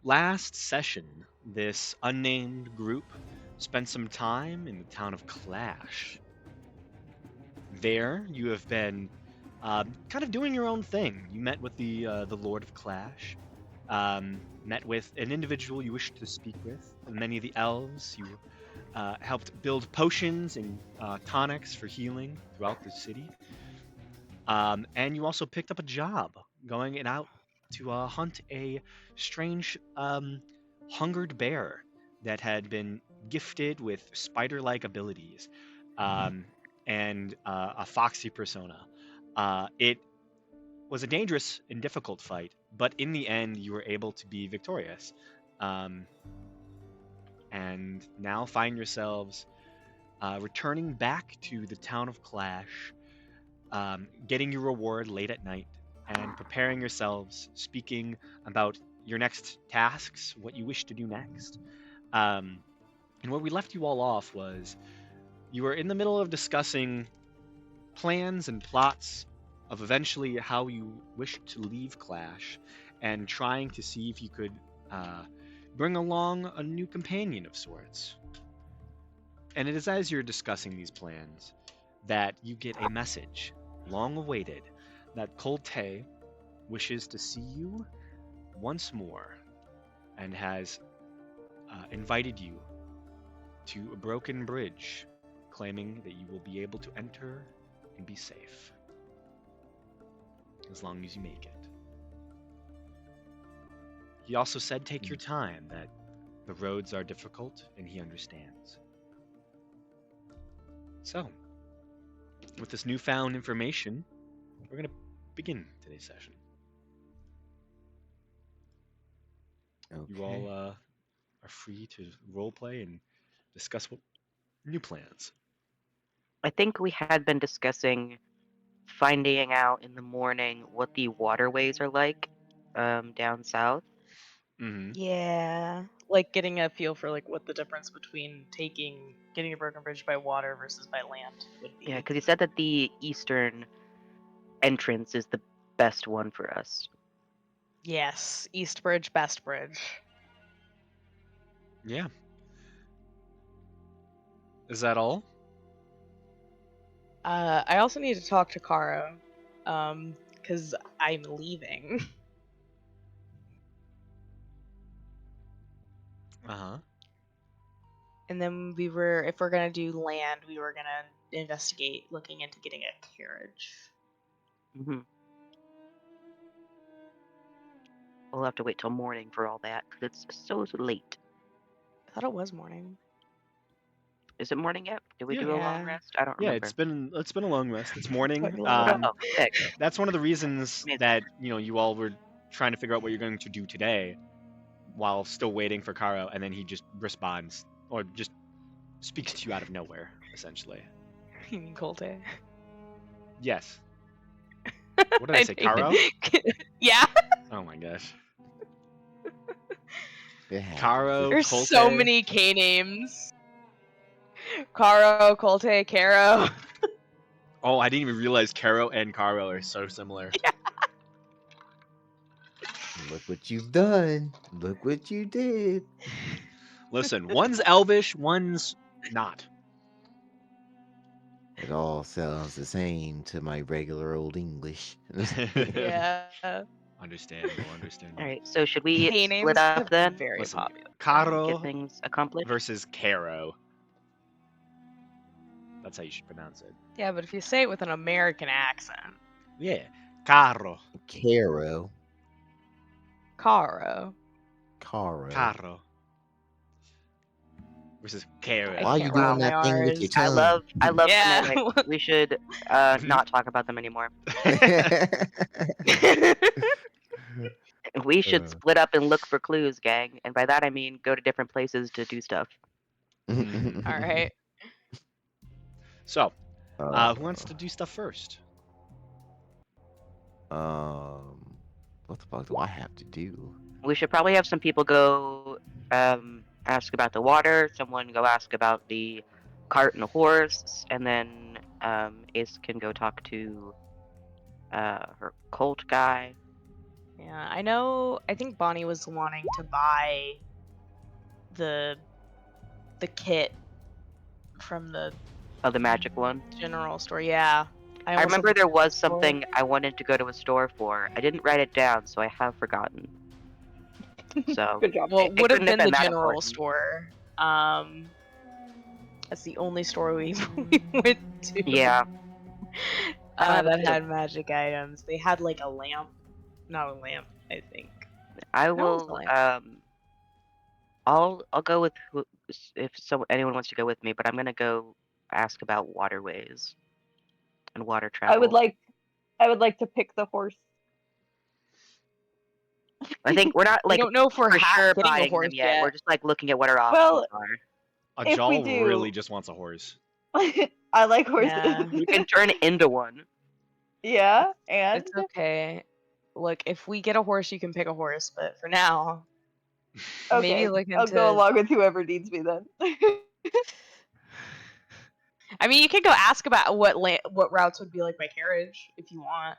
Last session, this unnamed group spent some time in the town of Clash. There, you have been kind of doing your own thing. You met with the Lord of Clash, met with an individual you wished to speak with, many of the elves. You helped build potions and tonics for healing throughout the city. And you also picked up a job going out to hunt a strange hungered bear that had been gifted with spider-like abilities um, and a foxy persona. It was a dangerous and difficult fight, but in the end, you were able to be victorious. Um, and now find yourselves returning back to the town of Clash, getting your reward late at night, and preparing yourselves, speaking about your next tasks, what you wish to do next. Um, and where we left you all off was you were in the middle of discussing plans and plots of eventually how you wish to leave Clash, and trying to see if you could uh, bring along a new companion of sorts. And it is as you're discussing these plans that you get a message, long awaited, that Colte wishes to see you once more and has invited you to a broken bridge, claiming that you will be able to enter and be safe as long as you make it. He also said, take your time, that the roads are difficult and he understands. So, with this newfound information, we're going to begin today's session. You all Okay. are free to roleplay and discuss what new plans. I think we had been discussing finding out in the morning what the waterways are like down south. Mm-hmm. Yeah, like getting a feel for like what the difference between getting a broken bridge by water versus by land would Yeah, be. because he said that the eastern entrance is the best one for us. Yes, East Bridge, Best Bridge. Yeah. Is that all? I also need to talk to Karo, because I'm leaving. Uh-huh. And then if we're gonna do land, we were gonna investigate looking into getting a carriage. hmm We'll have to wait till morning for all that because it's so late. I thought it was morning. Is it morning yet? Did we Yeah. do a long Yeah. rest? I don't Yeah, remember. it's been a long rest. It's morning. Totally was. Oh, sick. That's one of the reasons Amazing. that, you all were trying to figure out what you're going to do today while still waiting for Karo, and then he just responds or just speaks to you out of nowhere, essentially. You mean Colte? Yes. What did I say, Karo? Yeah. Oh my gosh. It happens. Karo, There's Colte. so many K names. Caro, Colte, Caro. Oh, I didn't even realize Karo and Karo are so similar. Look what you've done. Look what you did. Listen, one's Elvish, one's not. It all sounds the same to my regular old English. Yeah. Understandable, All understandable. right, so should we K split names up have been then? very Listen, popular. Get Karo things accomplished? versus Karo. That's how you should pronounce it. Yeah, but if you say it with an American accent, Yeah, Caro, Caro. Caro. Caro. Caro versus Karo. I Why are you can't roll doing my that thing with your R's. I tongue? love Yeah. phonetics. We should not talk about them anymore. We should Uh. split up and look for clues, gang. And by that I mean go to different places to do stuff. Mhm. All right. So, Uh, who wants to do stuff first? what the fuck do I have to do? We should probably have some people go ask about the water, someone go ask about the cart and the horse, and then Ace can go talk to her cult guy. Yeah, I know. I think Bonnie was wanting to buy the kit from the Oh, the magic one. general store. Yeah, I I almost said remember the there was store. something I wanted to go to a store for. I didn't write it down, so I have forgotten. So Good job. Well, it it would have couldn't have been the been that general important. store. That's the only store we we went to. Yeah. I don't have a that clue. had magic items. They had like a lamp, not a lamp, I think. I No, it was a will. lamp. I'll go with if anyone wants to go with me, but I'm gonna go ask about waterways and water I would travel. like to pick the horse. I think we're not I like don't know if we're for sure getting a buying horse them yet. We're yet. just like looking at what our Well, options are. if we Ajal really do- just wants a horse. I like horses. Yeah. You can turn it into one. Yeah, and It's okay. Look, if we get a horse, you can pick a horse. But for now, okay, maybe look I'll go into. along with whoever needs me then. I mean, you can go ask about what routes would be like by carriage if you want.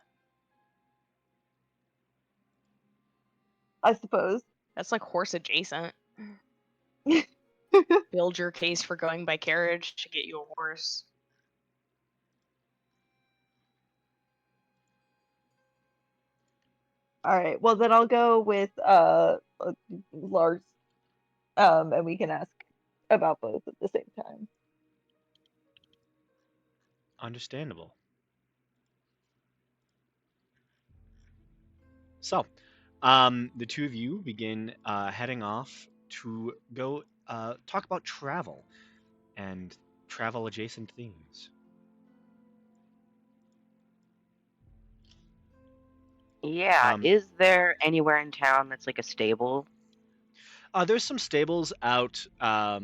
I suppose. That's like horse adjacent. Build your case for going by carriage to get you a horse. All right. Well, then I'll go with Lars, and we can ask about both at the same time. Understandable. So, the two of you begin heading off to go talk about travel and travel adjacent things. Yeah. Um, Is there anywhere in town that's like a stable? There's some stables out at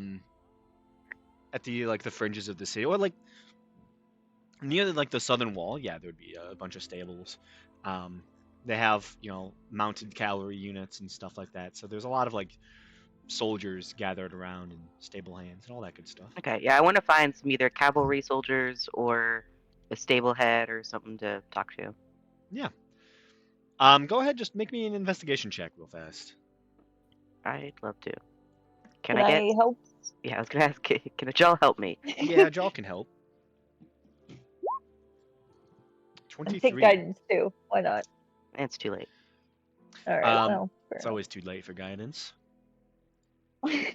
the fringes of the city, or like near like the southern wall. Yeah, there'd be a bunch of stables. They have mounted cavalry units and stuff like that. So there's a lot of like soldiers gathered around and stable hands and all that good stuff. Okay. Yeah, I want to find some either cavalry soldiers or a stable head or something to talk to. Yeah. Go ahead, just make me an investigation check real fast. I'd love to. Can I get? I help? Yeah, I was gonna ask. Can a Ajal help me? Yeah, Jal can help. And take 23. guidance too. Why not? It's too late. All right. Um, Well, It's always too late for guidance. fair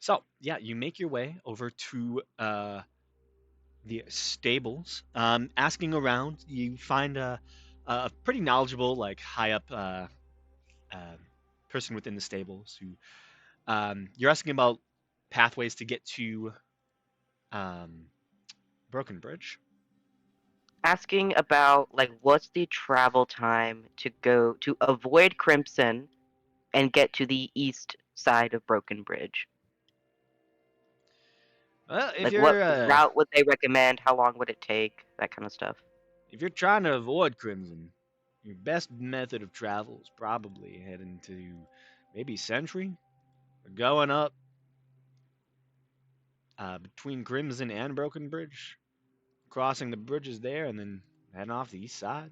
So, yeah, you make your way over to the stables. Asking around, you find a pretty knowledgeable, like high up uh, person within the stables who you're asking about pathways to get to um, Broken Bridge. Asking about like what's the travel time to go to avoid Crimson and get to the east side of Broken Bridge? Well, if Like you're what route would they recommend? How long would it take? That kind of stuff. if you're trying to avoid Crimson, your best method of travel is probably heading to maybe Sentry, or going up between Crimson and Broken Bridge, crossing the bridges there, and then heading off the east side.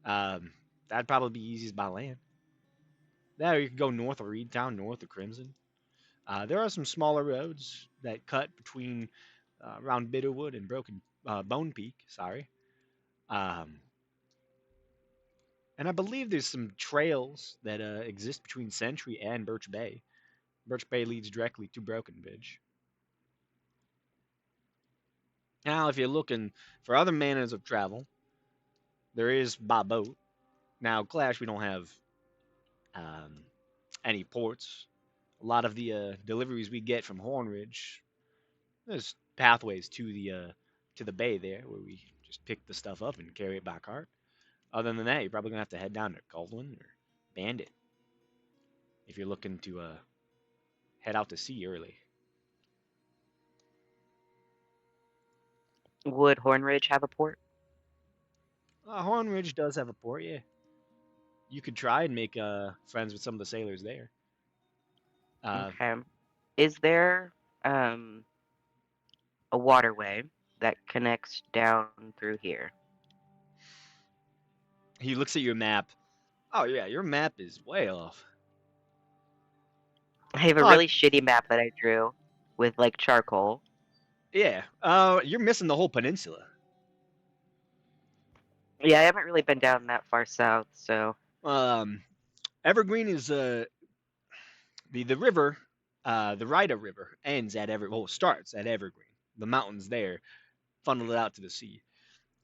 That'd probably be easiest by land. There, you could go north of Reedtown, north of Crimson. There are some smaller roads that cut between around Bitterwood and Broken Bone Peak. Sorry. Um, and I believe there's some trails that exist between Sentry and Birch Bay. Birch Bay leads directly to Broken Bridge. Now, if you're looking for other manners of travel, there is by boat. Now, Clash, we don't have any ports. A lot of the deliveries we get from Hornridge, there's pathways to the bay there where we just pick the stuff up and carry it by cart. Other than that, you're probably gonna have to head down to Goldwyn or Bandit if you're looking to head out to sea early. Would Hornridge have a port? Hornridge does have a port, yeah. You could try and make friends with some of the sailors there. Okay. Is there a waterway that connects down through here? He looks at your map. Oh yeah, your map is way off. I have a Oh, really shitty map that I drew with like charcoal. yeah. You're missing the whole peninsula. Yeah, I haven't really been down that far south, so Um, Evergreen is the river, the Rida River ends at starts at Evergreen. The mountains there funnel it out to the sea.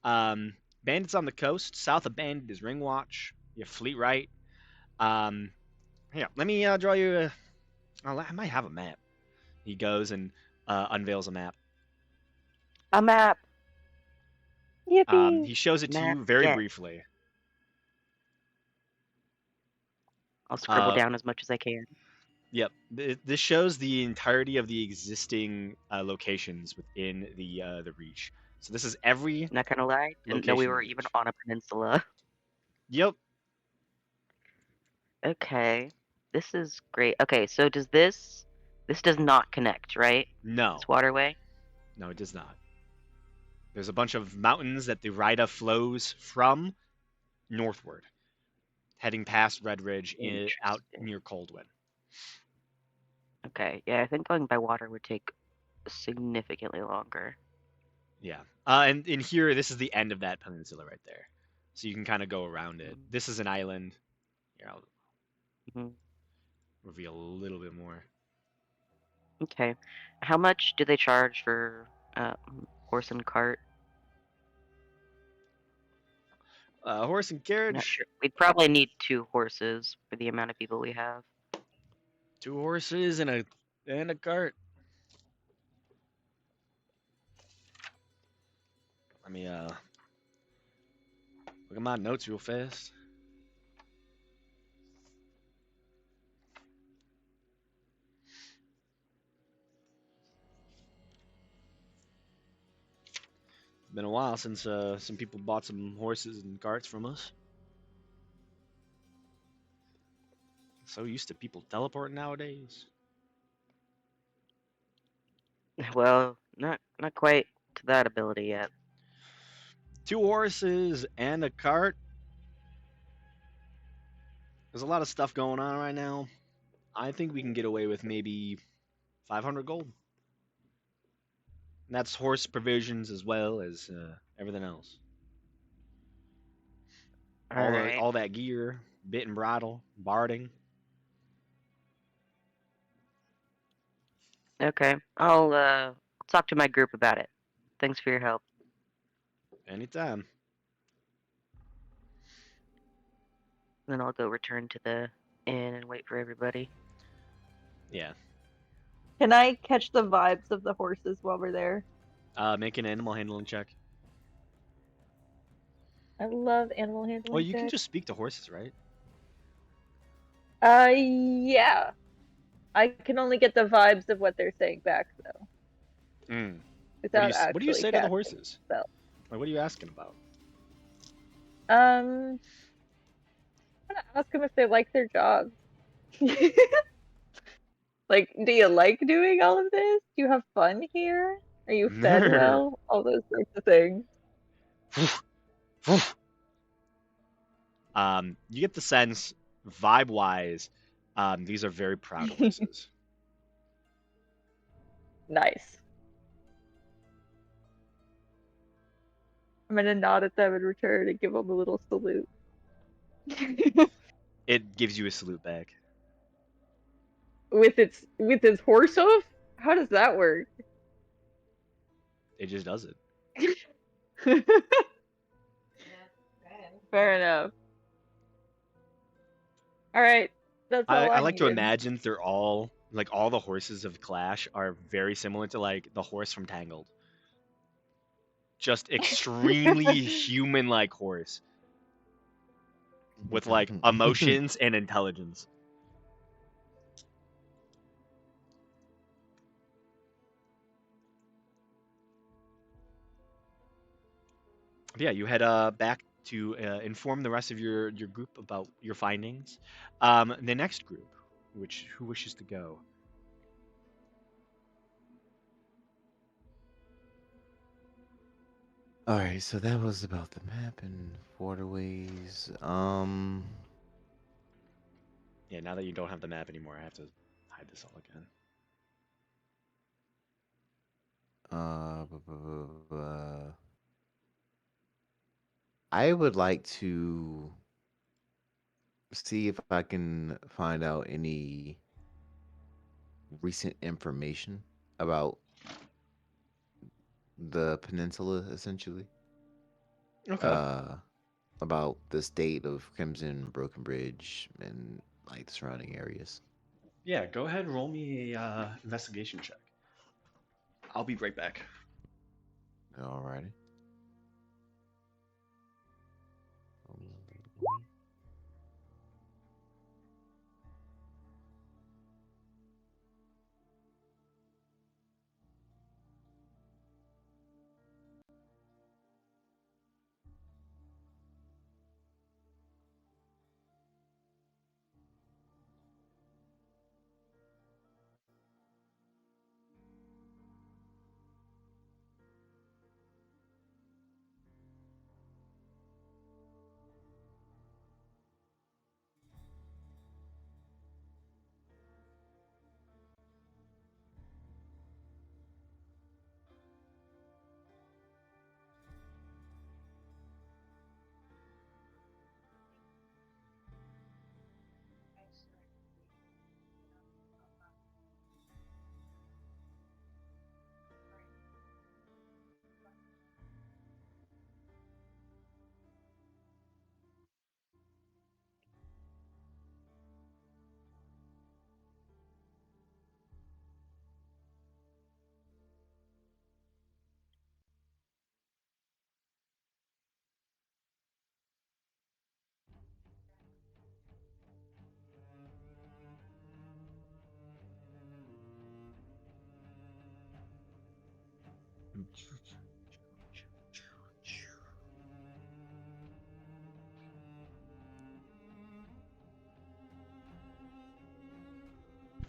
Bandits on the coast. South of Bandit is Ringwatch. You have Fleet Right. Um, yeah, let me draw you a. I might have a map. He goes and unveils a map. a map. Yippee! He shows it to Map. you very Yeah. briefly. I'll scribble Uh, down as much as I can. Yep. This shows the entirety of the existing locations within the Reach. So this is every Not gonna lie, didn't know we location in were the even Reach. on a peninsula. Yep. Okay, this is great. Okay, so does this does not connect, right? No. This waterway. No, it does not. There's a bunch of mountains that the Rida flows from northward, heading past Red Ridge out Interesting. near Coldwind. Okay, yeah, I think going by water would take significantly longer. Yeah. And in here, this is the end of that peninsula right there. So you can kind of go around it. This is an island. Here, I'll Mhm. reveal a little bit more. Okay, how much do they charge for horse and cart? Horse and Not carriage. sure. We'd probably need 2 horses for the amount of people we have. 2 horses and a cart. Let me look at my notes real fast. It's been a while since some people bought some horses and carts from us. So used to people teleporting nowadays. Well, not quite to that ability yet. 2 horses and a cart. There's a lot of stuff going on right now. I think we can get away with maybe 500 gold. And that's horse provisions as well as everything else. All right. All that gear, bit and bridle, barding. Okay. I'll talk to my group about it. Thanks for your help. Anytime. Then I'll go return to the inn and wait for everybody. Yeah. Can I catch the vibes of the horses while we're there? Make an animal handling check. I love animal handling. Well, you can checks. just speak to horses, right? Yeah. I can only get the vibes of what they're saying back though, without actually. What do you say to the casting horses? spell. Like, what are you asking about? I'm gonna ask them if they like their jobs. Like, do you like doing all of this? Do you have fun here? Are you fed well? All those sorts of things. You get the sense, vibe-wise, these are very proud horses. Nice. I'm gonna nod at them in return and give them a little salute. It gives you a salute back. With its horse hoof? How does that work? It just does it. Fair enough. All right, that's all I I like to needed. imagine they're all like all the horses of Clash are very similar to like the horse from Tangled. Just extremely human-like horse with like emotions and intelligence. But yeah, you head back to inform the rest of your group about your findings. The next group, who wishes to go? All right, so that was about the map and waterways. Yeah, now that you don't have the map anymore, I have to hide this all again. Bu- bu- bu- bu- I would like to see if I can find out any recent information about the peninsula, essentially. Okay. Uh, about the state of Crimson, Broken Bridge, and like the surrounding areas. Yeah, go ahead and roll me a investigation check. I'll be right back. Alrighty.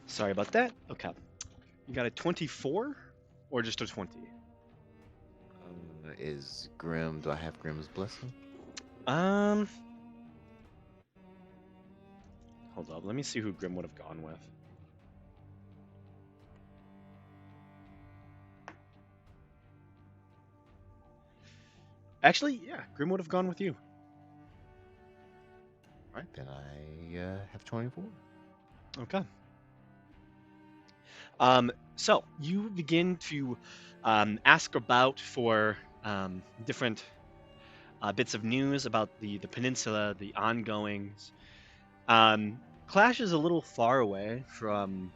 Sorry about that. Okay. You got a 24 or just a 20? Is Grim? Do I have Grim's blessing? Um, hold up. Let me see who Grim would have gone with. Actually, yeah, Grim would have gone with you. Right then, I have 24. Okay. So you begin to ask about for different bits of news about the peninsula, the ongoings. Clash is a little far away from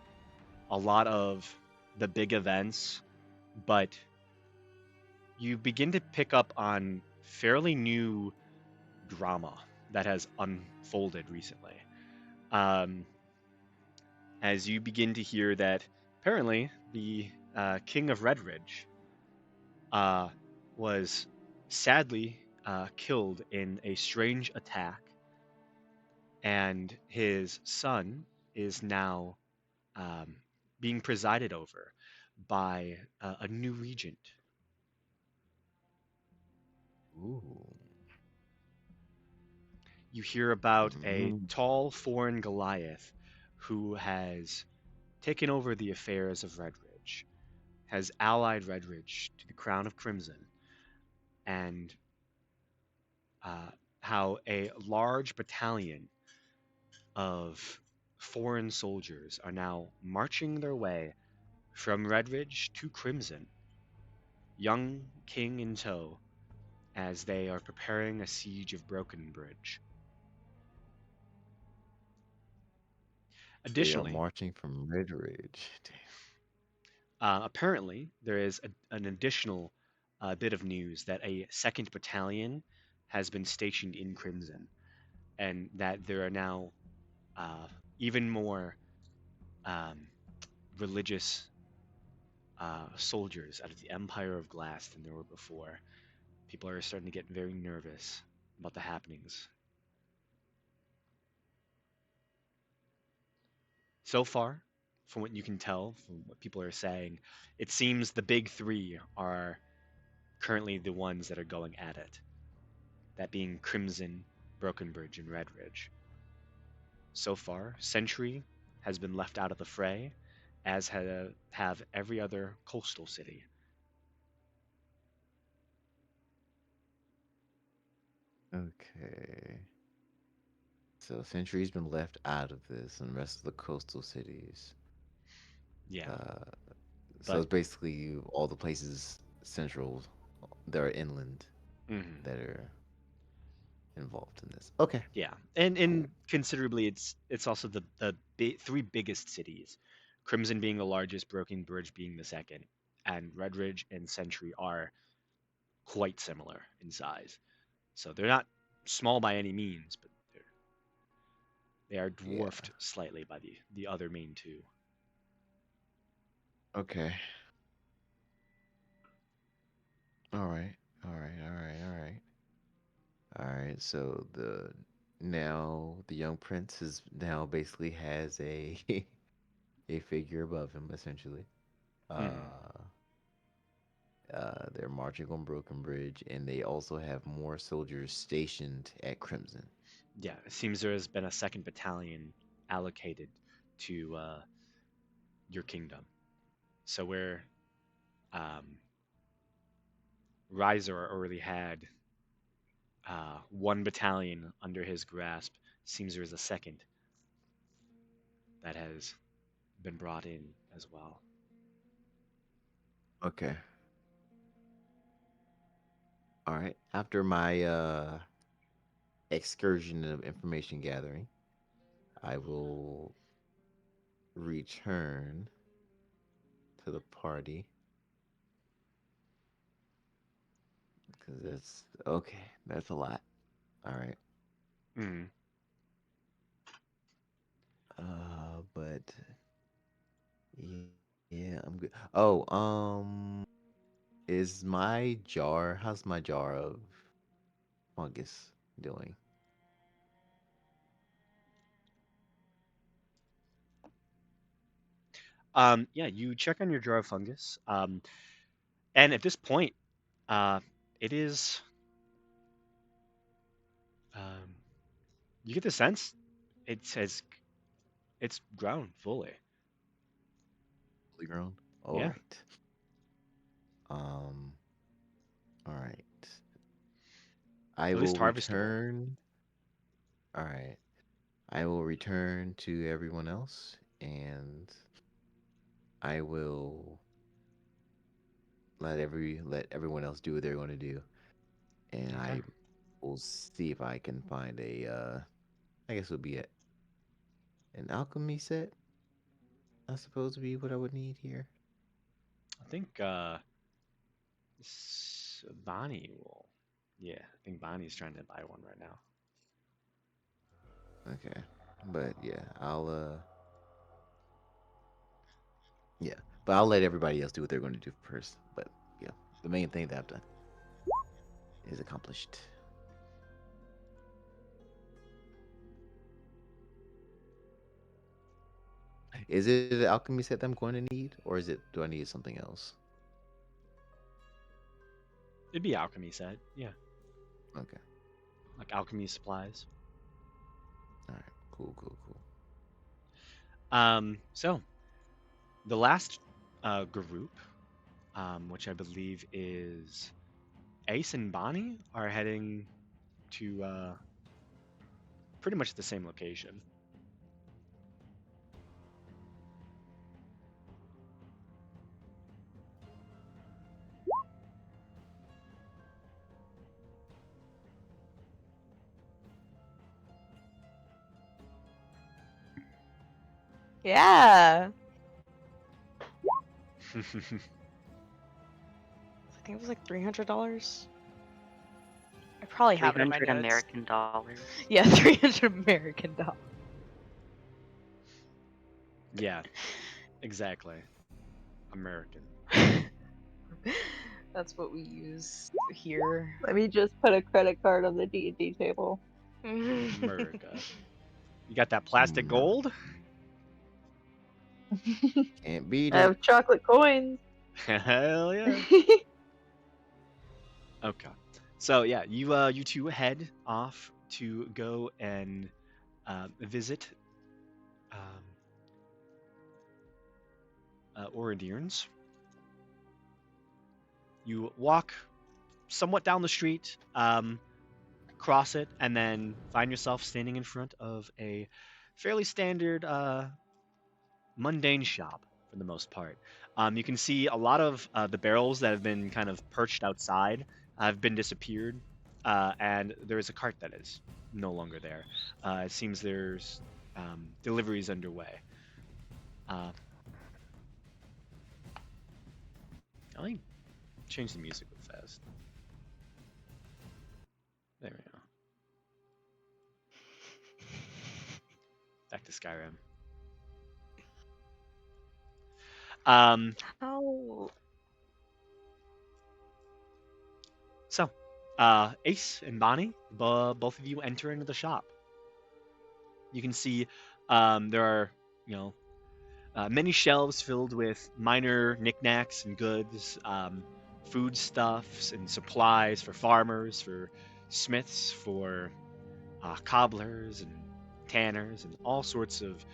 a lot of the big events, but you begin to pick up on fairly new drama that has unfolded recently. Um, as you begin to hear that apparently the King of Redridge uh, was sadly killed in a strange attack, and his son is now um, being presided over by a new regent. Ooh. You hear about a Mhm. tall foreign Goliath who has taken over the affairs of Redridge, has allied Redridge to the Crown of Crimson, and uh, how a large battalion of foreign soldiers are now marching their way from Redridge to Crimson, young king in tow, as they are preparing a siege of Broken Bridge. They are Additionally, marching from Red Ridge. Damn. apparently, there is an additional bit of news that a second battalion has been stationed in Crimson, and that there are now uh, even more um, religious soldiers out of the Empire of Glass than there were before. People are starting to get very nervous about the happenings. So far, from what you can tell, from what people are saying, it seems the big three are currently the ones that are going at it. That being Crimson, Broken Bridge, and Red Ridge. So far, Sentry has been left out of the fray, as have every other coastal city. Okay. So Century's been left out of this, and the rest of the coastal cities. Yeah, Uh, so but it's basically all the places central that are inland mhm, that are involved in this. Okay. yeah, Cool. and considerably, it's also the three biggest cities, Crimson being the largest, Broken Bridge being the second, and Red Ridge and Sentry are quite similar in size. So they're not small by any means, but they are Yeah. dwarfed slightly by the other main two. Okay. All right. All right. All right. All right. All right. So the young prince is now basically has a a figure above him essentially. Mhm. Uh, they're marching on Broken Bridge, and they also have more soldiers stationed at Crimson. Yeah, it seems there has been a second battalion allocated to your kingdom. So where um, Riser already had one battalion under his grasp, seems there is a second that has been brought in as well. Okay. All right. After my excursion of information gathering, I will return to the party because it's okay. That's a lot. All right. Mhm. But yeah, I'm good. Oh, is my jar? How's my jar of fungus doing? Yeah, you check on your jar of fungus, and at this point, uh, it is. Um, you get the sense it says it's grown fully. Fully grown. All Yeah, right. Um. All right. I at least will harvestable. return. All right. I will return to everyone else, and I will let everyone else do what they're going to do, and Okay. I will see if I can find a I guess it would be an alchemy set. I suppose would be what I would need here. I think Bonnie will. Yeah, I think Bonnie's trying to buy one right now. Okay, but yeah, I'll yeah, but I'll let everybody else do what they're going to do first. But yeah, the main thing that I've done is accomplished. Is it an alchemy set that I'm going to need, or is it do I need something else? It'd be alchemy set. Yeah, Okay, like alchemy supplies. all right, cool, cool, cool. So the last group, which I believe is Ace and Bonnie, are heading to pretty much the same location. Yeah. I think it was like $300. I probably have it in my 300 notes. American dollars. Yeah, 300 American dollars. Yeah, exactly. American. That's what we use here. Let me just put a credit card on the D&D table. America. You got that plastic gold? Can't beat I it. have chocolate coins. Hell yeah. Okay. So yeah, you two head off to go and visit um, Oridirns. You walk somewhat down the street, cross it, and then find yourself standing in front of a fairly standard, mundane shop for the most part. You can see a lot of the barrels that have been kind of perched outside have been disappeared, and there is a cart that is no longer there. It seems there's deliveries underway. Uh, Let me change the music real fast. There we go. Back to Skyrim. Oh, So, Ace and Bonnie, both of you enter into the shop. You can see there are, you know, many shelves filled with minor knickknacks and goods, foodstuffs and supplies for farmers, for smiths, for cobblers and tanners, and all sorts of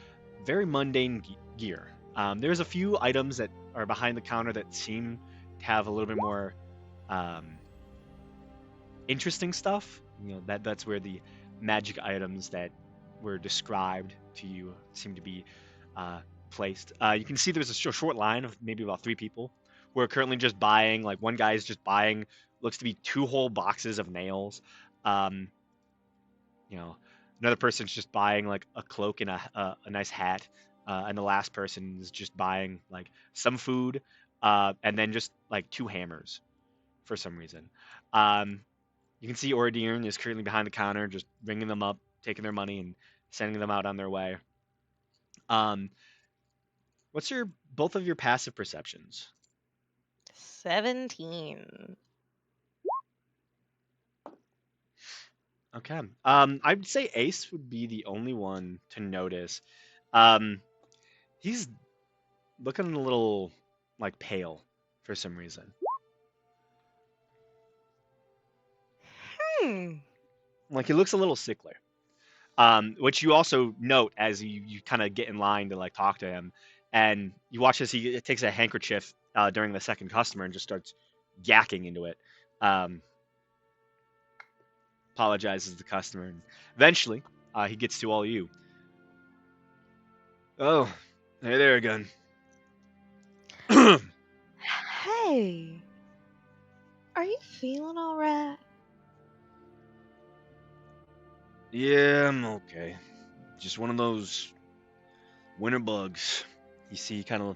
very mundane gear. There's a few items that are behind the counter that seem to have a little bit more um, interesting stuff. You know, that's where the magic items that were described to you seem to be placed. You can see there's a short line of maybe about 3 people who are currently just buying. Like one guy is just buying, looks to be 2 whole boxes of nails. Um, you know, another person's just buying like a cloak and a nice hat. And the last person is just buying like some food, and then just like 2 hammers for some reason. Um, you can see Oridirn is currently behind the counter, just ringing them up, taking their money, and sending them out on their way. Um, what's your both of your passive perceptions? 17. Okay. I'd say Ace would be the only one to notice. Um, he's looking a little like pale for some reason. Hmm. Like he looks a little sickly. Which you also note as you kind of get in line to like talk to him, and you watch as he takes a handkerchief during the second customer and just starts yakking into it. Um, Apologizes to the customer, and eventually he gets to all you. Oh, hey there again. Hey, are you feeling all right? Yeah, I'm okay. Just one of those winter bugs. You see, he kind of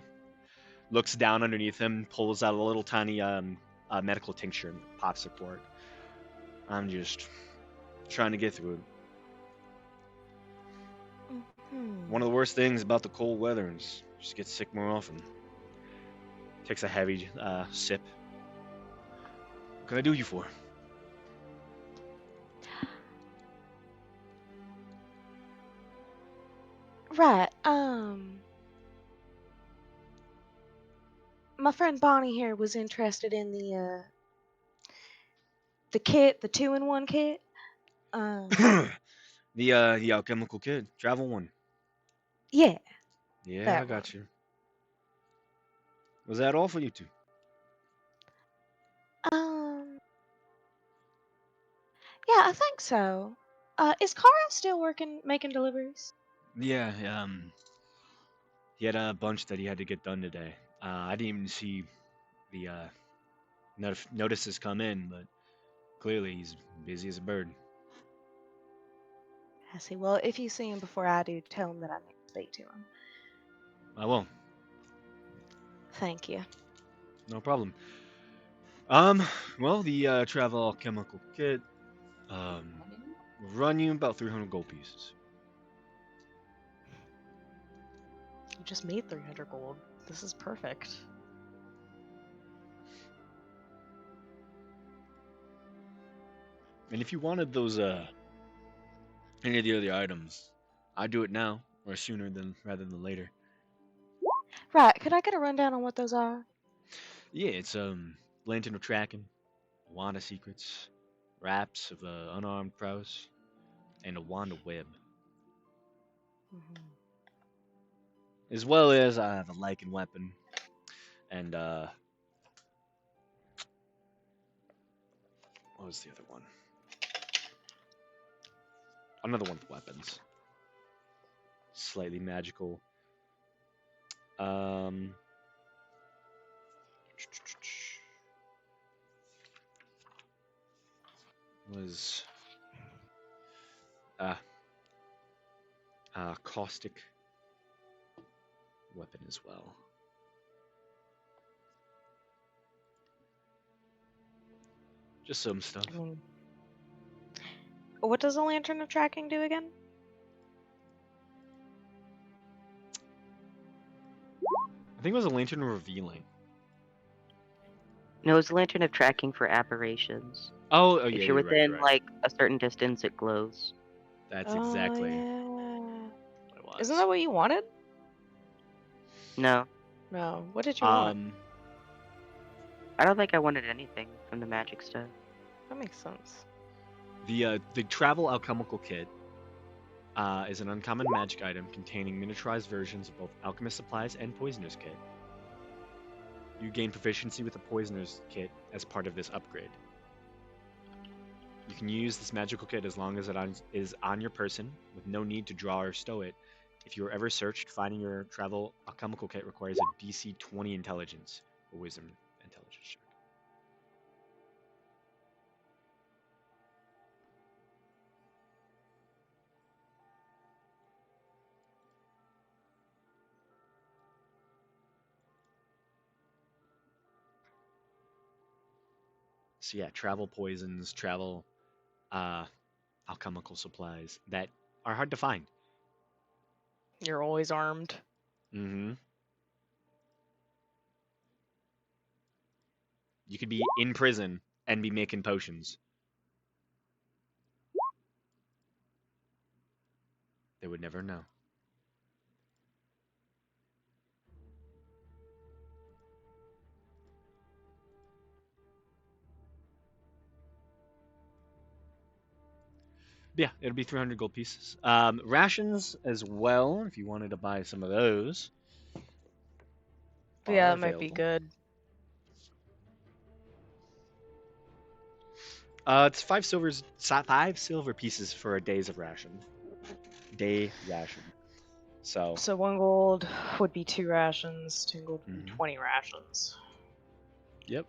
looks down underneath him, pulls out a little tiny medical tincture, and pops a cork. I'm just trying to get through it. One of the worst things about the cold weather is just get sick more often. Takes a heavy sip. What can I do you for? Right. My friend Bonnie here was interested in the kit, the 2-in-1 kit. The alchemical kid, travel one. Yeah, Yeah, I that got one. you. Was that all for you two? Um, yeah, I think so. Is Kara still working, making deliveries? Yeah, he had a bunch that he had to get done today. I didn't even see the notices come in, but clearly he's busy as a bird. I see. Well, if you see him before I do, tell him that I need to speak to him. I will. Thank you. No problem. Well, the travel alchemical kit will run you about 300 gold pieces. You just made 300 gold. This is perfect. And if you wanted those any of the other items, I'd do it now or sooner than rather than later. Right. Could I get a rundown on what those are? Yeah, it's lantern of tracking, a wand of secrets, wraps of unarmed prowess, and a wand of web. As well as I have a lichen weapon and what was the other one? Another one with weapons. Slightly magical. Was caustic weapon as well. Just some stuff. I mean, what does the Lantern of Tracking do again? I think it was a lantern revealing. No, it's a lantern of tracking for aberrations. Oh, yeah, If you're you're within right. like a certain distance, it glows. That's exactly Yeah. what it was. Isn't that what you wanted? No, No. What did you want? I don't think I wanted anything from the magic stuff. That makes sense. The travel alchemical kit is an uncommon magic item containing miniaturized versions of both alchemist supplies and poisoner's kit. You gain proficiency with the poisoner's kit as part of this upgrade. You can use this magical kit as long as it is on your person, with no need to draw or stow it. If you are ever searched, finding your travel alchemical kit requires a DC 20 intelligence or wisdom intelligence check. So yeah, travel poisons, travel alchemical supplies that are hard to find. You're always armed. Mm-hmm. You could be in prison and be making potions. They would never know. Yeah, it'll be 300 gold pieces. Rations as well, if you wanted to buy some of those. Yeah, are that might be available. good. It's 5 silver pieces for a day's of ration. Day ration. So So 1 gold would be 2 rations. 2 gold would be Mhm. 20 rations. Yep.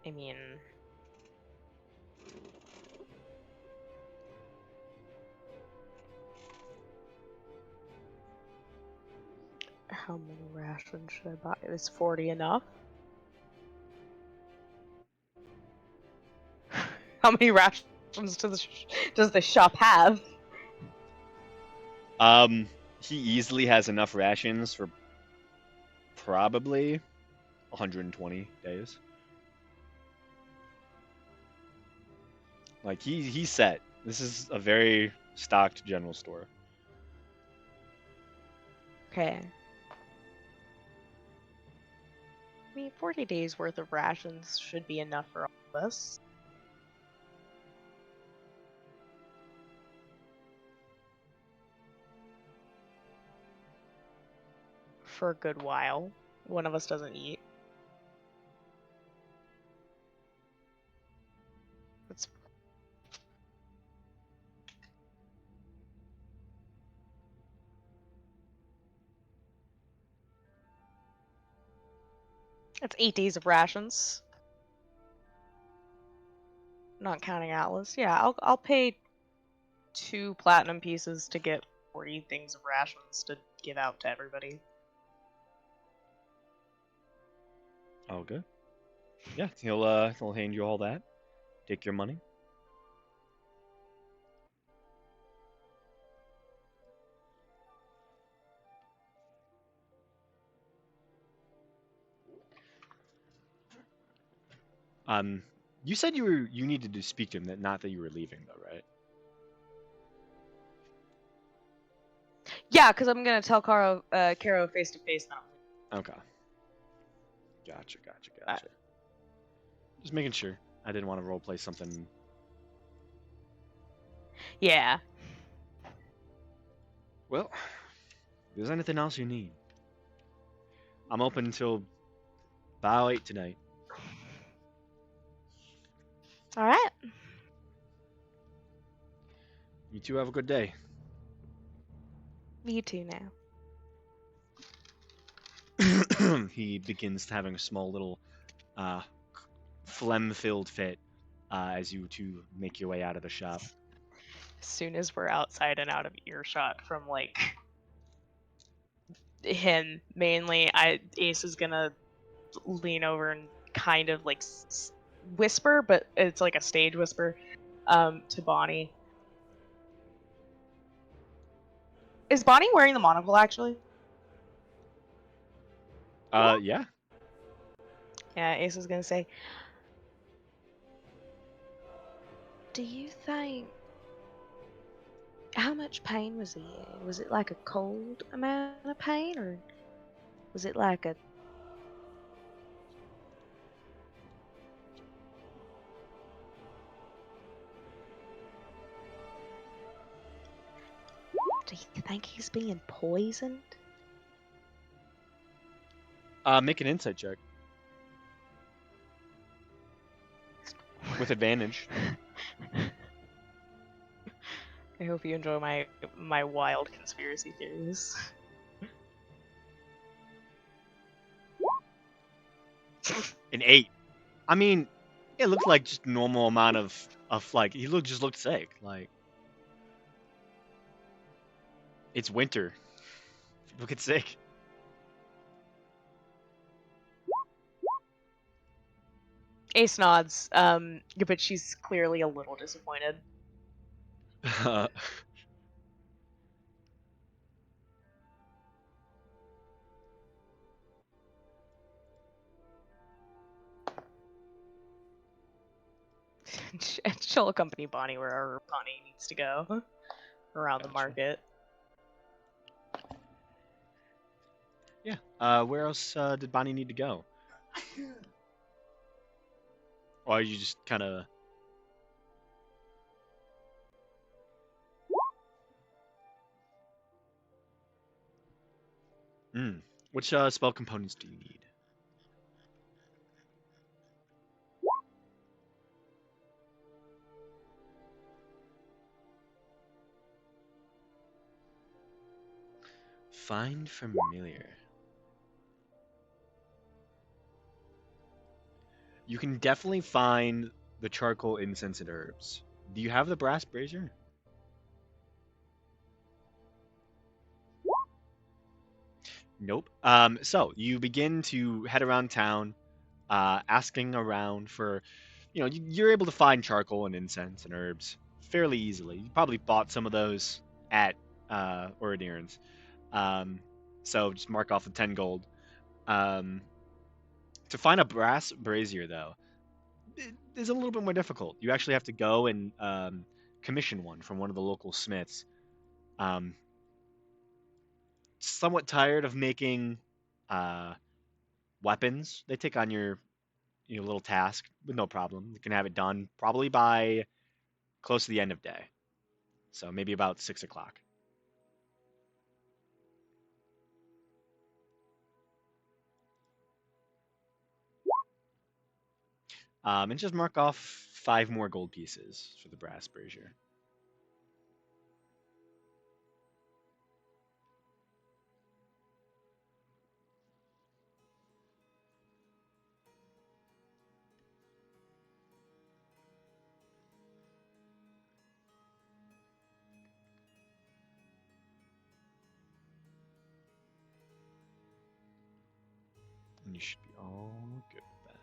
I mean, how many rations should I buy? Is 40 enough? How many rations does the shop have? He easily has enough rations for probably 120 days. Like he's set. This is a very stocked general store. Okay. I mean, 40 days worth of rations should be enough for all of us. For a good while. One of us doesn't eat. It's It's 8 days of rations. Not counting Atlas. Yeah, I'll pay 2 platinum pieces to get 40 things of rations to give out to everybody. Oh, good. Yeah, he'll hand you all that. Take your money. You said you needed to speak to him, that not that you were leaving though, right? Yeah, because I'm gonna tell Caro face to face now. Okay. Gotcha. Just making sure. I didn't want to roleplay something. Yeah. Well, if there's anything else you need, I'm open until about 8 tonight. All right. You two have a good day. You too now. He begins having a small little phlegm-filled fit as you two make your way out of the shop. As soon as we're outside and out of earshot from like him, mainly, Ace is gonna lean over and kind of like whisper, but it's like a stage whisper, to Bonnie. Is Bonnie wearing the monocle actually? Yeah. Yeah, Ace is gonna say, do you think, how much pain was he in? Was it like a cold amount of pain, or was it like a... Do you think he's being poisoned? Make an insight check with advantage. I hope you enjoy my wild conspiracy theories. An 8. I mean, it looks like just normal amount of like he just looked sick. Like it's winter. People get sick. Ace nods, but she's clearly a little disappointed. She'll accompany Bonnie wherever Bonnie needs to go around the Gotcha. market. Yeah. Where else did Bonnie need to go? Or are you just kind of? Which spell components do you need? Find familiar. You can definitely find the charcoal, incense, and herbs. Do you have the brass brazier? Nope. So you begin to head around town, asking around for, you're able to find charcoal and incense and herbs fairly easily. You probably bought some of those at Oridierans. So just mark off the 10 gold. To find a brass brazier, though, it is a little bit more difficult. You actually have to go and commission one from one of the local smiths. Um, Somewhat tired of making weapons. They take on your little task with no problem. You can have it done probably by close to the end of day. So maybe about 6 o'clock. And just mark off 5 more gold pieces for the brass brazier. And you should be all good with that.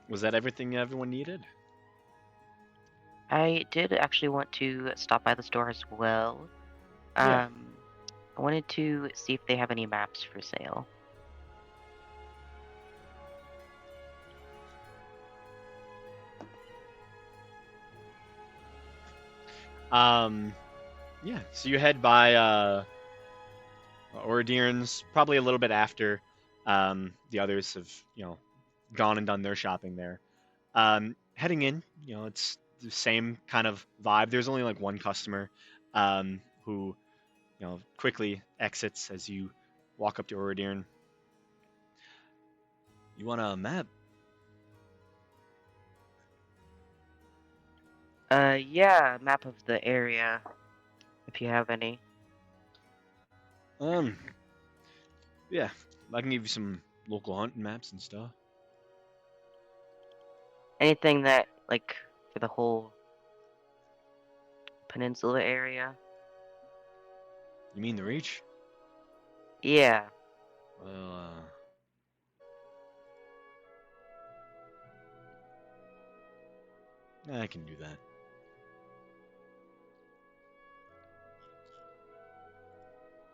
Was that everything everyone needed? I did actually want to stop by the store as well. Yeah. I wanted to see if they have any maps for sale. Yeah. So you head by Ordeern's probably a little bit after the others have gone and done their shopping there. Heading in, it's the same kind of vibe. There's only like one customer who quickly exits as you walk up to Ordeern. You want a map? Yeah, map of the area, if you have any. Um, yeah, I can give you some local hunting maps and stuff. Anything that, like, for the whole peninsula area? You mean the Reach? Yeah. Well, I can do that.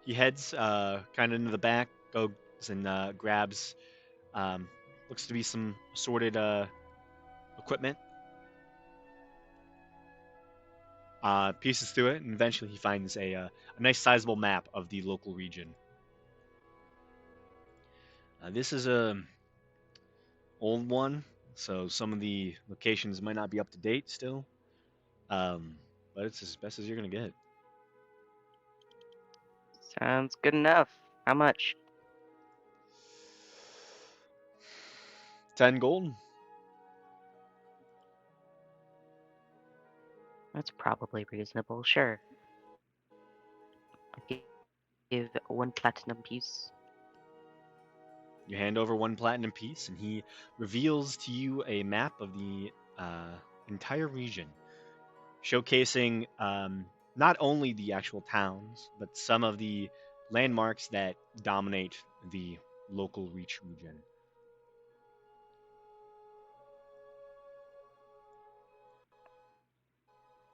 He heads kind of into the back, goes and grabs looks to be some assorted equipment, pieces through it, and eventually he finds a nice sizable map of the local region. This is a old one, so some of the locations might not be up to date still, but it's as best as you're gonna get. Sounds good enough. How much? 10 gold. That's probably reasonable, sure. I'll give 1 platinum piece. You hand over 1 platinum piece, and he reveals to you a map of the entire region, showcasing not only the actual towns, but some of the landmarks that dominate the local Reach region.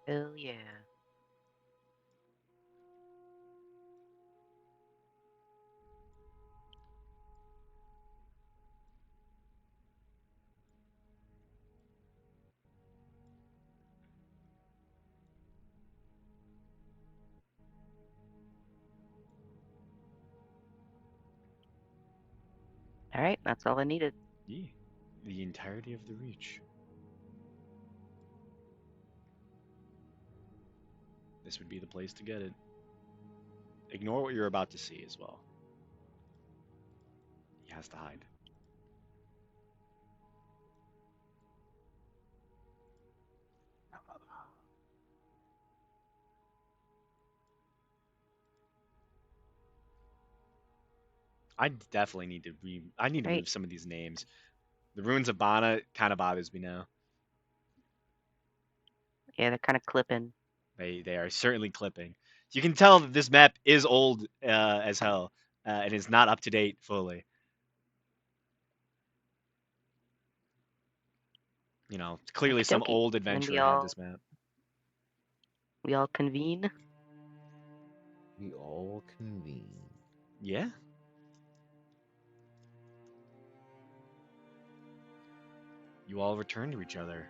Hell yeah. Alright, that's all I needed. Yeah, the entirety of the Reach. This would be the place to get it. Ignore what you're about to see as well. He has to hide. I definitely need to I need to Right. move some of these names. The ruins of Bana kind of bothers me now. Yeah, they're kind of clipping. They are certainly clipping. You can tell that this map is old as hell and is not up to date fully. Clearly Okie some dokie. old And adventurer had this map. we all convene. We all convene. Yeah. You all return to each other.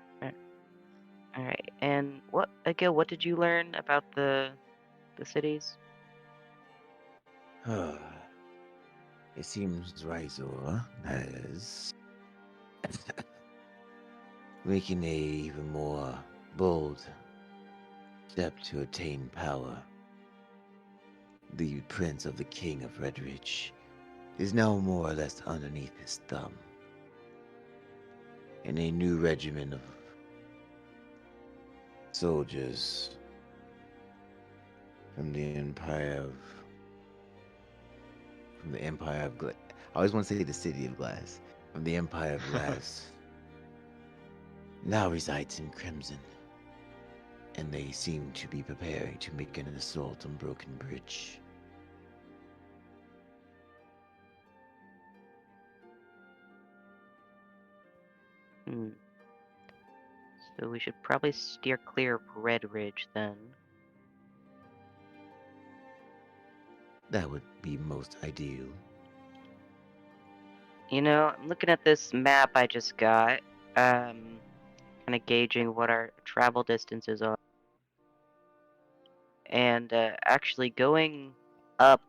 Alright, and Akil, what did you learn about the cities? It seems Rizor has making a even more bold step to attain power. The prince of the king of Redridge is now more or less underneath his thumb. And a new regimen of soldiers from the Empire of Glass. I always want to say the City of Glass. From the Empire of Glass. Now resides in Crimson. And they seem to be preparing to make an assault on Broken Bridge. Hmm. So we should probably steer clear of Red Ridge then. That would be most ideal. I'm looking at this map I just got. Kind of gauging what our travel distances are. and actually going up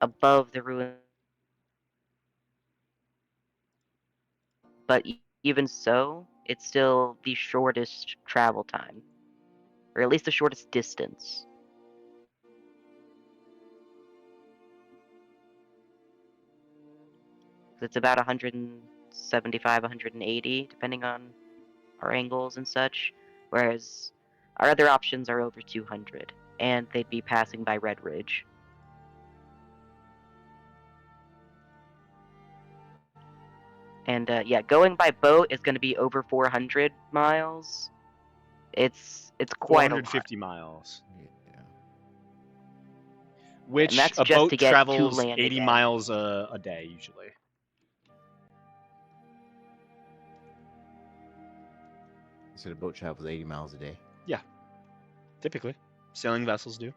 above the ruins, but even so, it's still the shortest travel time, or at least the shortest distance. It's about 175, 180, depending on our angles and such, whereas our other options are over 200, and they'd be passing by Red Ridge. And yeah, going by boat is going to be over 400 miles. It's quite a lot, 450 miles, Yeah. and which that's a just to boat get to travels land 80 again. miles a day usually. So the boat travels 80 miles a day. Typically, sailing vessels do.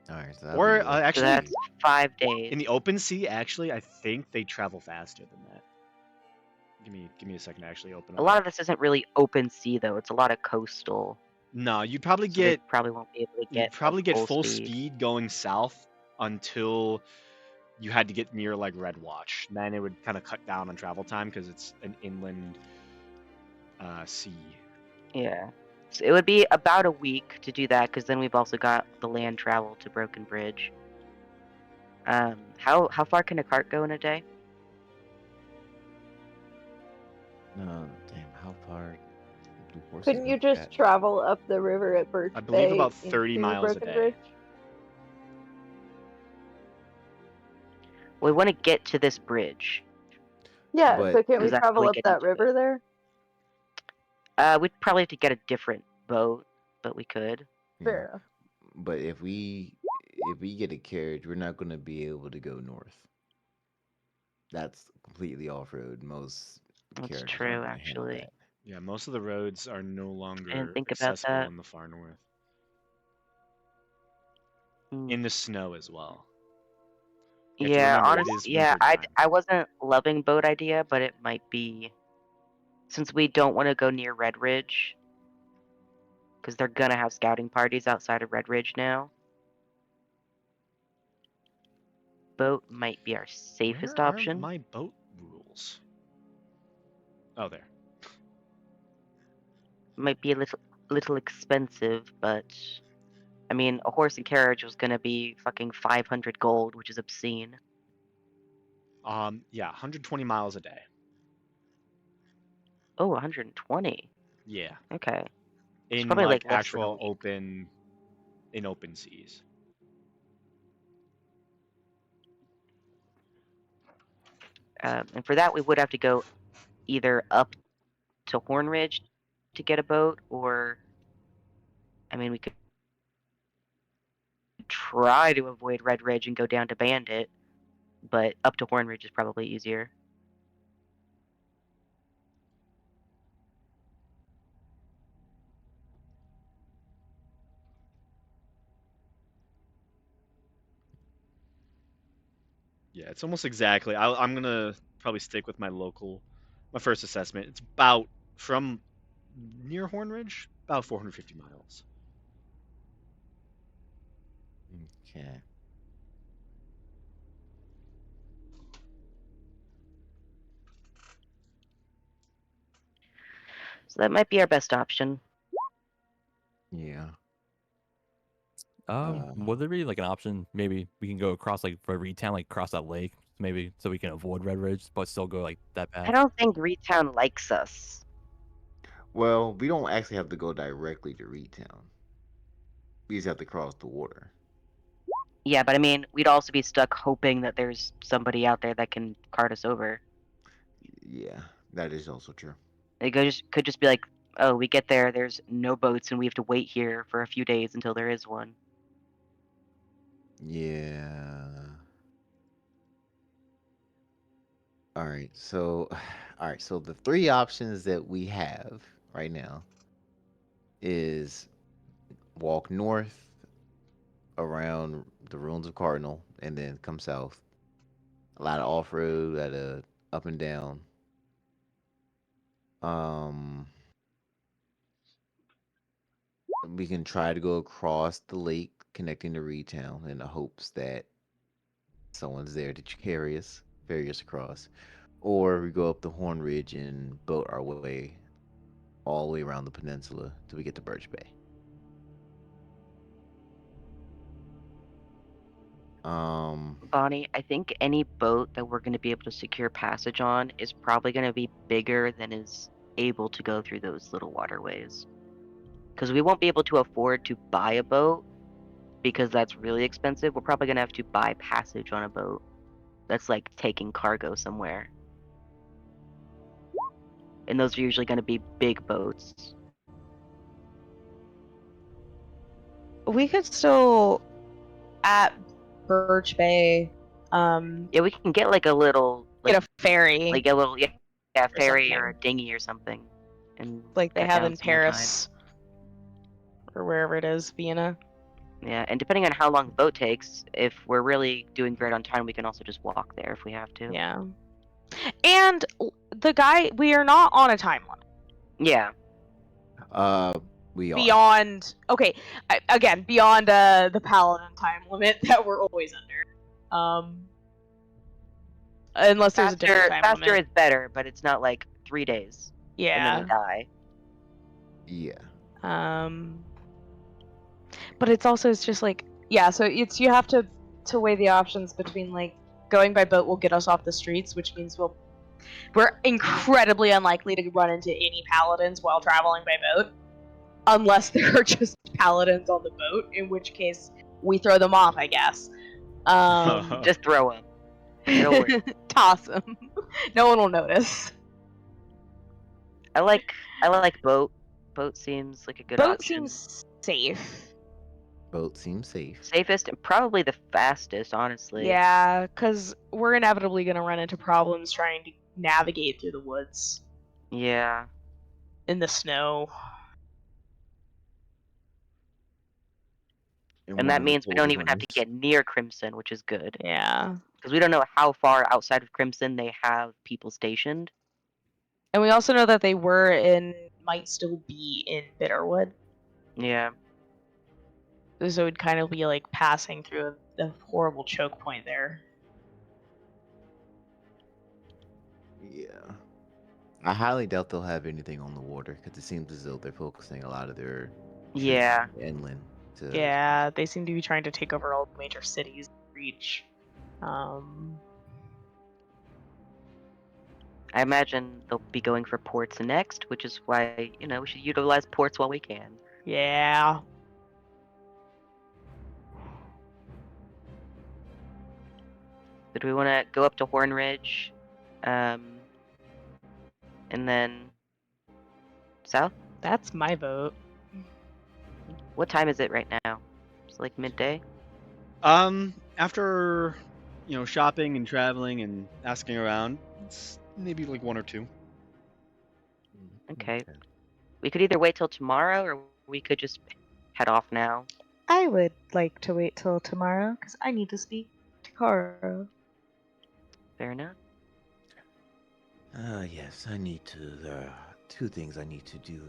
All right, so that'll Or be like So actually, that's 5 days. in the open sea, actually, I think they travel faster than that. Give me a second to actually open A them lot up. of this isn't really open sea though; it's a lot of coastal. No, you'd probably So they get probably won't be able to get full speed. speed going south until you had to get near like Red Watch. Then it would kind of cut down on travel time because it's an inland sea. Yeah. So it would be about a week to do that, because then we've also got the land travel to Broken Bridge. How far can a cart go in a day? no, damn. How far do horses Couldn't you make just that? travel up the river at Birch I believe Bay about 30 into miles a Broken day. Bridge? We want to get to this bridge. Yeah, But so can't we Who's travel actually up getting that to it? river there? We'd probably have to get a different boat, but we could. yeah. Fair enough. But if we get a carriage, we're not going to be able to go north. That's completely off road. Most That's carriages true, aren't going to handle actually. that. Yeah, most of the roads are no I longer didn't think about accessible that. in the far north. Hmm. In the snow as well. You have to Yeah, remember, it honestly, is yeah, winter time. I wasn't loving boat idea, but it might be, since we don't want to go near Red Ridge, because they're gonna have scouting parties outside of Red Ridge now. Boat might be our safest Where are option. my boat rules? Oh, there. Might be a little expensive, but I mean, a horse and carriage was gonna be fucking 500 gold, which is obscene. Yeah, 120 miles a day. Oh, 120. Yeah, Okay, it's in probably like like less than a actual week. open seas. And for that, we would have to go either up to Horn Ridge to get a boat, or I mean, we could try to avoid Red Ridge and go down to Bandit, but up to Horn Ridge is probably easier. Yeah, it's almost exactly. I'm gonna probably stick with my first assessment. It's about from near Hornridge, about 450 miles. Okay. So that might be our best option. Yeah. Would there be like an option? Maybe we can go across like for Reedtown, like cross that lake, maybe so we can avoid Red Ridge, but still go like that path. I don't think Reedtown likes us. Well, we don't actually have to go directly to Reedtown. We just have to cross the water. Yeah, but I mean, we'd also be stuck hoping that there's somebody out there that can cart us over. Yeah, that is also true. It could just be like, oh, we get there, there's no boats, and we have to wait here for a few days until there is one. Yeah. All right. So, all right. So the three options that we have right now is walk north around the ruins of Cardinal and then come south. A lot of off road, a lot of up and down. Um, we can try to go across the lake connecting to Reedtown in the hopes that someone's there to ferry us across. Or we go up the Horn Ridge and boat our way all the way around the peninsula till we get to Birch Bay. Bonnie, I think any boat that we're going to be able to secure passage on is probably going to be bigger than is able to go through those little waterways. Because we won't be able to afford to buy a boat because that's really expensive. We're probably going to have to buy passage on a boat that's like taking cargo somewhere. And those are usually going to be big boats. We could still at Birch Bay, Yeah, we can get like a little, get like, a ferry like a little, yeah, ferry or a something. dinghy or something, and like they head have down in some more tide. Paris or wherever it is, Vienna. Yeah, and depending on how long the boat takes, if we're really doing great on time, we can also just walk there if we have to. Yeah. And the guy, we are not on a time limit. Yeah. We are. Beyond, okay, again, beyond the paladin time limit that we're always under. Unless there's a different time Faster limit. is better, but it's not like 3 days. And then Yeah. we die. Yeah. But it's just like, yeah, so you have to weigh the options between like going by boat will get us off the streets, which means we're incredibly unlikely to run into any paladins while traveling by boat, unless there are just paladins on the boat, in which case we throw them off, I guess. Just throw them. It'll work. Toss them. No one will notice. I like boat. Boat seems like a good Boat option. seems safe. Boat seems safe. Safest and probably the fastest, honestly. Yeah, because we're inevitably going to run into problems trying to navigate through the woods Yeah. in the snow. In And one that of the means we cold don't even have to winters. get near Crimson, which is good. Yeah. Because we don't know how far outside of Crimson they have people stationed. And we also know that they might still be in Bitterwood. Yeah. So it would kind of be like passing through a horrible choke point there. Yeah. I highly doubt they'll have anything on the water because it seems as though they're focusing a lot of their troops Yeah. inland. Yeah, they seem to be trying to take over all the major cities in Reach. I imagine they'll be going for ports next, which is why, we should utilize ports while we can. Yeah. So do we want to go up to Horn Ridge? And then south? That's my vote. What time is it right now? It's like midday? After shopping and traveling and asking around, it's maybe like 1 or 2. Okay. We could either wait till tomorrow or we could just head off now. I would like to wait till tomorrow because I need to speak to Karo. Fair enough. Yes, I need to. There are 2 things I need to do.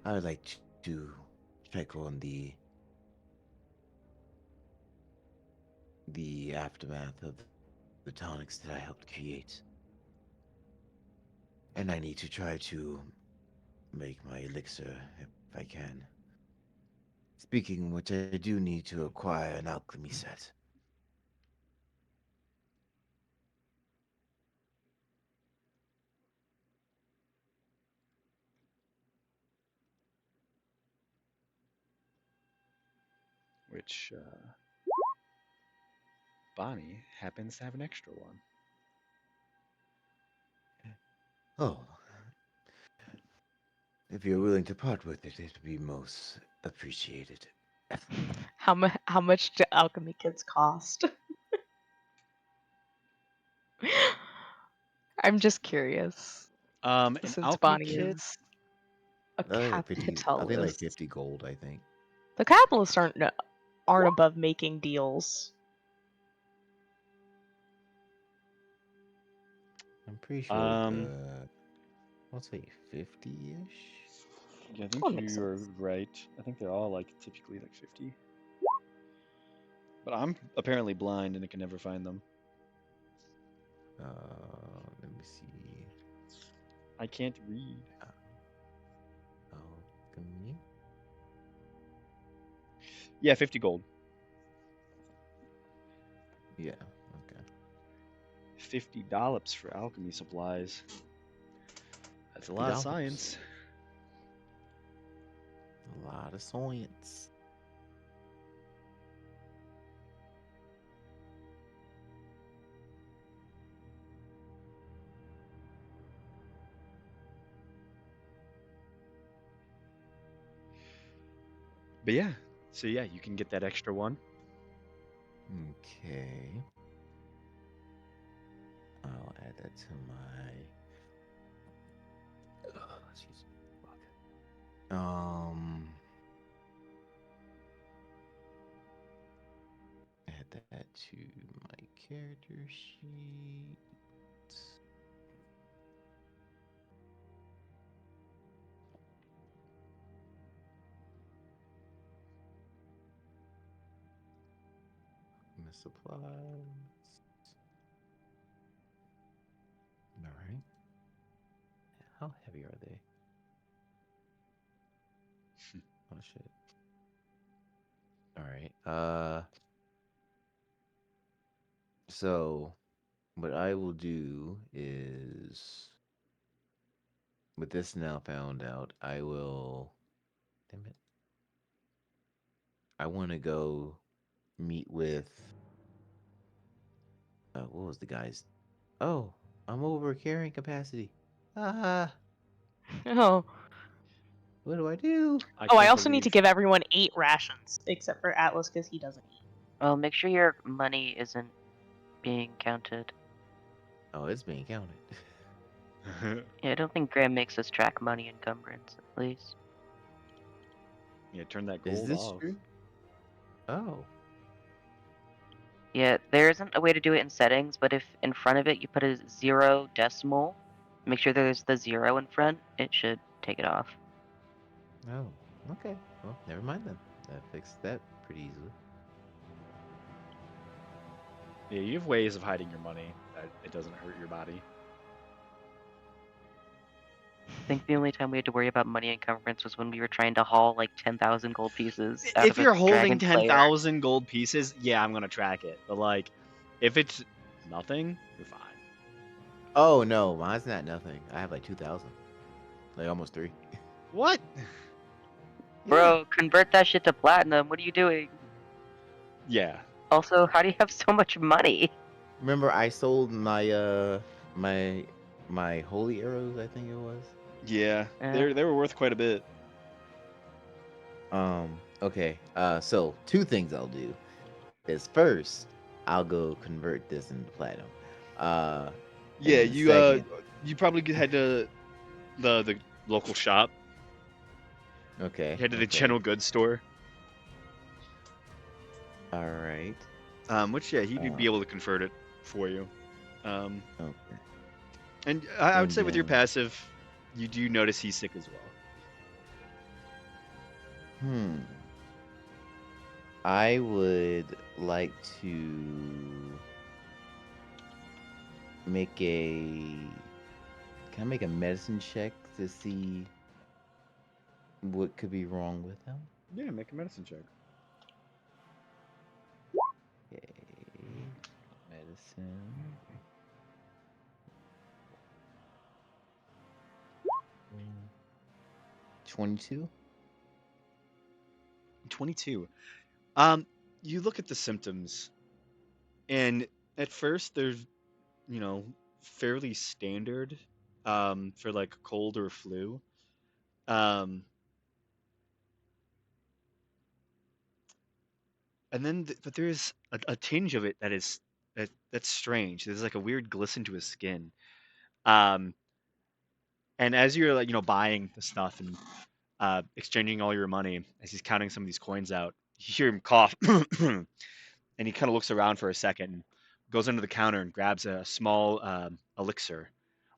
I would like to check on the aftermath of the tonics that I helped create. And I need to try to make my elixir if I can. Speaking of which, I do need to acquire an alchemy set. Which Bonnie happens to have an extra one. Oh. If you're willing to part with it, it would be most appreciated. How much do alchemy kits cost? I'm just curious. An Since alchemy Bonnie kit. is a I think like capitalist. 50 gold, I think. The capitalists aren't above making deals. I'm pretty sure Um, I'll say 50-ish. Yeah, I think That makes you're sense. right. I think they're all like typically like 50. But I'm apparently blind and I can never find them. Let me see. I can't read. Alchemy. Yeah, 50 gold. Yeah. Okay. $50 for alchemy supplies. That's a lot of $50. science. A lot of science. But yeah, so yeah, you can get that extra one. Okay. I'll add that to my. Excuse me. Fuck. Add that to my character sheet. My supplies. All right. How heavy are they? Oh shit. All right. So what I will do is, with this now found out, I will. Damn it. I want to go meet with. What was the guy's? Oh, I'm over carrying capacity. Ah, Oh. what do I do? I can't also need to believe- give everyone 8 rations, except for Atlas because he doesn't eat. Well, make sure your money isn't being counted. Oh, it's being counted. Yeah, I don't think Graham makes us track money encumbrance, at least. Yeah, turn that Is gold this off. true? Oh, Yeah, there isn't a way to do it in settings, but if in front of it you put a 0 decimal, make sure there's the 0 in front, it should take it off. oh, okay. Well, never mind then. That fixed that pretty easily. Yeah, you have ways of hiding your money that it doesn't hurt your body. I think the only time we had to worry about money encumbrance was when we were trying to haul like 10,000 gold pieces out If of a you're holding dragon player. 10,000 gold pieces, yeah, I'm gonna track it. But like, if it's nothing, you're fine. Oh no, mine's not nothing. I have like 2,000, like almost 3. What? Bro, convert that shit to platinum. What are you doing? Yeah. Also, how do you have so much money? Remember, I sold my my holy arrows. I think it was. Yeah. Yeah. They were worth quite a bit. Okay. So 2 things I'll do is first I'll go convert this into platinum. Yeah, then you second- you probably could head to the local shop. Okay. Head to the okay. general goods store. All right. Which yeah, he'd be able to convert it for you. Okay. And I would And say with your then- passive, you do notice he's sick as well. I would like to make a. Can I make a medicine check to see what could be wrong with him? Yeah, make a medicine check. Okay. Medicine. 22. 22. You look at the symptoms, and at first they're, fairly standard, for like cold or flu. And then, but there's a tinge of it that's strange. There's like a weird glisten to his skin. And as you're like, buying the stuff and exchanging all your money, as he's counting some of these coins out, you hear him cough, and he kind of looks around for a second, goes under the counter and grabs a small elixir,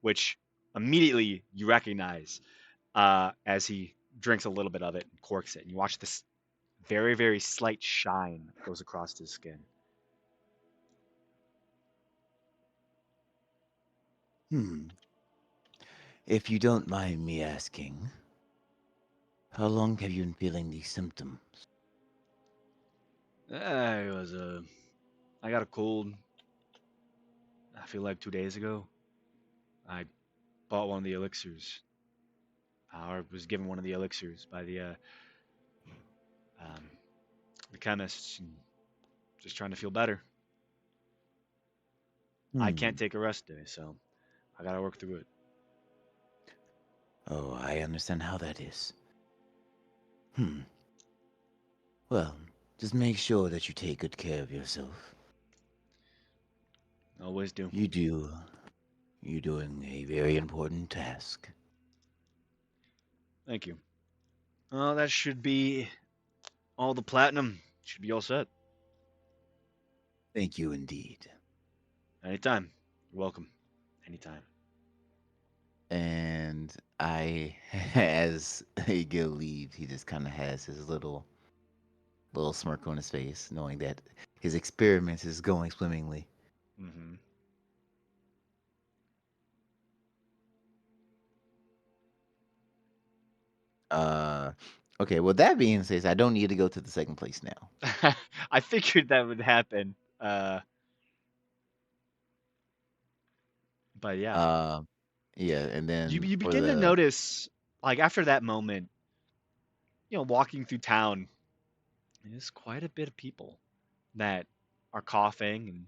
which immediately you recognize as he drinks a little bit of it and corks it, and you watch this very, very slight shine goes across his skin. If you don't mind me asking, how long have you been feeling these symptoms? I got a cold. I feel like 2 days ago. I bought one of the elixirs. Or was given one of the elixirs by um, the chemists. And just trying to feel better. I can't take a rest day, so I gotta work through it. Oh, I understand how that is. Well, just make sure that you take good care of yourself. Always do. You're doing a very important task. Thank you. Well, that should be all the platinum. Should be all set. Thank you indeed. Anytime. You're welcome. Anytime. And as Gil leaves, he just kind of has his little smirk on his face, knowing that his experiment is going swimmingly. Mm-hmm. Okay. Well, that being said, I don't need to go to the second place now. I figured that would happen. But yeah, Yeah, and then you for begin to the notice, like after that moment, walking through town, there's quite a bit of people that are coughing and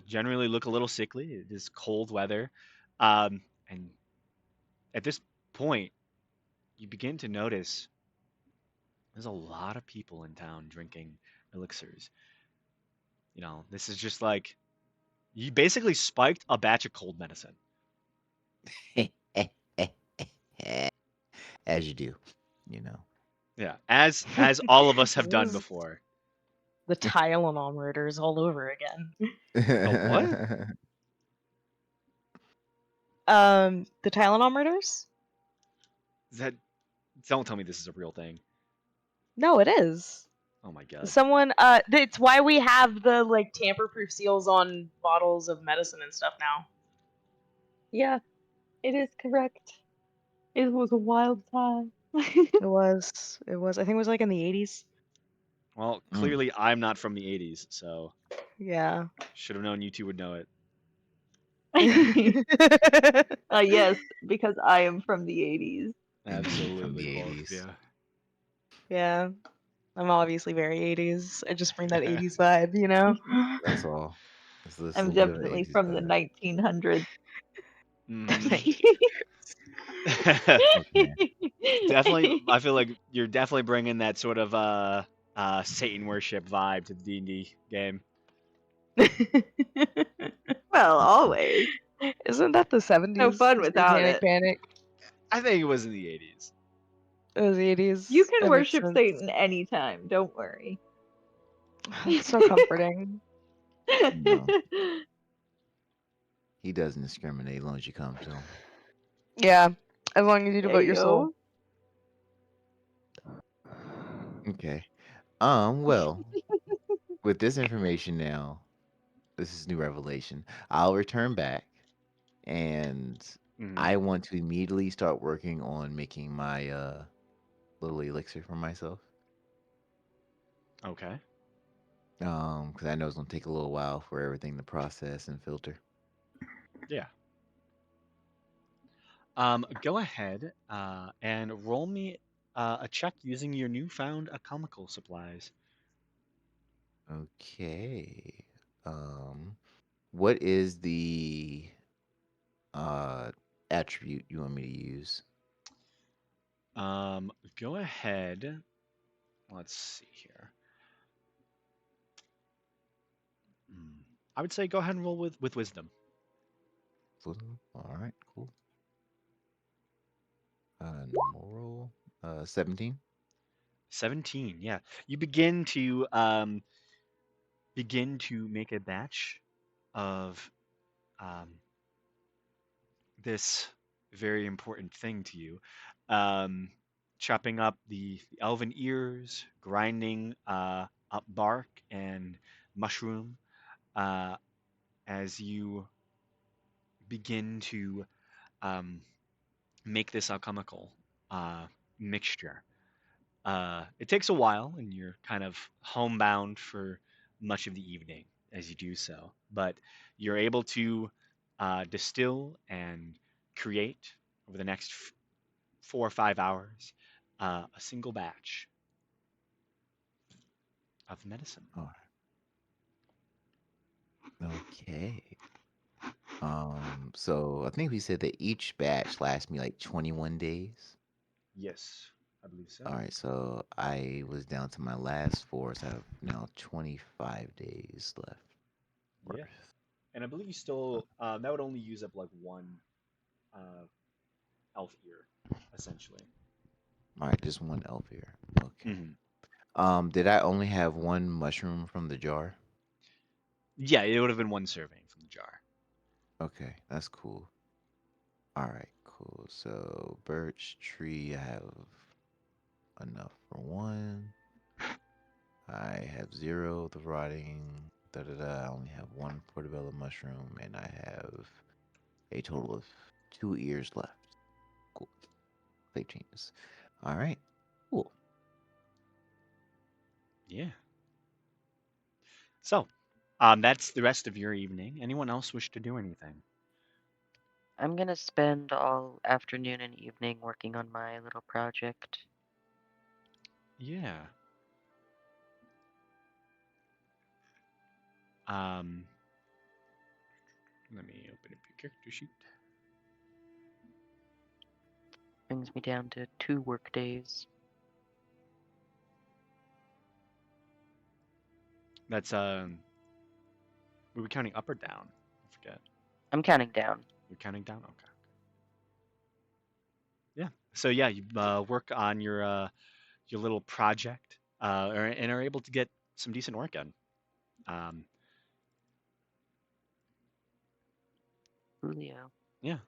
generally look a little sickly. It is cold weather, and at this point, you begin to notice there's a lot of people in town drinking elixirs. This is just like you basically spiked a batch of cold medicine. as you do, you know. Yeah, as all of us have done This is before. the Tylenol murders all over again. The what? The Tylenol murders? That don't tell me this is a real thing. No, it is. Oh my god. Someone, it's why we have the like tamper-proof seals on bottles of medicine and stuff now. Yeah, it is correct. It was a wild time. It was. I think it was like in the 80s. Well, clearly I'm not from the 80s, so Yeah. should have known you two would know it. Yes, because I am from the 80s. Indeed, from Absolutely, the both of 80s. you. Yeah. I'm obviously very 80s. I just bring that 80s vibe, you know? That's all. It's this I'm little bit of definitely 80s from the vibe. 1900s. Mhm. Okay. Definitely, I feel like you're definitely bringing that sort of Satan worship vibe to the D&D game. Well, always. Isn't that the 70s? No fun without Satanic it. Panic. I think it was in the 80s. It was the 80s. You can That makes worship sense. Satan anytime, don't worry. It's so comforting. No. He doesn't discriminate as long as you come to him. Yeah. As long as you devote your soul. Okay. Well, with this information now, this is new revelation. I'll return back, and Mhm. I want to immediately start working on making my little elixir for myself. Okay. Because I know it's gonna take a little while for everything to process and filter. Yeah. Go ahead and roll me a check using your newfound alchemical supplies. Okay. What is the uh attribute you want me to use? Go ahead. Let's see here. I would say go ahead and roll with wisdom. All right, cool. Normal roll. 17. 17. Yeah. You begin to make a batch of this very important thing to you. chopping up the elven ears, grinding up bark and mushroom uh, as you begin to um, make this alchemical mixture. It takes a while, and you're kind of homebound for much of the evening as you do so, but you're able to distill and create over the next 4 or 5 hours a single batch of medicine. All right. Okay. So I think we said that each batch lasts me like 21 days. Yes, I believe so. All right, so I was down to my last four, so I have now 25 days left Yeah, worth. and I believe you still that would only use up like one uh, elf ear, essentially. All right, just one elf here. Okay. Hmm. Did I only have one mushroom from the jar? Yeah, it would have been one serving from the jar. Okay, that's cool. All right, cool. So birch tree, I have enough for one. I have zero. The rotting. Da da da. I only have one portobello mushroom, and I have a total of 2 ears left. Cool. Save changes. All right. Cool. Yeah. So, that's the rest of your evening. Anyone else wish to do anything? I'm gonna spend all afternoon and evening working on my little project. Yeah. Um, Let me open up your character sheet. Brings me down to 2 work days. That's were we counting up or down? I forget. I'm counting down. You're counting down. Okay. Yeah. So yeah, you work on your little project, and are able to get some decent work done. Um, Julio. yeah.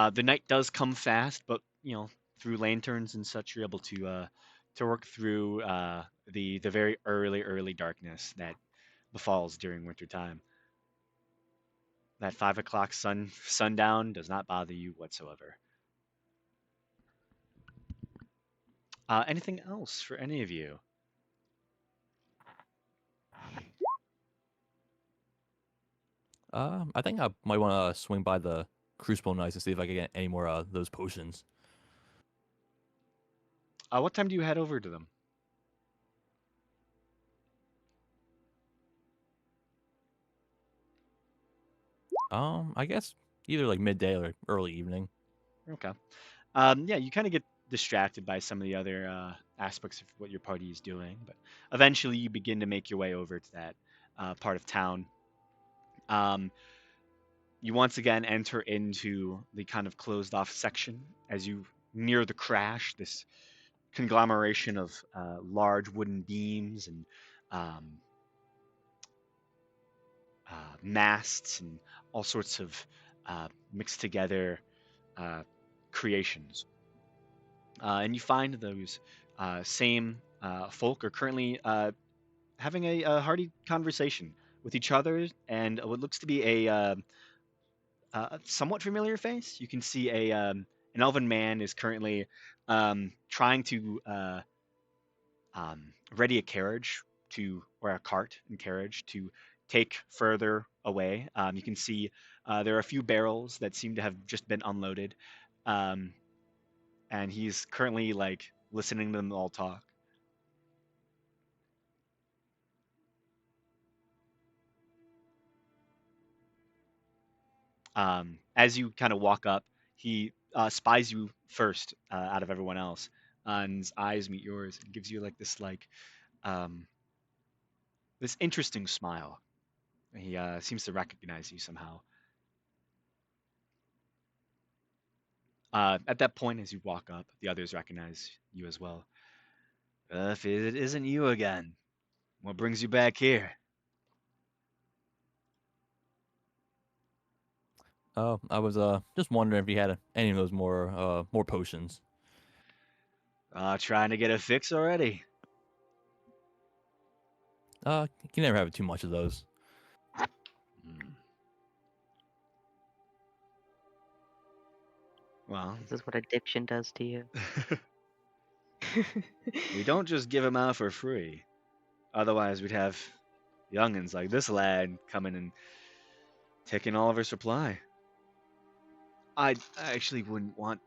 The night does come fast, but through lanterns and such, you're able to work through the very early darkness that befalls during winter time. That 5 o'clock sundown does not bother you whatsoever. Anything else for any of you? I think I might want to swing by the Crucible Knights to see if I can get any more those potions. What time do you head over to them? I guess either like midday or early evening. Okay. Yeah, you kind of get distracted by some of the other aspects of what your party is doing, but eventually you begin to make your way over to that part of town. Um, you once again enter into the kind of closed off section as you near the crash, this conglomeration of large wooden beams and um, masts and all sorts of mixed together creations. And you find those same folk are currently having a hearty conversation with each other, and what looks to be a somewhat familiar face. You can see an elven man is currently trying to ready a carriage or a cart and carriage to take further away. You can see there are a few barrels that seem to have just been unloaded, um, and he's currently like listening to them all talk. As you kind of walk up, he spies you first out of everyone else, and his eyes meet yours and gives you like um, this interesting smile. He seems to recognize you somehow. At that point, as you walk up, the others recognize you as well. If it isn't you again, what brings you back here? I was just wondering if you had any of those more potions. Trying to get a fix already. You can never have too much of those. Hmm. Well, This is what addiction does to you. we don't just give them out for free. Otherwise, we'd have youngins like this lad coming and taking all of our supply. I actually wouldn't want.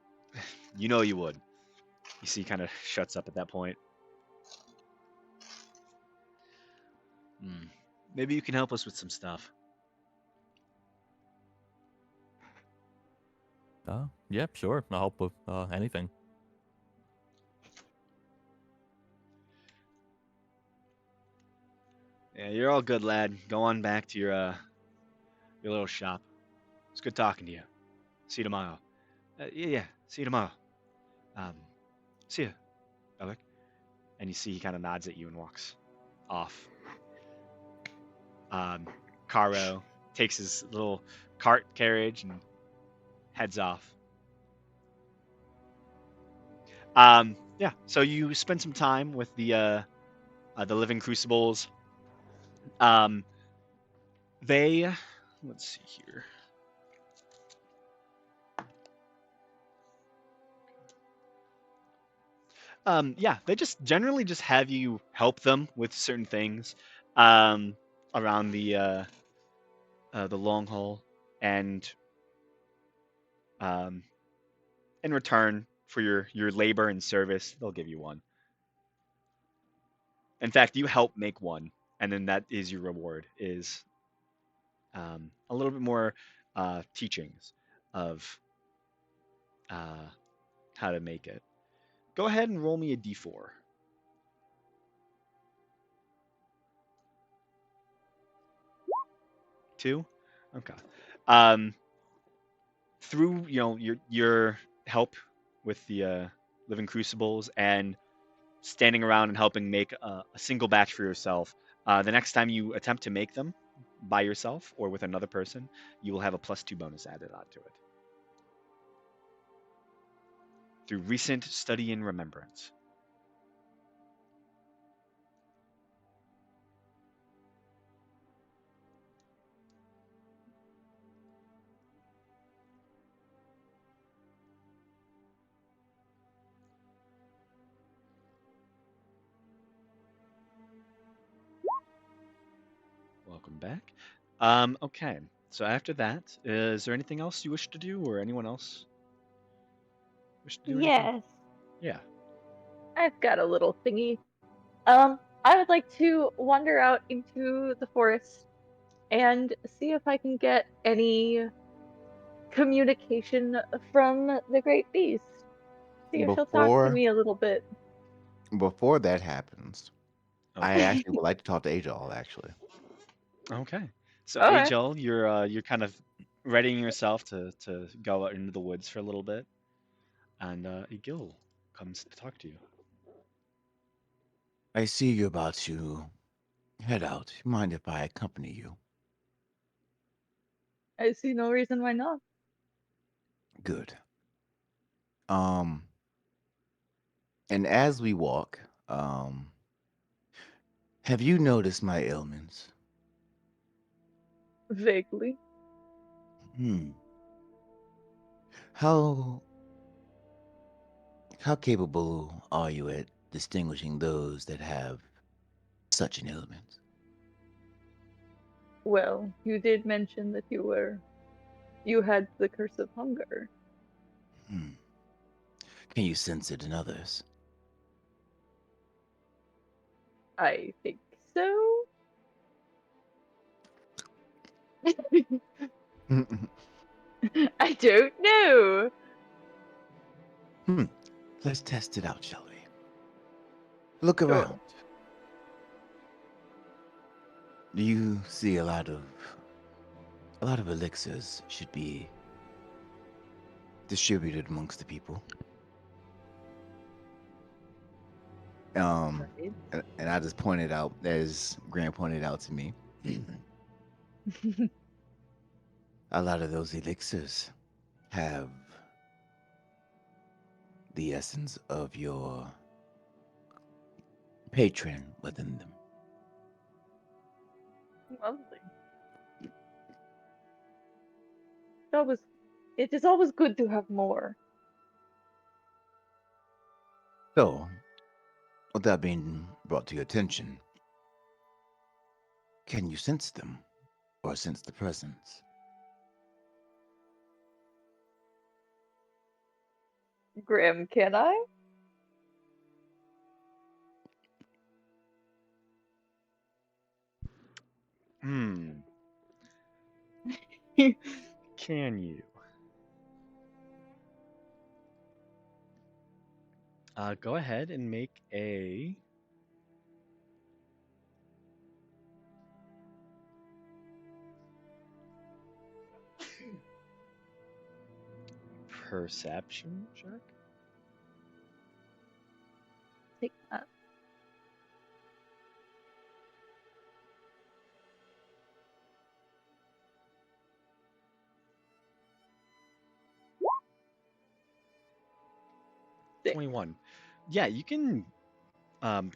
You know you would. You see, kind of shuts up at that point. Hmm. Maybe you can help us with some stuff. Yeah, sure. I'll help with anything. Yeah, you're all good, lad. Go on back to your little shop. It's good talking to you. See you tomorrow. Yeah. See you tomorrow. Um, see you, Alec. And you see he kind of nods at you and walks off. Caro takes his little cart carriage and heads off. Yeah. So you spend some time with the living crucibles. They, let's see here. Yeah, they just generally just have you help them with certain things, around the long haul, and um, in return for your labor and service, they'll give you one. In fact, you help make one, and then that is your reward. Is a little bit more teachings of uh, how to make it. Go ahead and roll me a d4. 2. Okay. Um, through your help with the living crucibles and standing around and helping make a single batch for yourself, the next time you attempt to make them by yourself or with another person, you will have a +2 bonus added onto it through recent study and remembrance. Welcome back. Okay. So after that, is there anything else you wish to do, or anyone else wish to do anything? Yes, Yeah. I've got a little thingy. I would like to wander out into the forest and see if I can get any communication from the great beast. See if she'll talk to Before me a little bit. before that happens, I Okay. actually would like to talk to Ajal, actually. Okay. So Okay. Ajel, you're kind of readying yourself to go out into the woods for a little bit, and Egil comes to talk to you. I see you're about to head out. Mind if I accompany you? I see no reason why not. Good. Um, and as we walk, um, have you noticed my ailments? Vaguely. Hmm. How how capable are you at distinguishing those that have such an ailment? Well, you did mention that you had the curse of hunger. Hmm. Can you sense it in others? I think so. I don't know. Let's test it out, shall we? Look Sure. around. Do you see a lot of elixirs should be distributed amongst the people? Right. And I just pointed out, as Grant pointed out to me, a lot of those elixirs have the essence of your patron within them. Lovely. It is always good to have more. So, with that being brought to your attention, can you sense them or sense the presence? Grim, can I? Hmm. Can you? Go ahead and make a perception check. Take that. Six. 21. Yeah, you can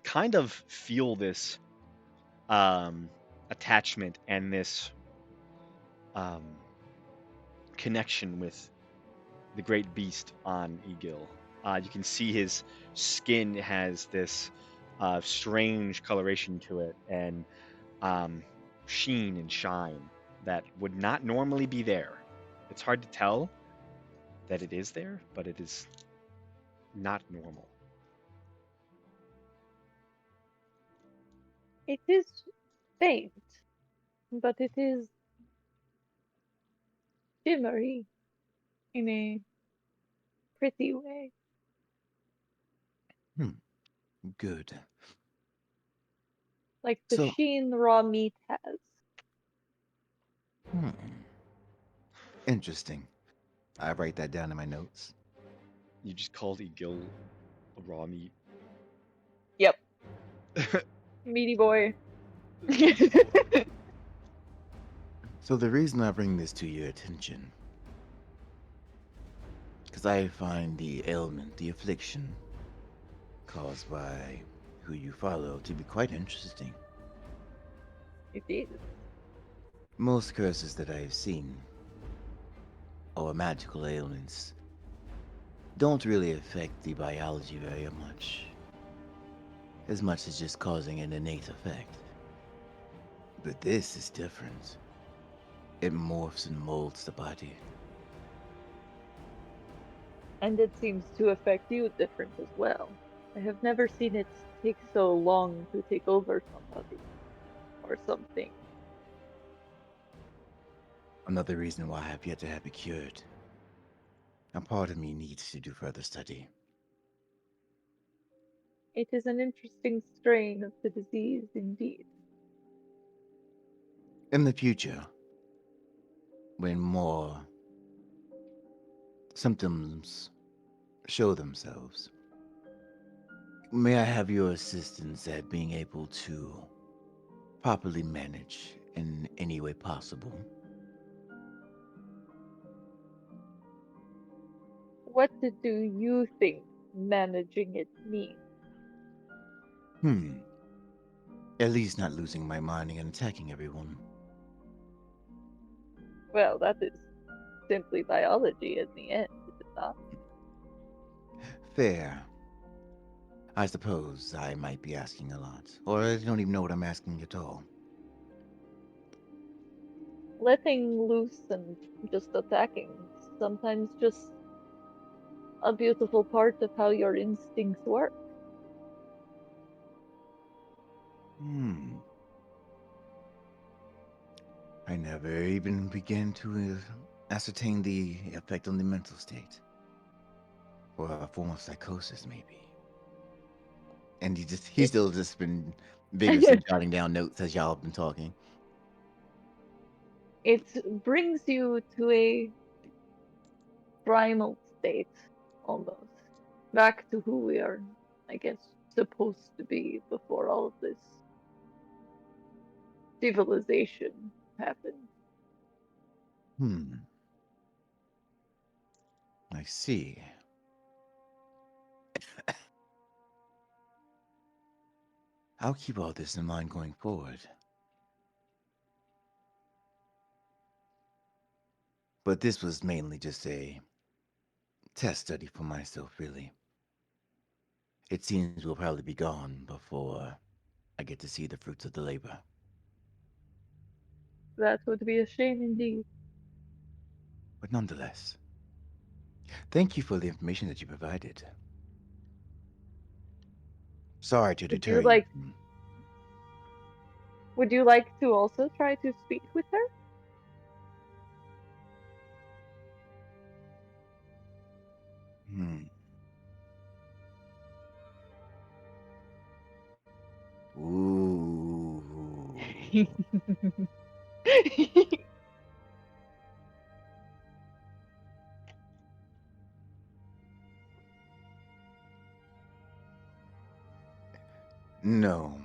kind of feel this attachment and this um, connection with the great beast on Egil. You can see his skin has this strange coloration to it and sheen and shine that would not normally be there. It's hard to tell that it is there, but it is not normal. It is faint, but it is shimmery in a pretty way. Good. Like the So, sheen raw meat has. hmm, interesting. I write that down in my notes. You just called Egil a raw meat. Yep. Meaty boy. So the reason I bring this to your attention, because I find the ailment, the affliction caused by who you follow to be quite interesting. It is. Most curses that I have seen, or magical ailments, don't really affect the biology very much, as much as just causing an innate effect. But this is different. It morphs and molds the body. And it seems to affect you different as well. I have never seen it take so long to take over somebody or something. Another reason why I have yet to have it cured. A part of me needs to do further study. It is an interesting strain of the disease indeed. In the future, when more symptoms show themselves, may I have your assistance at being able to properly manage in any way possible? What do you think managing it means? At least not losing my mind and attacking everyone. Well, that is simply biology in the end, is it not? Fair. I suppose I might be asking a lot. Or I don't even know what I'm asking at all. Letting loose and just attacking is sometimes just a beautiful part of how your instincts work. I never even began to ascertain the effect on the mental state. Or a form of psychosis, maybe. And he's still just been vigorously jotting down notes as y'all have been talking. It brings you to a primal state, almost. Back to who we are, I guess, supposed to be before all of this civilization happened. I see. I'll keep all this in mind going forward. But this was mainly just a test study for myself, really. It seems we'll probably be gone before I get to see the fruits of the labor. That would be a shame indeed. But nonetheless, thank you for the information that you provided. Sorry to Would deter you you like from... would you like to also try to speak with her? Hmm. Ooh. No.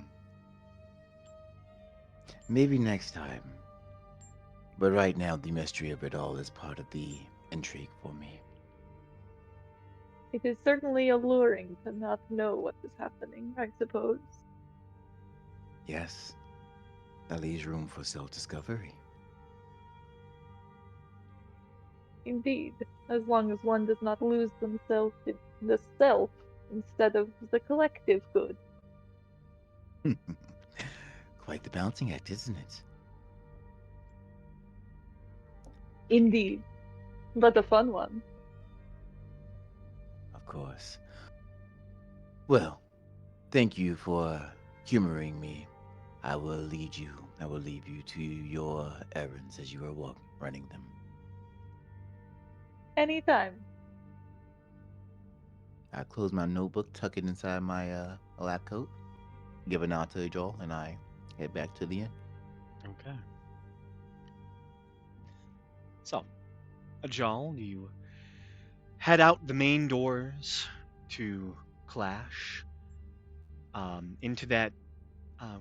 Maybe next time. But right now, the mystery of it all is part of the intrigue for me. It is certainly alluring to not know what is happening, I suppose. Yes, that leaves room for self-discovery. Indeed, as long as one does not lose themselves in the self instead of the collective good. Quite the balancing act, isn't it? Indeed, but a fun one. Of course. Well, thank you for humoring me. I will leave you to your errands as you are running them. Anytime. I close my notebook, tuck it inside my lab coat, give a nod to Joel, and I head back to the inn. Okay. So, Ajal, you head out the main doors to Clash, into that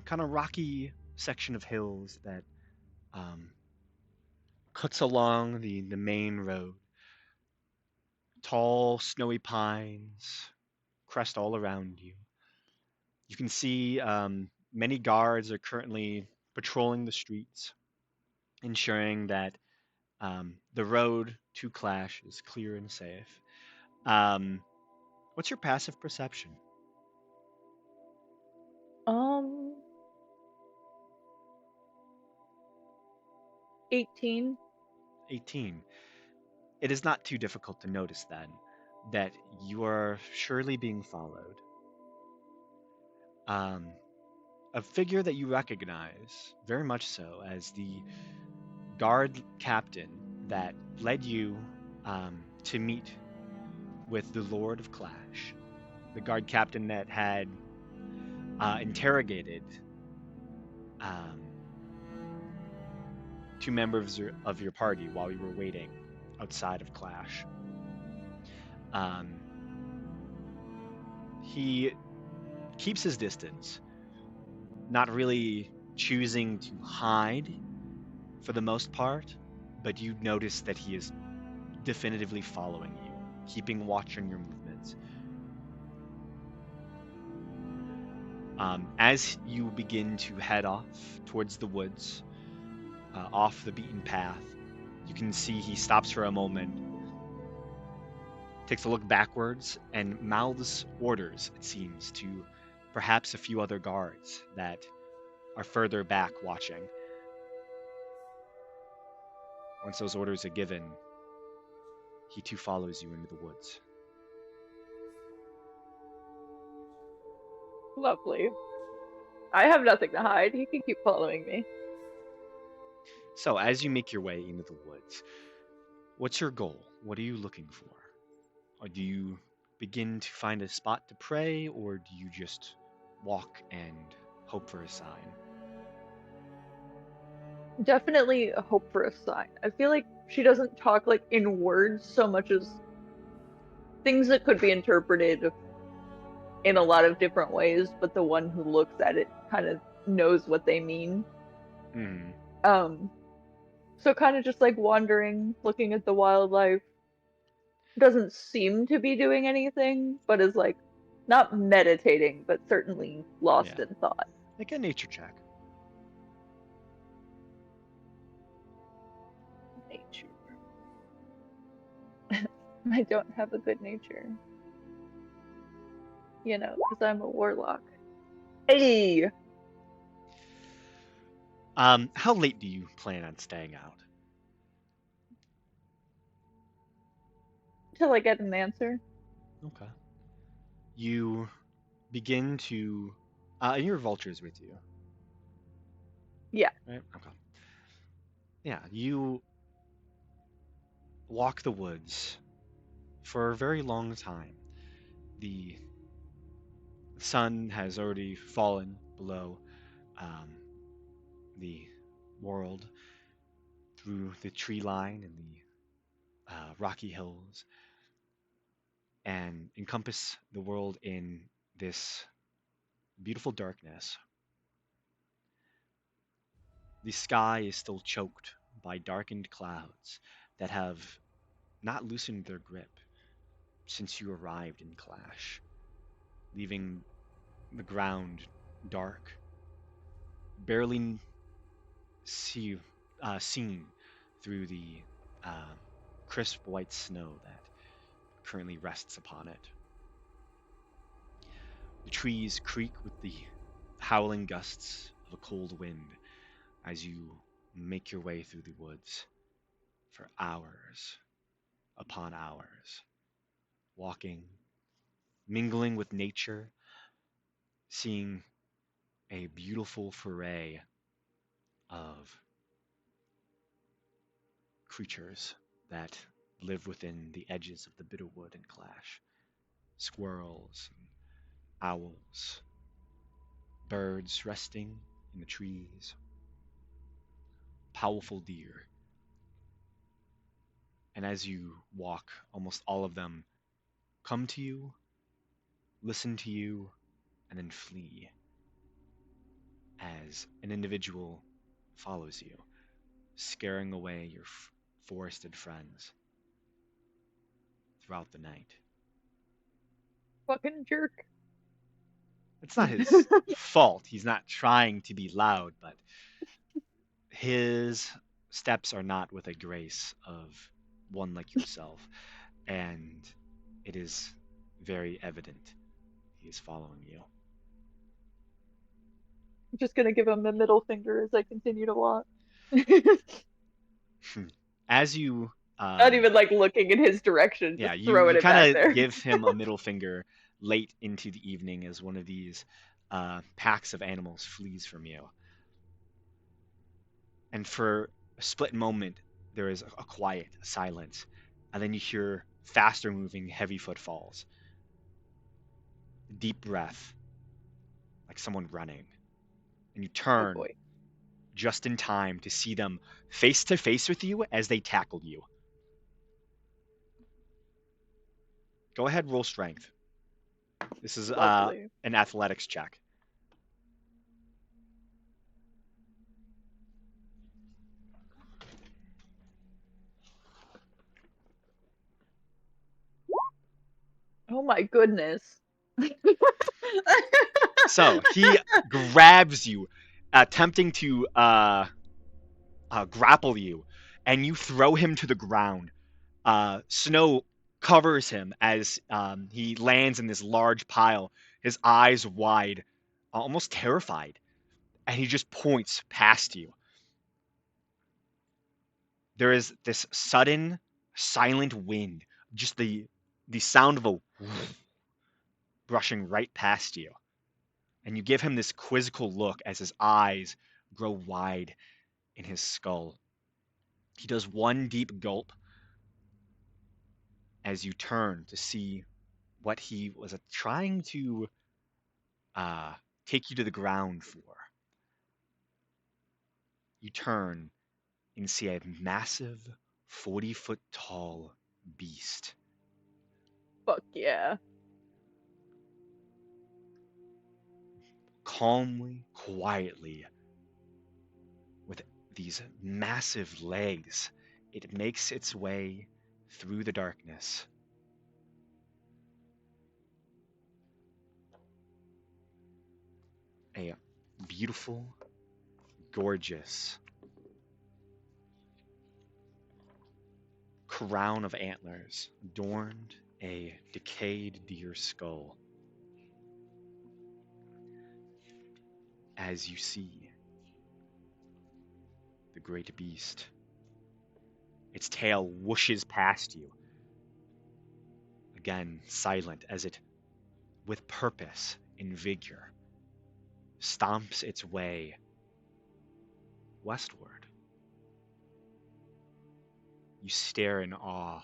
kind of rocky section of hills that um, cuts along the main road. Tall, snowy pines crest all around you. You can see many guards are currently patrolling the streets, ensuring that the road to Clash is clear and safe. Um, what's your passive perception? Um, 18. 18. It is not too difficult to notice then that you are surely being followed. Um, a figure that you recognize very much so as the guard captain that led you to meet with the Lord of Clash, the guard captain that had interrogated um, two members of your party while you were waiting outside of Clash. Um, he keeps his distance, not really choosing to hide for the most part, but you notice that he is definitively following you, keeping watch on your movements. As you begin to head off towards the woods, off the beaten path, you can see he stops for a moment, takes a look backwards, and mouths orders, it seems, to perhaps a few other guards that are further back watching. Once those orders are given, he too follows you into the woods. Lovely. I have nothing to hide. He can keep following me. So, as you make your way into the woods, what's your goal? What are you looking for? Or do you begin to find a spot to pray, or do you just walk and hope for a sign? Definitely a hope for a sign. I feel like she doesn't talk like in words so much as things that could be interpreted in a lot of different ways, but the one who looks at it kind of knows what they mean. Hmm. Um, so kind of just like wandering, looking at the wildlife, doesn't seem to be doing anything, but is like not meditating, but certainly lost Yeah. in thought. Make a nature check. Nature. I don't have a good nature. You know, because I'm a warlock. Hey! How late do you plan on staying out? Till I get an answer. Okay. You begin to, and your vulture's with you, Yeah. right? Okay. Yeah, you walk the woods for a very long time. The sun has already fallen below the world through the tree line and the rocky hills and encompass the world in this beautiful darkness. The sky is still choked by darkened clouds that have not loosened their grip since you arrived in Clash, leaving the ground dark, barely see, seen through the uh, crisp white snow that currently rests upon it. The trees creak with the howling gusts of a cold wind as you make your way through the woods for hours upon hours, walking, mingling with nature, seeing a beautiful foray of creatures that live within the edges of the Bitterwood and Clash. Squirrels, and owls, birds resting in the trees, powerful deer. And as you walk, almost all of them come to you, listen to you, and then flee as an individual follows you, scaring away your forested friends throughout the night. Fucking jerk. It's not his fault. He's not trying to be loud, but his steps are not with a grace of one like yourself, and it is very evident he is following you. I'm just gonna give him the middle finger as I continue to walk. As you, Not even like looking in his direction, yeah, just you throwing it back kind there. of give him a middle finger late into the evening as one of these packs of animals flees from you. And for a split moment, there is a quiet, a silence, and then you hear faster moving, heavy footfalls. Deep breath, like someone running. And you Oh turn boy. just in time to see them face to face with you as they tackle you. Go ahead, roll strength. This is Lovely. an athletics check. Oh my goodness. So he grabs you, attempting to grapple you, and you throw him to the ground. Snow covers him as he lands in this large pile, his eyes wide, almost terrified, and he just points past you. There is this sudden, silent wind, just the sound of a brushing right past you, and you give him this quizzical look as his eyes grow wide in his skull. He does one deep gulp as you turn to see what he was trying to take you to the ground for. You turn and see a massive 40-foot tall beast. Fuck yeah. Calmly, quietly, with these massive legs, it makes its way through the darkness. a beautiful, gorgeous crown of antlers adorned a decayed deer skull. As you see the great beast, its tail whooshes past you, again silent as it, with purpose and vigor, stomps its way westward. You stare in awe,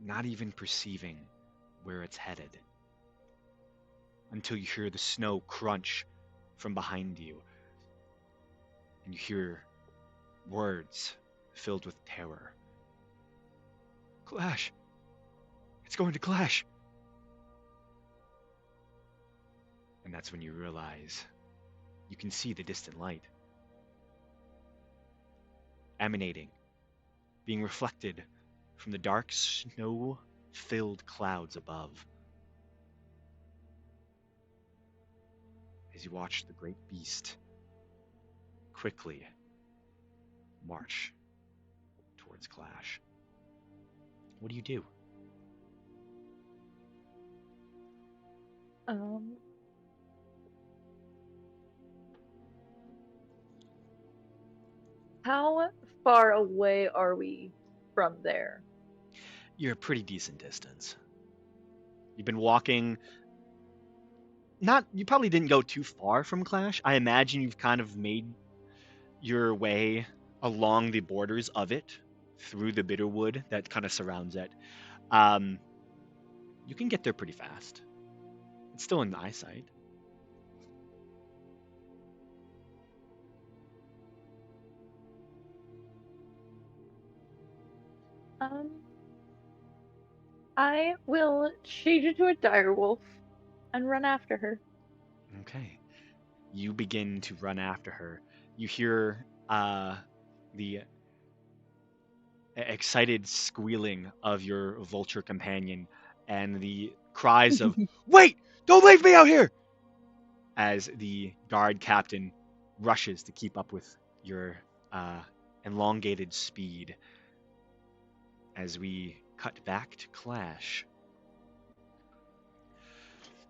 not even perceiving where it's headed, until you hear the snow crunch from behind you, and you hear words filled with terror. Clash! It's going to clash! And that's when you realize you can see the distant light emanating, being reflected from the dark snow-filled clouds above. As you watch the great beast quickly march towards Clash. What do you do? How far away are we from there? You're a pretty decent distance. You've been walking. You probably didn't go too far from Clash. I imagine you've kind of made your way along the borders of it, through the bitterwood that kind of surrounds it. You can get there pretty fast. It's still in the eyesight. I will change into a direwolf and run after her. Okay. You begin to run after her. You hear the excited squealing of your vulture companion and the cries of, "Wait! Don't leave me out here!" as the guard captain rushes to keep up with your elongated speed. As we cut back to Clash.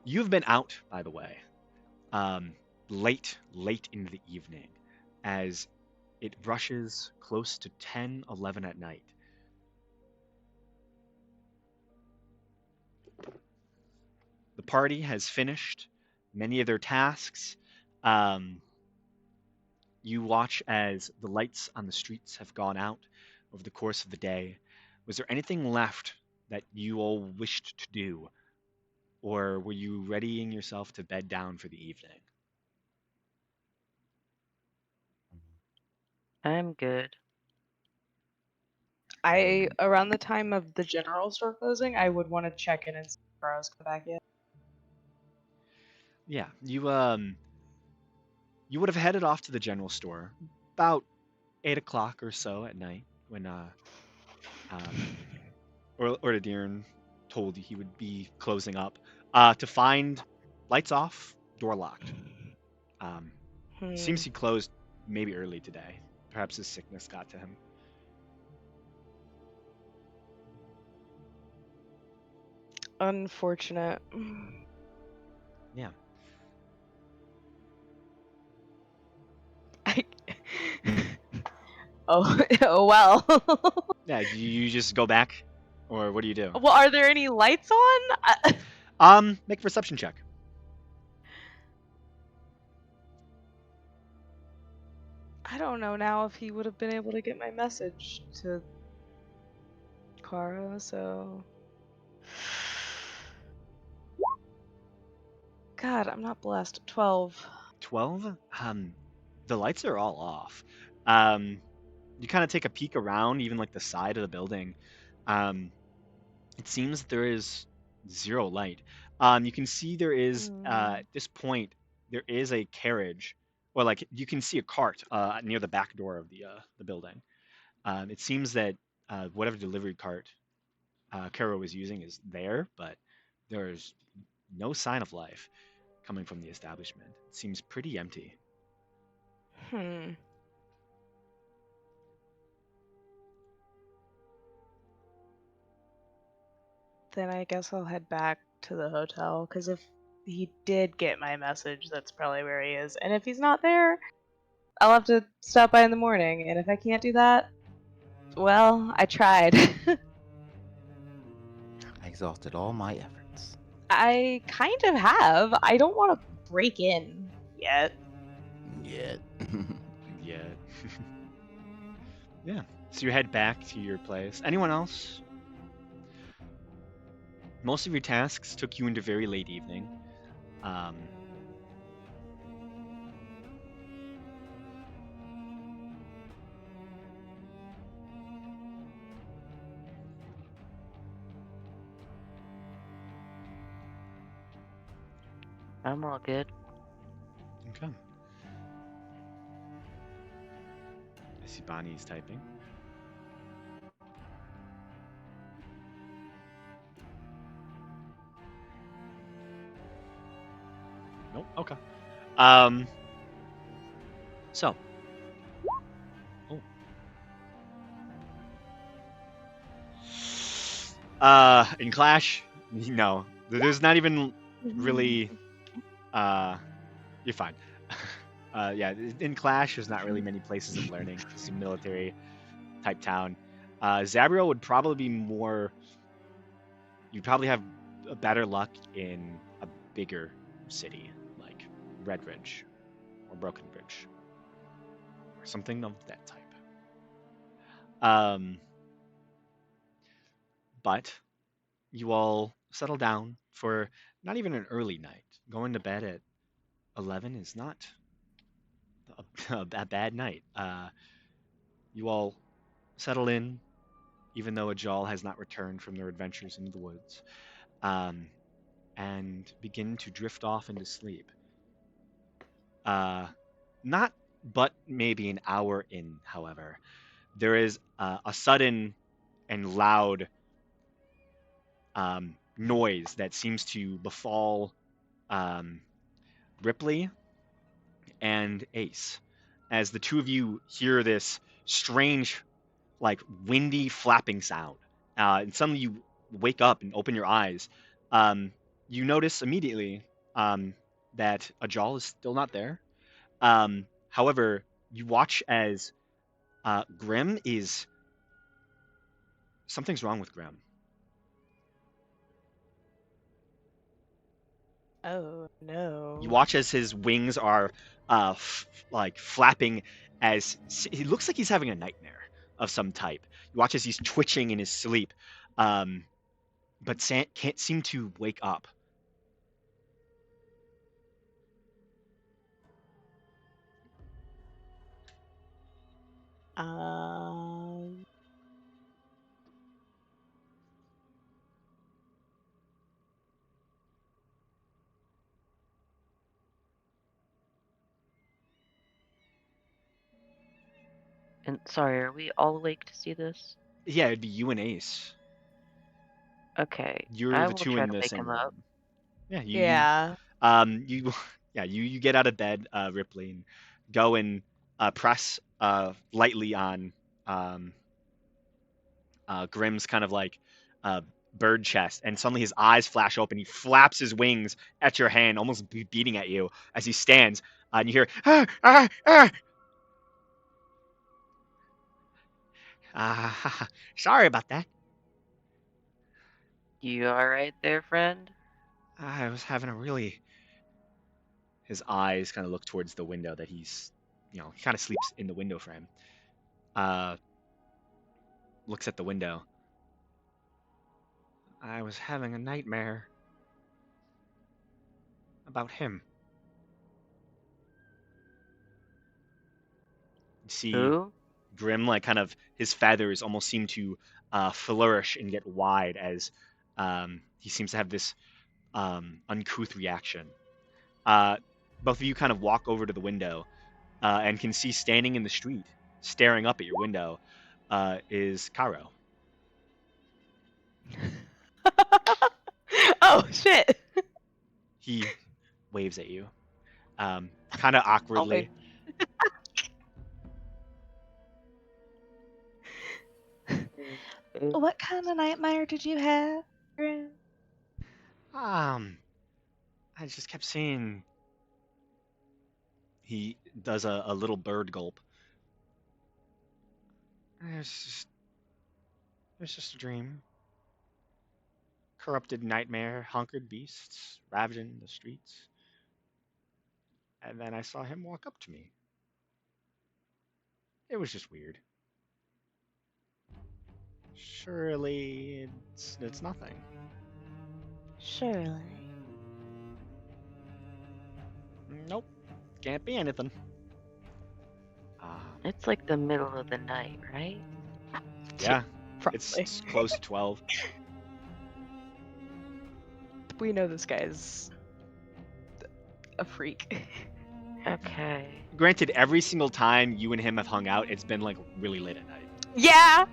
You've been out, by the way, late in the evening, as it rushes close to 10, 11 at night. The party has finished many of their tasks. You watch as the lights on the streets have gone out over the course of the day. Was there anything left that you all wished to do? Or were you readying yourself to bed down for the evening? I'm good. Around the time of the general store closing, I would want to check in and see if Kara's come back yet. Yeah, you would have headed off to the general store about 8 o'clock or so at night when Ordedirn told you he would be closing up to find lights off, door locked. Seems he closed maybe early today. Perhaps his sickness got to him. Unfortunate. Yeah. Oh well. Yeah, do you just go back? Or what do you do? Well, are there any lights on? Make a perception check. I don't know now if he would have been able to get my message to Kara, so. God, I'm not blessed. 12. 12? The lights are all off. You kind of take a peek around, even like the side of the building. It seems that there is zero light. You can see there is at this point there is a carriage, or like you can see a cart near the back door of the building. It seems that whatever delivery cart Kara was using is there, but there's no sign of life coming from the establishment. It seems pretty empty. Hmm. Then I guess I'll head back to the hotel, because if he did get my message, that's probably where he is. And if he's not there, I'll have to stop by in the morning. And if I can't do that, well, I tried. I exhausted all my efforts. I kind of have. I don't want to break in yet. Yet. Yeah. Yeah. So you head back to your place. Anyone else? Most of your tasks took you into very late evening. Um, I'm all good. okay. I see Bonnie's typing. Nope. Okay. So. Oh. In Clash, no. There's not even really. You're fine. Yeah, in Clash, there's not really many places of learning. It's a military type town. Zabrio would probably be more. You'd probably have a better luck in a bigger city like Redridge or Broken Bridge or something of that type. But you all settle down for not even an early night. Going to bed at 11 is not a bad night. You all settle in, even though Ajal has not returned from their adventures into the woods, and begin to drift off into sleep. Not but maybe an hour in, however, there is a sudden and loud noise that seems to befall Ripley and Ace, as the two of you hear this strange, like windy flapping sound. And suddenly you wake up and open your eyes. You notice immediately that Ajal is still not there. However, you watch as Grim is. Something's wrong with Grim. Oh no. You watch as his wings are like flapping as he looks like he's having a nightmare of some type. You watch as he's twitching in his sleep, but can't seem to wake up. Um. And sorry, are we all awake to see this? Yeah, it'd be you and Ace. Okay. You're I the will two try in to the wake same him up. room. Yeah, Yeah. you yeah, you get out of bed, Ripley, and go and press lightly on Grim's kind of like bird chest, and suddenly his eyes flash open. He flaps his wings at your hand, almost beating at you as he stands, and you hear ah, ah, ah. Sorry about that. You alright there, friend? I was having a really. His eyes kind of look towards the window that he's, he kind of sleeps in the window frame. Looks at the window. I was having a nightmare about him. You see Who? Grim, like kind of his feathers almost seem to flourish and get wide as he seems to have this uncouth reaction. Both of you kind of walk over to the window and can see standing in the street, staring up at your window, is Caro. Oh shit. He waves at you, kind of awkwardly. What kind of nightmare did you have? I just kept seeing. He does a little bird gulp. It's just a dream. Corrupted nightmare, hunkered beasts, ravaging the streets. And then I saw him walk up to me. It was just weird. Surely it's nothing. Surely. Nope, can't be anything. It's like the middle of the night, right? Yeah, Probably. it's close to 12. We know this guy's a freak. Okay. Granted, every single time you and him have hung out, it's been like really late at night. Yeah.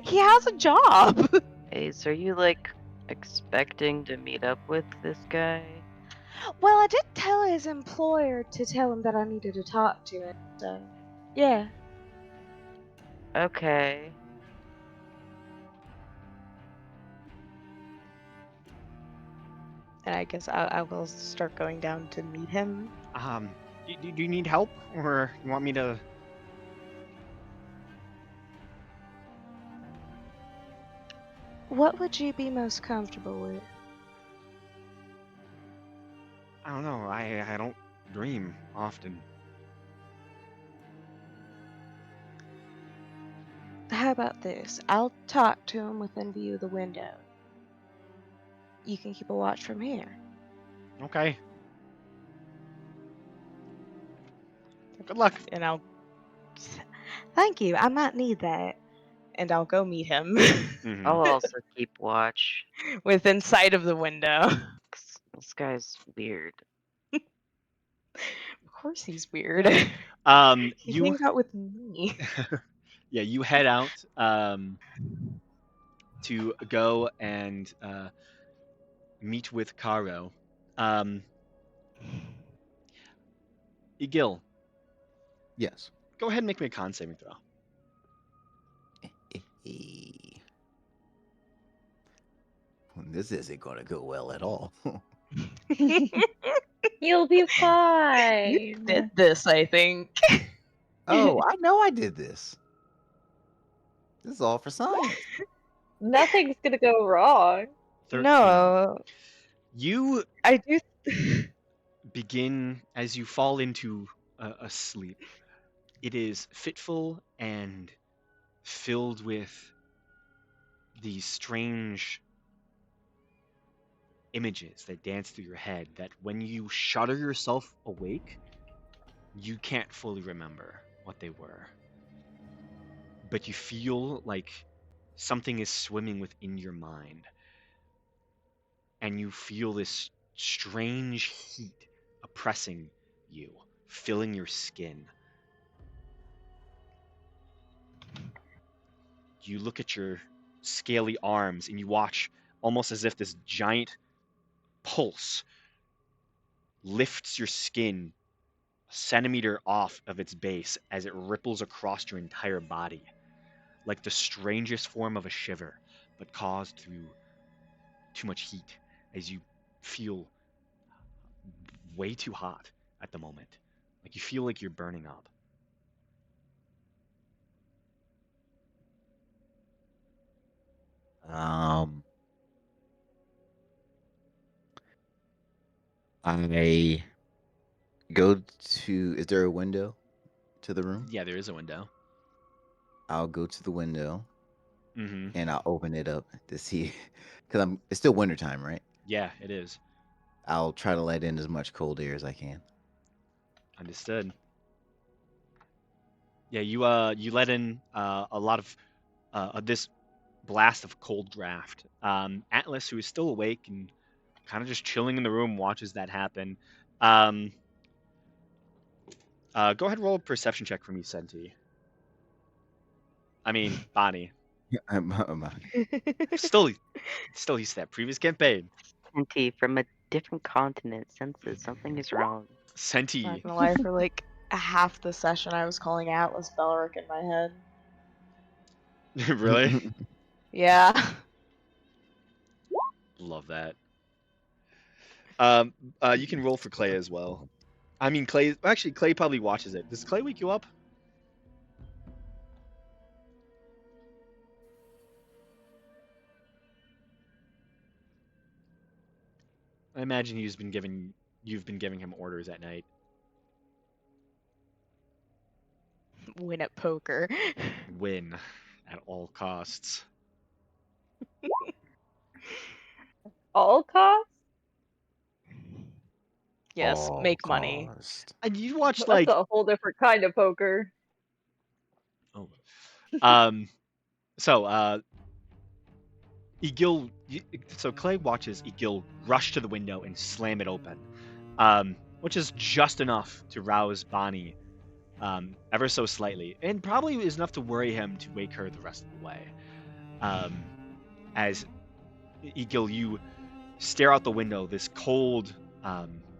He has a job. Ace, are you like expecting to meet up with this guy? Well, I did tell his employer to tell him that I needed to talk to him. So, yeah. Okay. And I guess I will start going down to meet him. Do you need help, or you want me to? What would you be most comfortable with? I don't know. I don't dream often. How about this? I'll talk to him within view of the window. You can keep a watch from here. Okay. Good luck. And I'll. Thank you. I might need that. And I'll go meet him Mhm. I'll also keep watch. within sight of the window. This guy's weird. Of course he's weird. He You hangs out with me. yeah, you head out to go and meet with Caro. Egil, Yes. go ahead and make me a con saving throw. This isn't gonna go well at all. You'll be You fine. did this, I think. Oh, I know I did this. This is all for science. Nothing's gonna go wrong. 13. No, You I do. begin as you fall into a sleep. It is fitful and filled with these strange images that dance through your head that when you shudder yourself awake, you can't fully remember what they were. But you feel like something is swimming within your mind. And you feel this strange heat oppressing you, filling your skin. You look at your scaly arms and you watch almost as if this giant pulse lifts your skin a centimeter off of its base as it ripples across your entire body, like the strangest form of a shiver, but caused through too much heat as you feel way too hot at the moment. Like you feel like you're burning up. I go to. Is there a window to the room? Yeah, there is a window. I'll go to the window Mm-hmm. and I'll open it up to see, because it's still wintertime, right? Yeah, it is. I'll try to let in as much cold air as I can. Understood. Yeah, you let in a lot of this blast of cold draft. Atlas, who is still awake and kind of just chilling in the room, watches that happen. Go ahead and roll a perception check for me, Senti. I mean, Bonnie. Still used to that previous campaign. Senti from a different continent senses something is wrong. Not Senti. gonna lie, for like half the session I was calling Atlas Belric in my head. Really? Yeah. Love that. You can roll for Clay as well. I mean, Clay. Actually, Clay probably watches it. Does Clay wake you up? I imagine you've been giving him orders at night. Win at poker. Win at all costs. All costs? Yes, All make money. cost. And you watched That's like a whole different kind of poker. oh, um, so Egil. So Clay watches Egil rush to the window and slam it open, which is just enough to rouse Bonnie, ever so slightly, and probably is enough to worry him to wake her the rest of the way. As Egil, you stare out the window, this cold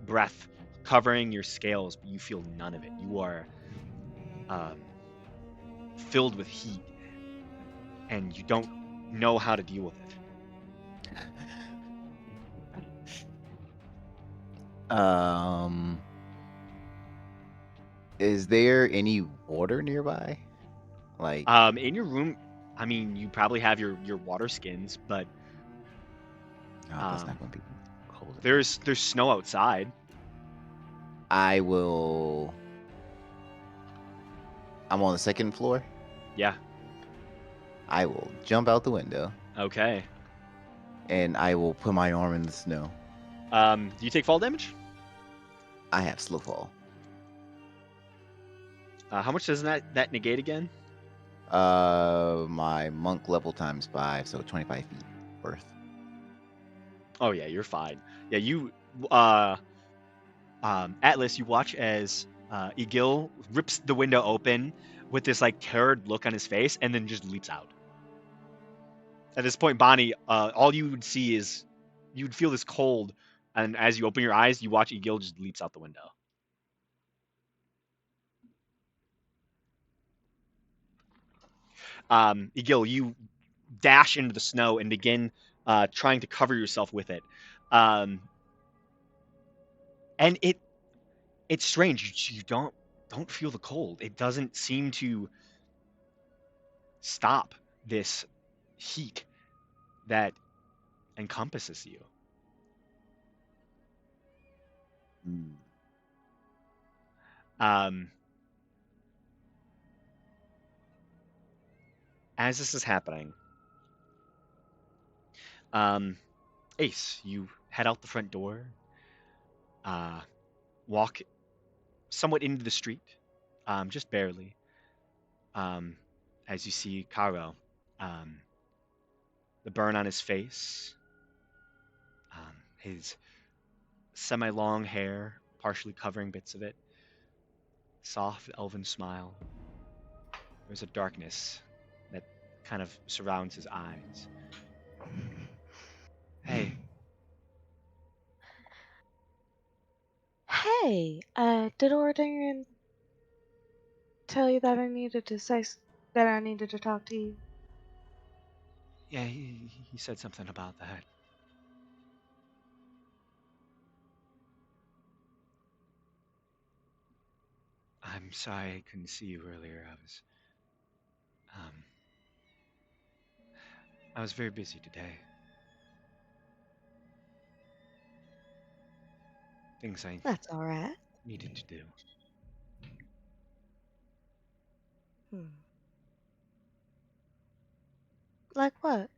breath covering your scales, but you feel none of it. You are filled with heat, and you don't know how to deal with it. Is there any water nearby? Like, In your room, I mean, you probably have your water skins, but oh, that's not gonna be cold enough. there's snow outside. I will. I'm on the second floor. Yeah. I will jump out the window Okay. and I will put my arm in the snow. Do you take fall damage? I have slow fall. How much does that negate again? My monk level times 5, so 25 feet worth. Oh yeah, you're fine. Yeah, you Atlas, you watch as Egil rips the window open with this like terrored look on his face and then just leaps out. At this point, Bonnie, all you would see is you'd feel this cold, and as you open your eyes, you watch Egil just leaps out the window. Egil, you dash into the snow and begin trying to cover yourself with it. And it's strange. You don't feel the cold. It doesn't seem to stop this heat that encompasses you. Hmm. As this is happening, Ace, you head out the front door, walk somewhat into the street, just barely, as you see Karo, the burn on his face, his semi-long hair partially covering bits of it, soft elven smile. There's a darkness that kind of surrounds his eyes. Hey, Hey, did Ordarian tell you that I needed to that I needed to talk to you? yeah, he said something about that. I'm sorry I couldn't see you earlier. I was very busy today. Things I That's all right. needed to do. Hmm. Like what?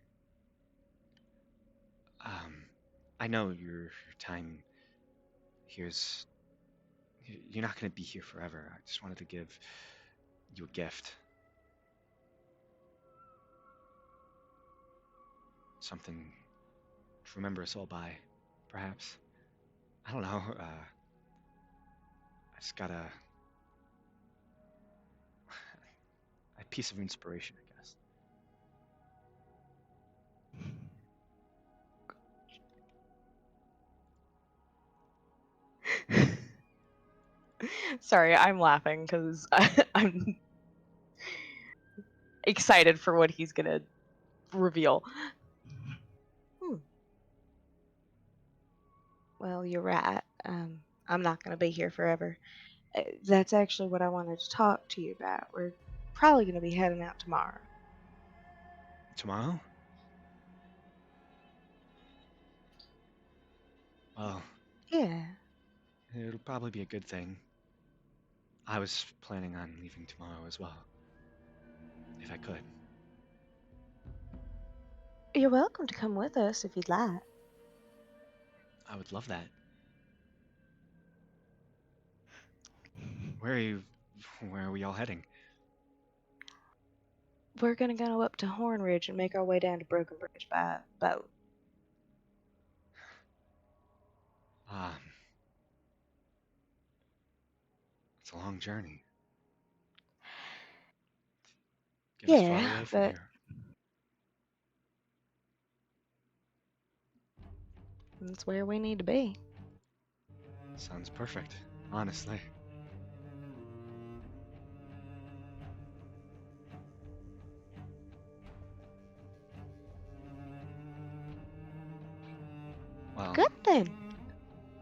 I know your time here's. You're not going to be here forever. I just wanted to give you a gift. Something to remember us all by, perhaps. I don't know. I just got a piece of inspiration, I guess. Sorry, I'm laughing because I'm excited for what he's gonna reveal. Well, you're right. I'm not gonna be here forever. That's actually what I wanted to talk to you about. We're probably gonna be heading out tomorrow. Tomorrow? Well, Yeah. it'll probably be a good thing. I was planning on leaving tomorrow as well, if I could. You're welcome to come with us if you'd like. I would love that. Where are you? Where are we all heading? We're gonna go up to Horn Ridge and make our way down to Broken Bridge by boat. Um, it's a long journey. Get us far Yeah, away from but here. that's where we need to be. Sounds perfect, honestly. Well, Good then.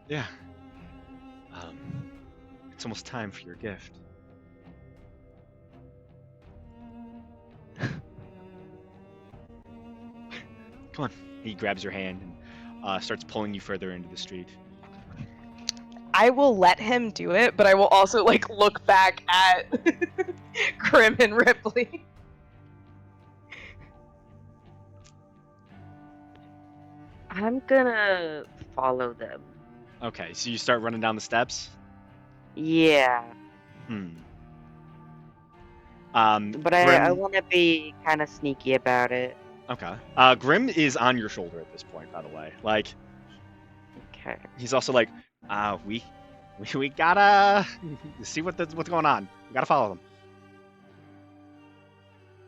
yeah. It's almost time for your gift. Come on. He grabs your hand and starts pulling you further into the street. I will let him do it, but I will also like look back at Grim and Ripley. I'm gonna follow them. Okay, so you start running down the steps. Yeah, but I Grim. want to be kind of sneaky about it. Okay. Grim is on your shoulder at this point, by the way. Like, Okay. he's also like, we gotta see what's going on. We gotta follow them.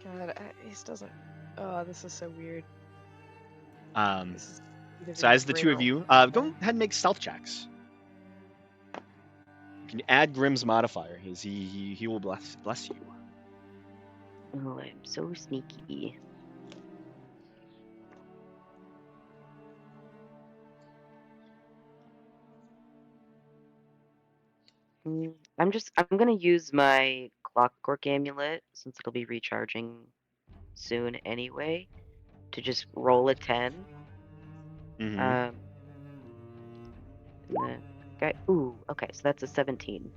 God, this doesn't. Oh, this is so weird. This is So as the two of you, go ahead and make stealth checks. You can add Grim's modifier. He will bless you. Oh, I'm so sneaky. I'm gonna use my clockwork amulet since it'll be recharging soon anyway to just roll a 10. Mm-hmm. And then, okay, ooh, okay, so that's a 17.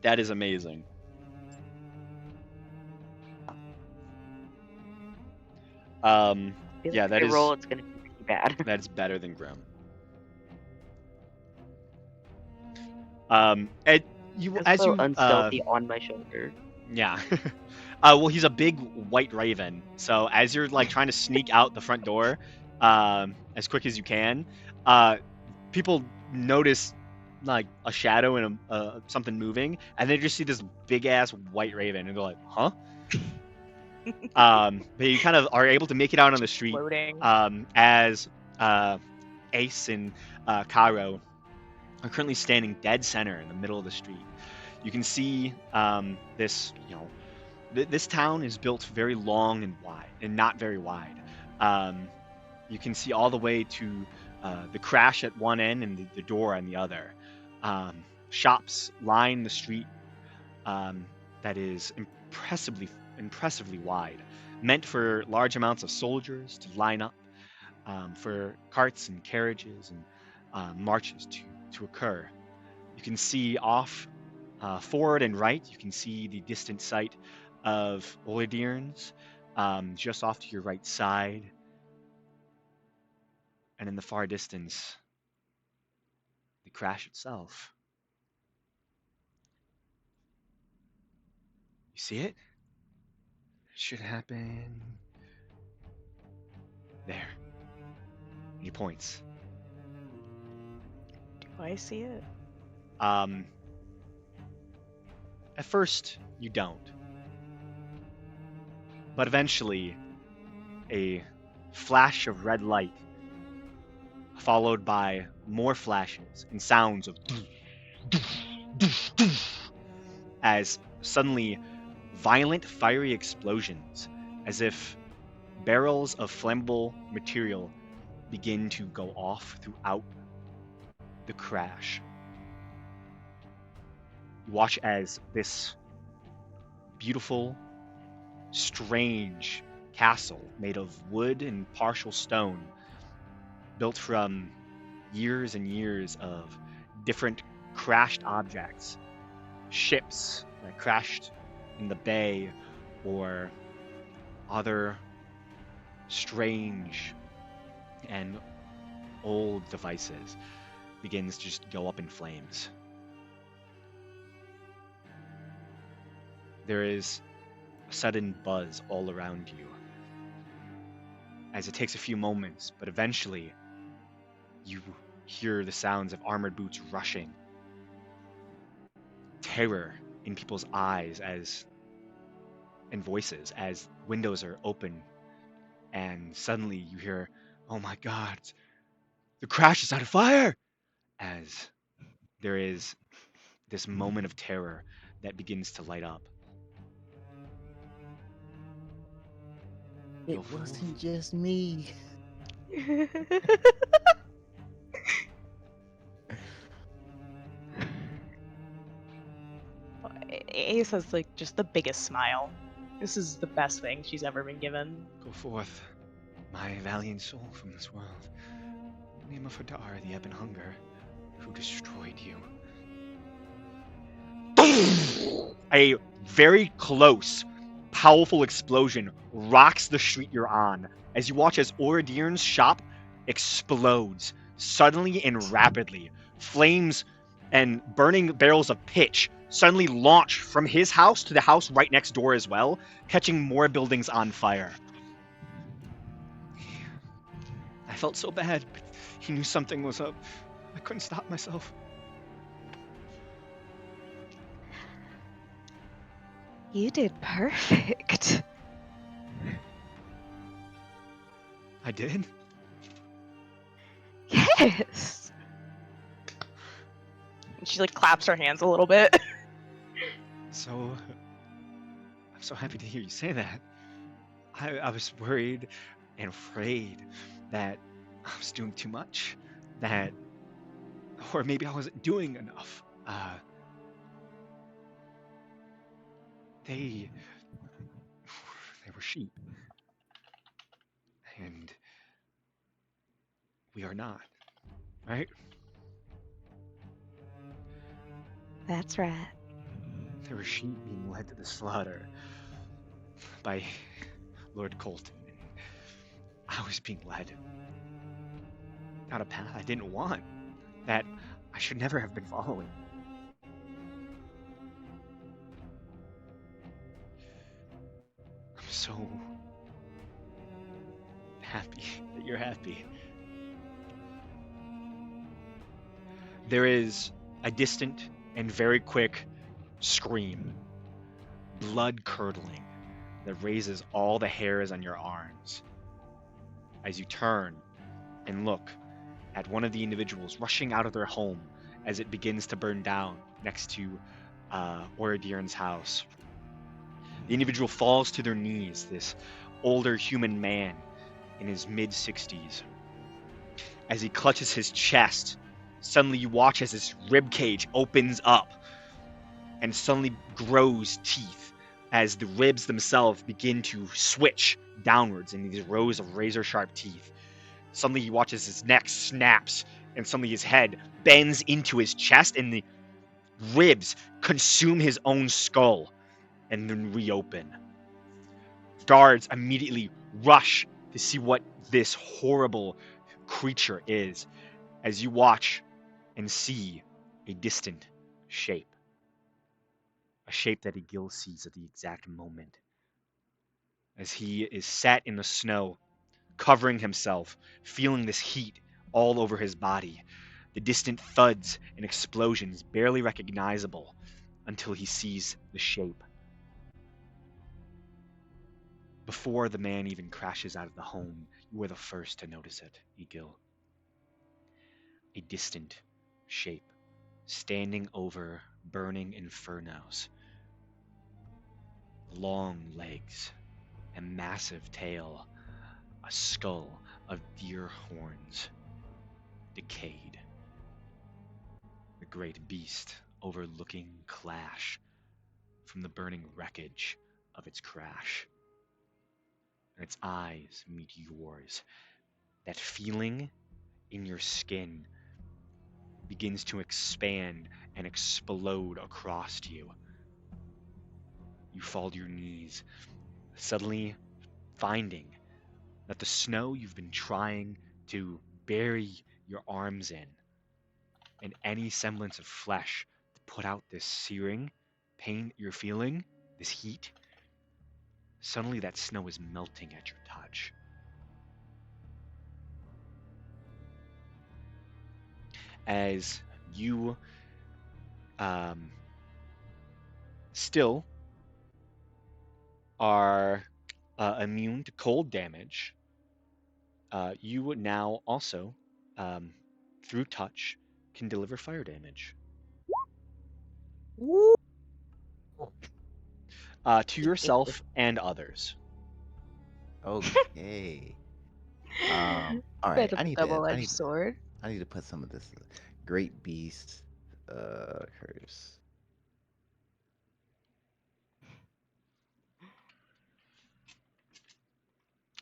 That is amazing. Yeah, that if I is. roll, it's gonna be pretty bad. That's better than Grim. And you It's as so you unstealthy on my shoulder. yeah. Well, he's a big white raven. So as you're like trying to sneak out the front door, as quick as you can, people notice like a shadow and something moving, and they just see this big ass white raven, and they're like, "Huh?" But you kind of are able to make it out on the street, Floating. as Ace and Caro are currently standing dead center in the middle of the street. You can see this, this town is built very long and wide, and not very wide. You can see all the way to the crash at one end and the door on the other. Shops line the street that is impressively wide, meant for large amounts of soldiers to line up, for carts and carriages and marches to occur. You can see off, forward and right, you can see the distant site of Olderdearns, just off to your right side. And in the far distance, the crash itself. You see it? It should happen there. And he points. Do I see it? At first, you don't. But eventually, a flash of red light followed by more flashes and sounds of as suddenly violent fiery explosions, as if barrels of flammable material begin to go off throughout the crash. You watch as this beautiful, strange castle made of wood and partial stone, built from years and years of different crashed objects, ships that crashed in the bay, or other strange and old devices, begins to just go up in flames. There is a sudden buzz all around you as it takes a few moments, but eventually you hear the sounds of armored boots rushing. Terror in people's eyes and voices as windows are open, and suddenly you hear, "Oh my God, the crash is on fire!" As there is this moment of terror that begins to light up. It wasn't just me. Ace has like just the biggest smile. This is the best thing she's ever been given. Go forth, my valiant soul from this world. In the name of Hadar, the Ebon Hunger, who destroyed you. A very close, powerful explosion rocks the street you're on as you watch as Oradirn's shop explodes suddenly and rapidly. Flames and burning barrels of pitch suddenly launch from his house to the house right next door as well, catching more buildings on fire. I felt so bad, but he knew something was up. I couldn't stop myself. You did perfect. I did? Yes. And she like claps her hands a little bit. So, I'm so happy to hear you say that. I was worried and afraid that I was doing too much, that, or maybe I wasn't doing enough. They were sheep, and we are not, right? That's right. They were sheep being led to the slaughter by Lord Colton, and I was being led down a path I didn't want, that I should never have been following. I'm so happy that you're happy. There is a distant and very quick scream, blood curdling, that raises all the hairs on your arms as you turn and look at one of the individuals rushing out of their home as it begins to burn down next to Oradirn's house. The individual falls to their knees, this older human man in his mid-60s. As he clutches his chest, suddenly you watch as his rib cage opens up and suddenly grows teeth as the ribs themselves begin to switch downwards in these rows of razor-sharp teeth. Suddenly you watch as his neck snaps and suddenly his head bends into his chest and the ribs consume his own skull and then reopen. Guards immediately rush to see what this horrible creature is as you watch and see a distant shape. A shape that Egil sees at the exact moment. As he is sat in the snow, covering himself, feeling this heat all over his body. The distant thuds and explosions barely recognizable until he sees the shape. Before the man even crashes out of the home, you are the first to notice it, Egil. a distant shape standing over burning infernos. Long legs, a massive tail, a skull of deer horns, decayed. The great beast overlooking Clash from the burning wreckage of its crash. And its eyes meet yours. That feeling in your skin begins to expand and explode across you. You fall to your knees, suddenly finding that the snow you've been trying to bury your arms in and any semblance of flesh to put out this searing pain you're feeling, this heat, suddenly that snow is melting at your touch. As you still are immune to cold damage, you would now also, through touch, can deliver fire damage to yourself and others. Okay. All right. Bit of a double-edged sword. I need to put some of this great beast curse.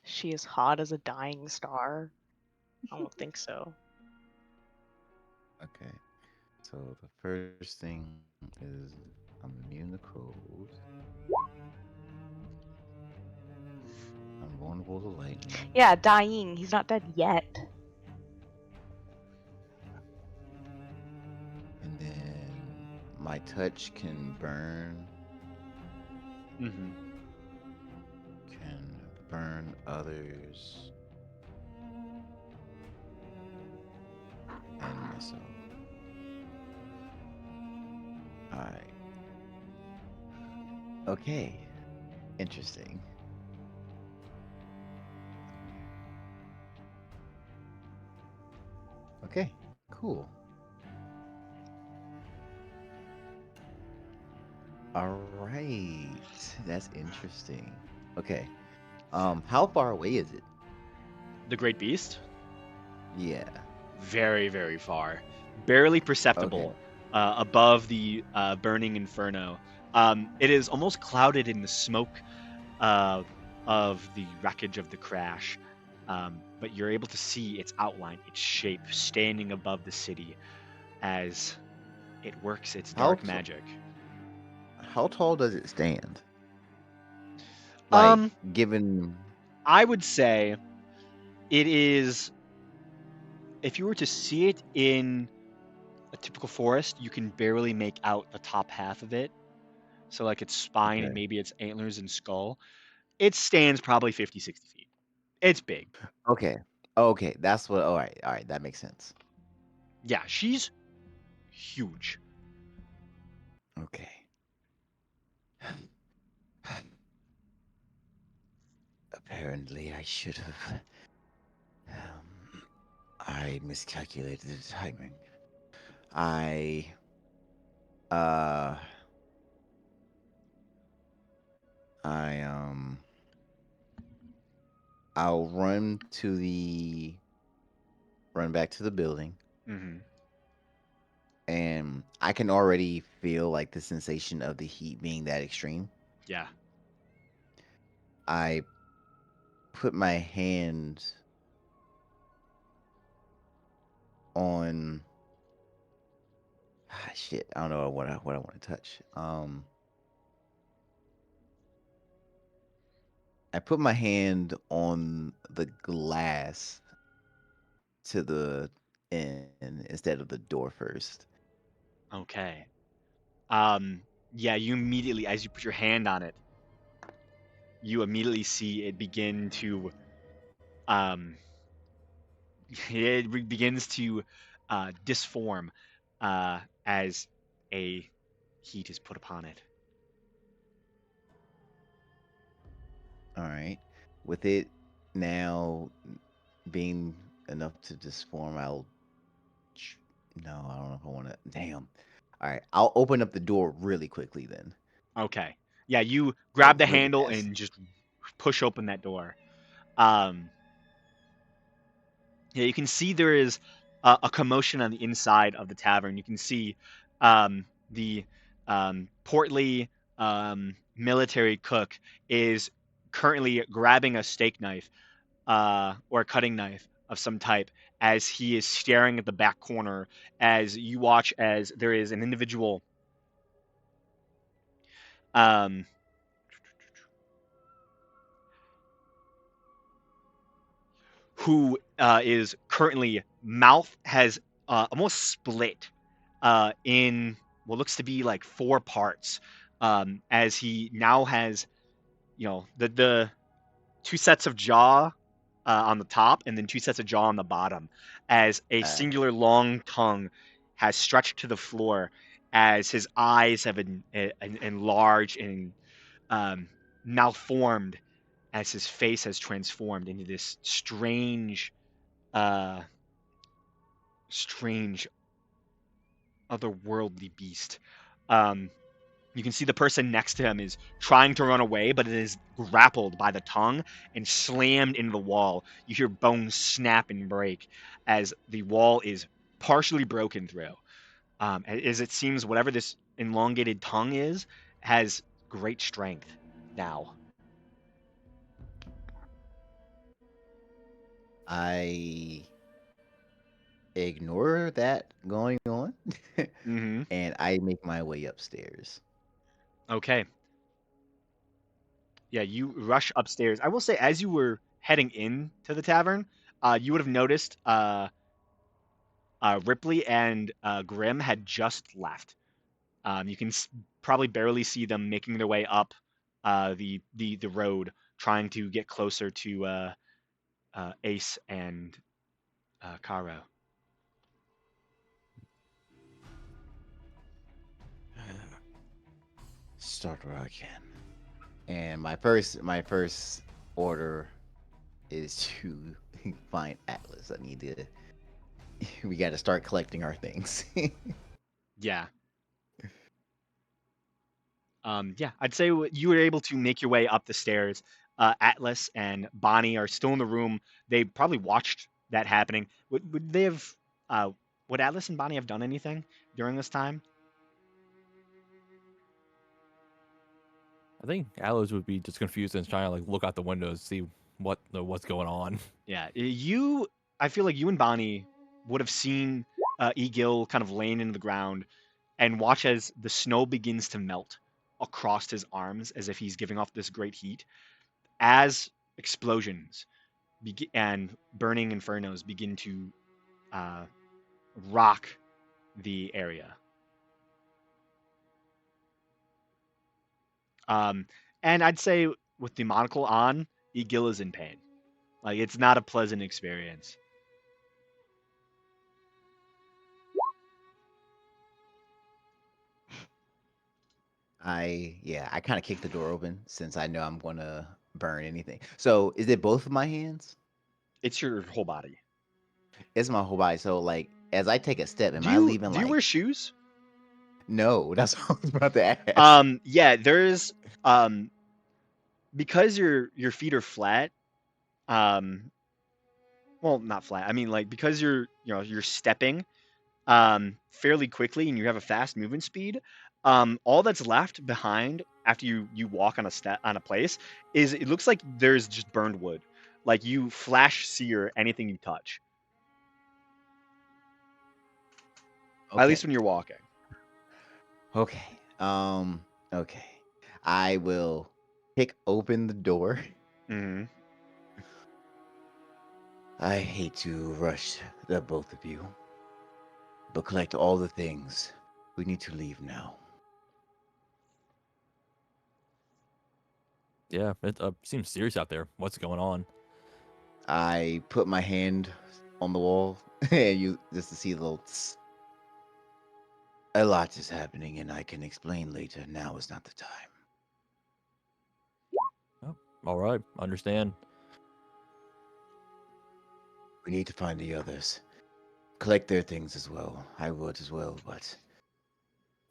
She is hot as a dying star. I don't think so. Okay. So the first thing is I'm immune to cold. I'm vulnerable to lightning. Yeah, dying. He's not dead yet. And then my touch can burn, Mm-hmm. can burn others, and myself. Alright. Okay. Interesting. Okay, cool. All right. That's interesting. Okay. How far away is it? The Great Beast? Yeah. Very, very far. Barely perceptible above the burning inferno. It is almost clouded in the smoke of the wreckage of the crash. But you're able to see its outline, its shape, standing above the city as it works its How dark t- magic. How tall does it stand? Like, Um, given. I would say it is. If you were to see it in a typical forest, you can barely make out the top half of it. So, like its spine and Okay. maybe its antlers and skull. It stands probably 50, 60 feet. It's big. Okay. Okay. That's what. All right. All right. That makes sense. Yeah, she's huge. Okay. Apparently, I should have. I miscalculated the timing. I. Uh. I. I'll run back to the building, Mm-hmm. and I can already feel like the sensation of the heat being that extreme. Yeah. I put my hand on shit. I don't know what I want to touch. I put my hand on the glass to the end instead of the door first. Okay. Yeah, you immediately, as you put your hand on it, you immediately see it begin to, um, begins to disform as a heat is put upon it. All right. With it now being enough to disform, I'll No, I don't know if I want to. Damn. All right, I'll open up the door really quickly then. Okay. Yeah, you Like grab the really handle fast. and just push open that door. Um, yeah, you can see there is a commotion on the inside of the tavern. You can see the portly military cook is currently grabbing a steak knife or a cutting knife of some type as he is staring at the back corner as you watch as there is an individual um, who is currently mouth has almost split in what looks to be like 4 parts as he now has the 2 sets of jaw on the top and then 2 sets of jaw on the bottom as a Uh, singular long tongue has stretched to the floor as his eyes have been enlarged and um, malformed as his face has transformed into this uh, strange otherworldly beast. Um, you can see the person next to him is trying to run away, but it is grappled by the tongue and slammed into the wall. You hear bones snap and break as the wall is partially broken through. As it seems, whatever this elongated tongue is has great strength now. I ignore that going on, Mm-hmm. and I make my way upstairs. Okay. Yeah, you rush upstairs. I will say, as you were heading in to the tavern, you would have noticed Ripley and Grim had just left. You can probably barely see them making their way up the road, trying to get closer to Ace and Caro. Start where I can. And my first order is to find Atlas. I need to. We got to start collecting our things. Yeah. Yeah, I'd say you were able to make your way up the stairs. Atlas and Bonnie are still in the room. They probably watched that happening. Would they have? Uh, would Atlas and Bonnie have done anything during this time? I think Atlas would be just confused and trying to like look out the window to see what's going on. Yeah, you. I feel like you and Bonnie would have seen Egil kind of laying into the ground and watch as the snow begins to melt across his arms as if he's giving off this great heat as explosions and burning infernos begin to uh, rock the area. Um, and I'd say with the monocle on, Egil is in pain. Like it's not a pleasant experience. I kind of kick the door open since I know I'm gonna burn anything. So is it both of my hands? It's your whole body. It's my whole body. So like as I take a step, am Do I you leaving do you like wear shoes? no, that's what I was about to ask. Yeah, there's um because your feet are flat, um well, not flat. I mean like because you're stepping fairly quickly and you have a fast movement speed, all that's left behind after you walk on a step on a place is it looks like there's just burned wood. Like you flash sear anything you touch. At least Okay. when you're walking. Okay. Okay. I will kick open the door. Hmm. I hate to rush the both of you, but collect all the things. We need to leave now. Yeah, it seems serious out there. What's going on? I put my hand on the wall and you just to see the little tss. A lot is happening and I can explain later. Now is not the time. Oh, all right, understand. We need to find the others. collect their things as well. I would as well, but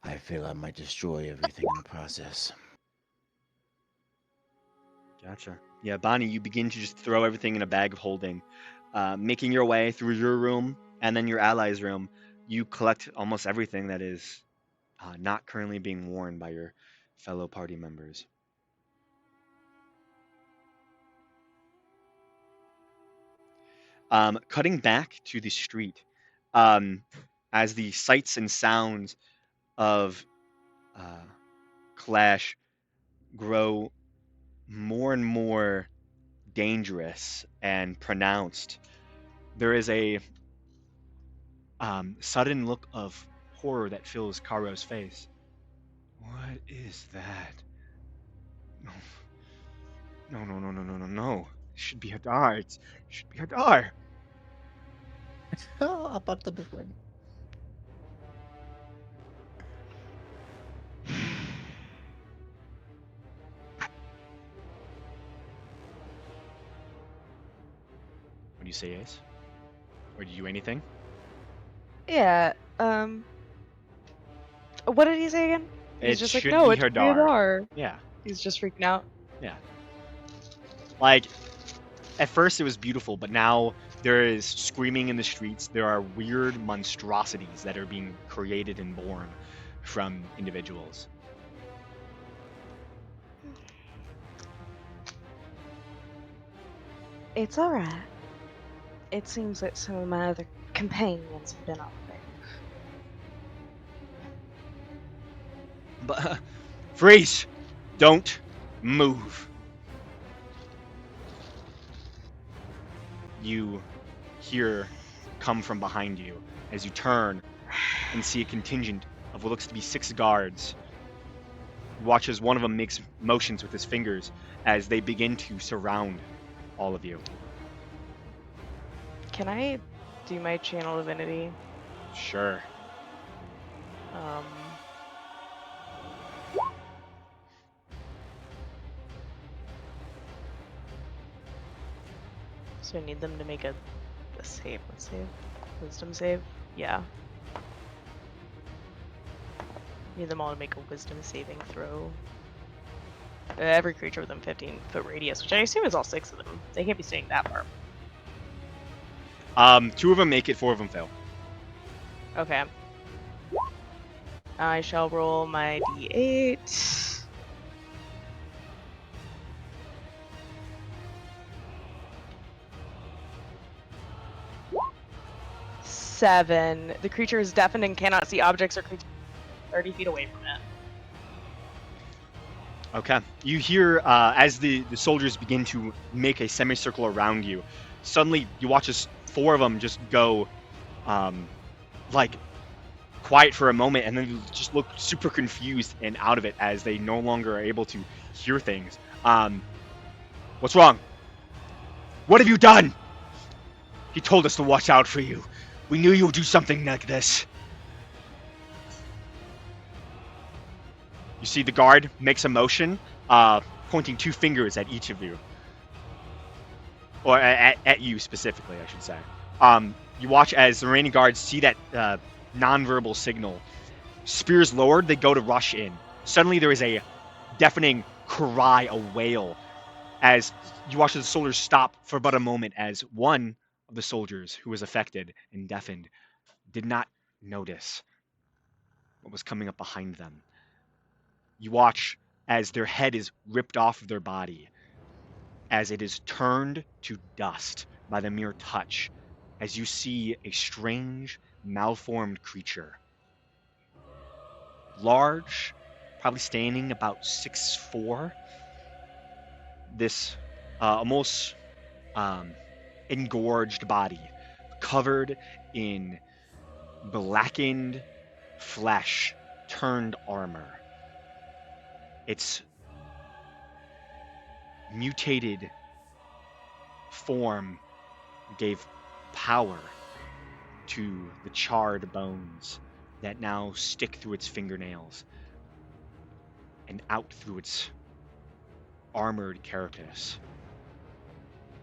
I feel I might destroy everything in the process. Gotcha. Yeah, Bonnie, you begin to just throw everything in a bag of holding, making your way through your room and then your allies' room. You collect almost everything that is not currently being worn by your fellow party members. Cutting back to the street, as the sights and sounds of Clash grow more and more dangerous and pronounced, there is a sudden look of horror that fills Karo's face. What is that? No, no, no, no, no, no, no, no. It should be Hadar. It should be Hadar. Oh, about the big one. What do you say, Ace? Or do you do anything? Yeah. What did he say again? He's It just like, should no, be it's Hadar. Hadar. Yeah, He's just freaking out. yeah. Like, at first it was beautiful, but now there is screaming in the streets. There are weird monstrosities that are being created and born from individuals. It's alright. It seems that some of my other companions have been off there. But freeze! Don't move. You hear come from behind you as you turn and see a contingent of what looks to be 6 guards. You watch as one of them makes motions with his fingers as they begin to surround all of you. Can I do my channel divinity? Sure. So I need them to make a save. Let's save. Wisdom save? Yeah. Need them all to make a wisdom saving throw. Every creature within 15-foot radius, which I assume is all 6 of them. They can't be staying that far. 2 of them make it, 4 of them fail. Okay. I shall roll my d8. Seven. The creature is deafened and cannot see objects or creatures 30 feet away from it. Okay. You hear as the soldiers begin to make a semicircle around you. Suddenly, you watch as 4 of them just go, like, quiet for a moment, and then you just look super confused and out of it as they no longer are able to hear things. What's wrong? What have you done? He told us to watch out for you. We knew you would do something like this. You see the guard makes a motion, pointing 2 fingers at each of you. Or at you specifically, I should say. You watch as the remaining guards see that non-verbal signal. Spears lowered, they go to rush in. Suddenly there is a deafening cry, a wail, as you watch the soldiers stop for but a moment as one of the soldiers who was affected and deafened did not notice what was coming up behind them. You watch as their head is ripped off of their body, as it is turned to dust by the mere touch, as you see a strange, malformed creature. Large, probably standing about 6'4". This almost engorged body, covered in blackened flesh turned armor. Its mutated form gave power to the charred bones that now stick through its fingernails and out through its armored carapace.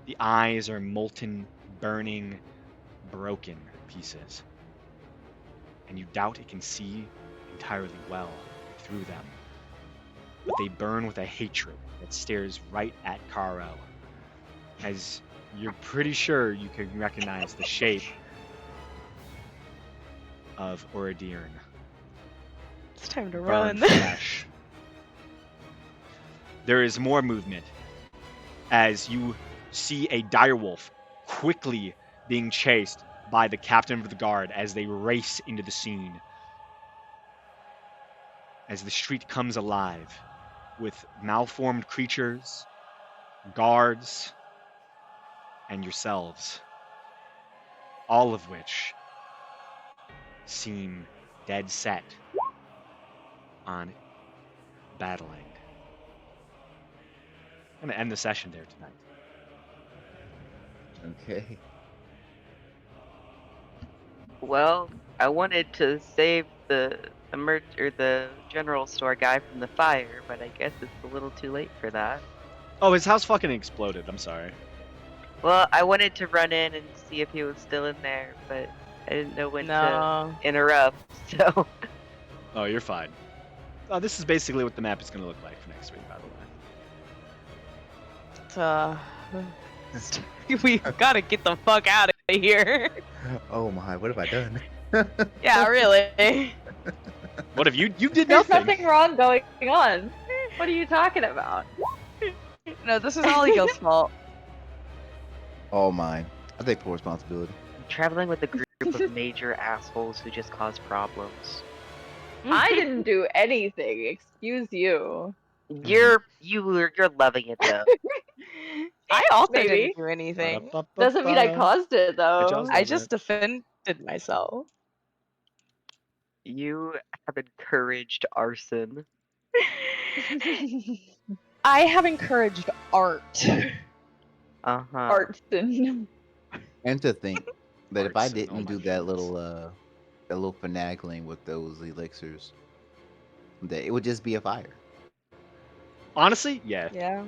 The eyes are molten, burning, broken pieces, and you doubt it can see entirely well through them. But they burn with a hatred that stares right at Karo, as you're pretty sure you can recognize the shape of Oradirn. It's time to Burn run. flesh. There is more movement as you see a direwolf quickly being chased by the captain of the guard as they race into the scene. As the street comes alive with malformed creatures, guards, and yourselves, all of which seem dead set on battling. I'm going to end the session there tonight. Okay. Well, I wanted to save the the general store guy from the fire, but I guess it's a little too late for that. Oh, his house fucking exploded. I'm sorry. Well, I wanted to run in and see if he was still in there, but I didn't know when to No. interrupt, so... Oh, you're fine. Oh, this is basically what the map is going to look like for next week, by the way. We gotta get the fuck out of here. Oh my, what have I done? Yeah, really. What have you did There's nothing. nothing wrong going on. What are you talking about? No, this is all Eagle's fault. All mine. I take full responsibility. Traveling with a group of major assholes who just cause problems. I didn't do anything. Excuse you. You're loving it though. I also Maybe. didn't do anything. Doesn't mean I caused it though. John's I love just it. defended myself. You have encouraged arson. I have encouraged art. Uh-huh. Arson. And to think that if I Arson, oh didn't my do that little finagling with those elixirs, that it would just be a fire. Honestly, yeah. Yeah.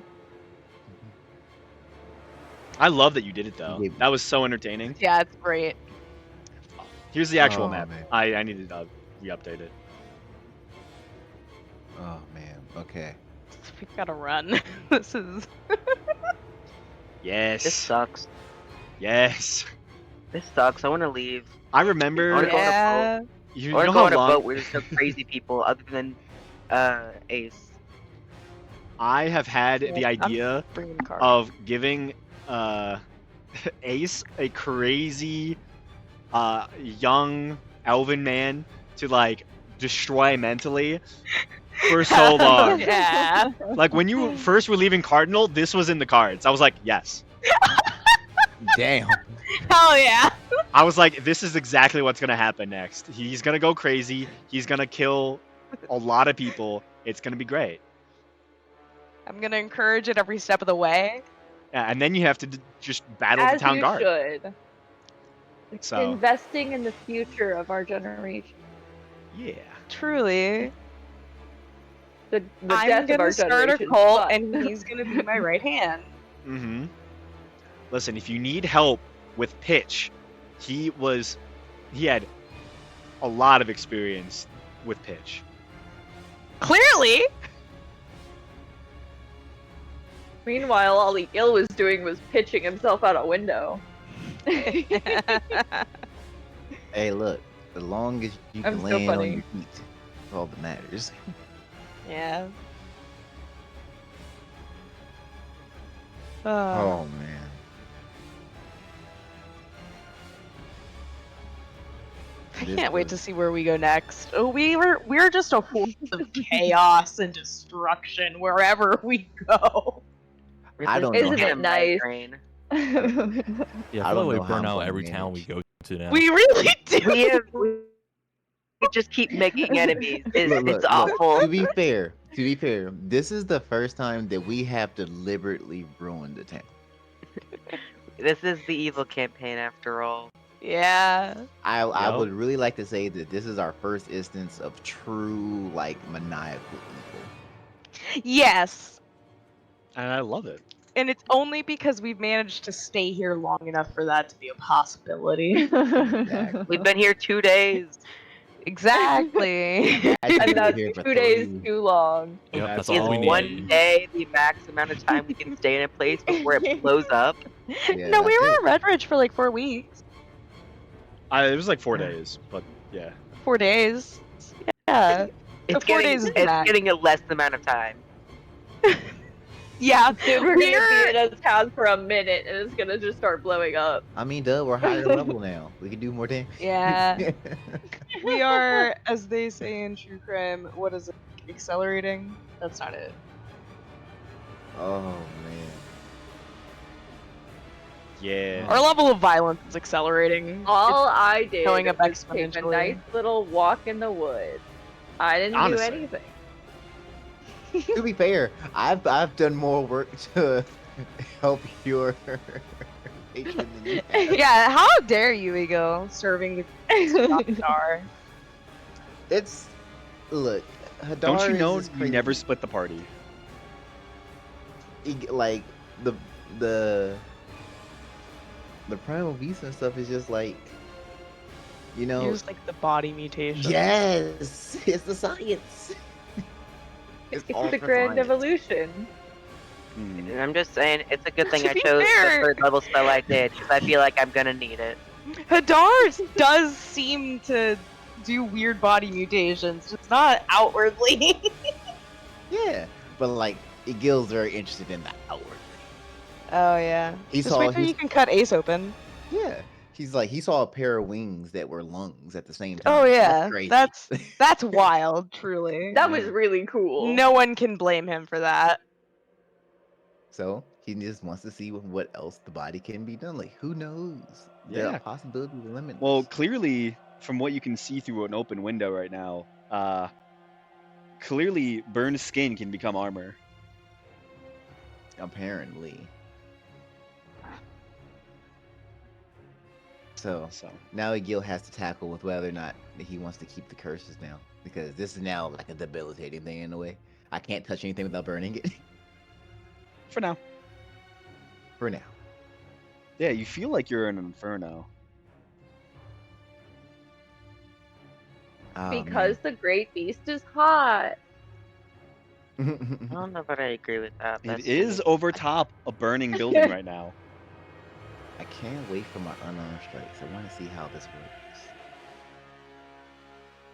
I love that you did it though. Yeah. That was so entertaining. Yeah, it's great. Here's the actual Oh, map. man. I needed to re-update it. Oh man. Okay. We gotta run. This is. Yes. This sucks. Yes. This sucks. I want to leave. I remember. Wanna go on a Yeah. You Or know go how on a long boat where there's no crazy people other than Ace. I have had Yeah, the I'm- idea Bringing the car. of giving Ace a crazy young elven man to like destroy mentally for so long. Yeah. Like when you first were leaving Cardinal, this was in the cards. I was like, yes. Damn. Hell yeah. I was like, this is exactly what's gonna happen next. He's gonna go crazy. He's gonna kill a lot of people. It's gonna be great. I'm gonna encourage it every step of the way. Yeah, and then you have to just battle As the town you guard. should. So Investing in the future of our generation. yeah. Truly. The I'm death of gonna our start a generation. cult, sucks. and he's gonna be my right hand. Mm-hmm. Listen, if you need help with pitch, he had a lot of experience with pitch. Clearly. Meanwhile, all Eagle was doing was pitching himself out a window. Hey, look. As long as you I'm can so land on funny. your feet, that's all that matters. Yeah. Oh man. I This can't wait to was- see where we go next. Oh, we're just a force of chaos and destruction wherever we go. I don't Isn't know. it nice? Migraine. Yeah, I I feel don't like we know how burn I'm out gonna every town we manage. go to now. We really do. We just keep making enemies. Look, It's look, awful. To be fair, this is the first time that we have deliberately ruined the town. This is the evil campaign after all. Yeah. I Yo. would really like to say that this is our first instance of true like maniacal evil. Yes. And I love it. and it's only because we've managed to stay here long enough for that to be a possibility. We've been here 2 days. Exactly. Imagine And we were that's here for 2 days 3. too long. Yep, That's that's Is all we all need. I 1 day the max amount of time we can stay in a place before it blows up? Yeah, No, we that's were it. in Redridge for like 4 weeks. It was like 4 days, but yeah. 4 days. Yeah. It's 4 getting days is the it's max. getting a less amount of time. Yeah. Dude, we're gonna be We're- in a town for a minute and it's gonna just start blowing up. I mean, duh, we're higher level now. We can do more damage. Yeah. We are, as they say in true crime, what is it? Accelerating? That's not it. Oh man. Yeah. Our level of violence is accelerating. All I did going up was take a exponentially. nice little walk in the woods. I didn't Honestly. do anything. To be fair, I've done more work to help your patron than you have. Yeah, how dare you, Eagle, serving the star. It's look. Hadar Don't you is know just you never crazy. split the party? Like the primal beast and stuff is just like, you know. Use like the body mutation. Yes, it's the science. It's all the for grand science. evolution. Hmm. And I'm just saying, it's a good thing To I be chose fair- the 3rd level spell I did, because I feel like I'm gonna need it. Hadar does seem to do weird body mutations, just not outwardly. Yeah, but like Gil's very interested in the outward. Oh yeah. He Just saw wait till his- you can cut Ace open. Yeah, he's like he saw a pair of wings that were lungs at the same time. Oh yeah, crazy. that's wild, truly. That was really cool. No one can blame him for that. So he just wants to see what else the body can be done. Like who knows? Yeah. The possibility is limitless. Well, clearly, from what you can see through an open window right now, clearly burned skin can become armor. apparently. So So now Gil has to tackle with whether or not he wants to keep the curses now, because this is now like a debilitating thing in a way. I can't touch anything without burning it for now, for now. yeah, you feel like you're in an inferno. Oh, Because the great beast is hot. man. I don't know if I agree with that. It That's is over top a burning building right now. I can't wait for my unarmed strikes. I want to see how this works.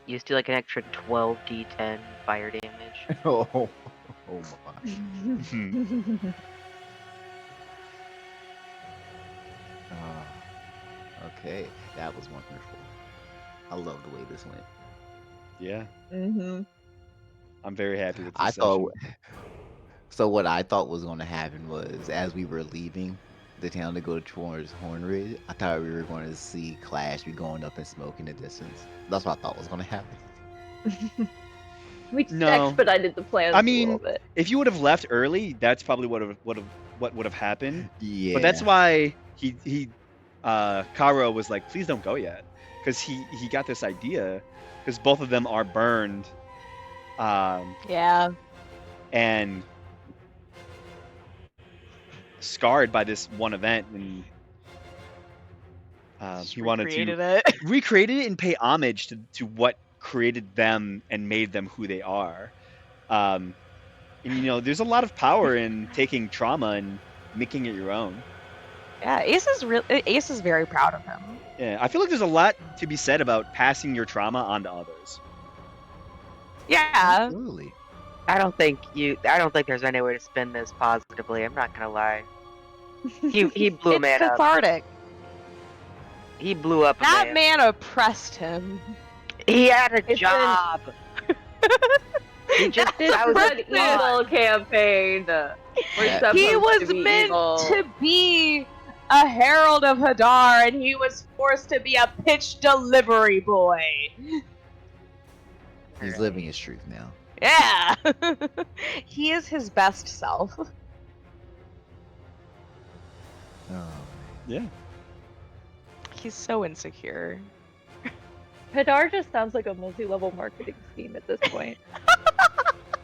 You do like an extra 12d10 fire damage. Oh, oh my. Okay, that was wonderful. I love the way this went. Yeah, Mm-hmm. I'm very happy with this I session. thought. So what I thought was going to happen was, as we were leaving the town to go towards Hornridge, I thought we were going to see Clash be going up in smoke in the distance. That's what I thought was going to happen. We just No. expedited the plans I a mean, little bit. If you would have left early, that's probably what would have happened. Yeah. But that's why Karo was like, please don't go yet, because he got this idea, because both of them are burned, Yeah. and scarred by this one event, and he wanted Created to it. recreate it and pay homage to what created them and made them who they are. And there's a lot of power in taking trauma and making it your own. Yeah, Ace is very proud of him. Yeah, I feel like there's a lot to be said about passing your trauma on to others. Yeah. Absolutely. I don't think there's any way to spin this positively. I'm not gonna lie. He blew a It's man up. cathartic. He blew up a That man. man oppressed him. He had a It's been- job. He just This that is was an evil campaign. We're Yeah. supposed He was to be meant evil. to be a herald of Hadar, and he was forced to be a pitch delivery boy. He's living his truth now. Yeah. He is his best self. Oh. Yeah. He's so insecure. Hadar just sounds like a multi-level marketing scheme at this point.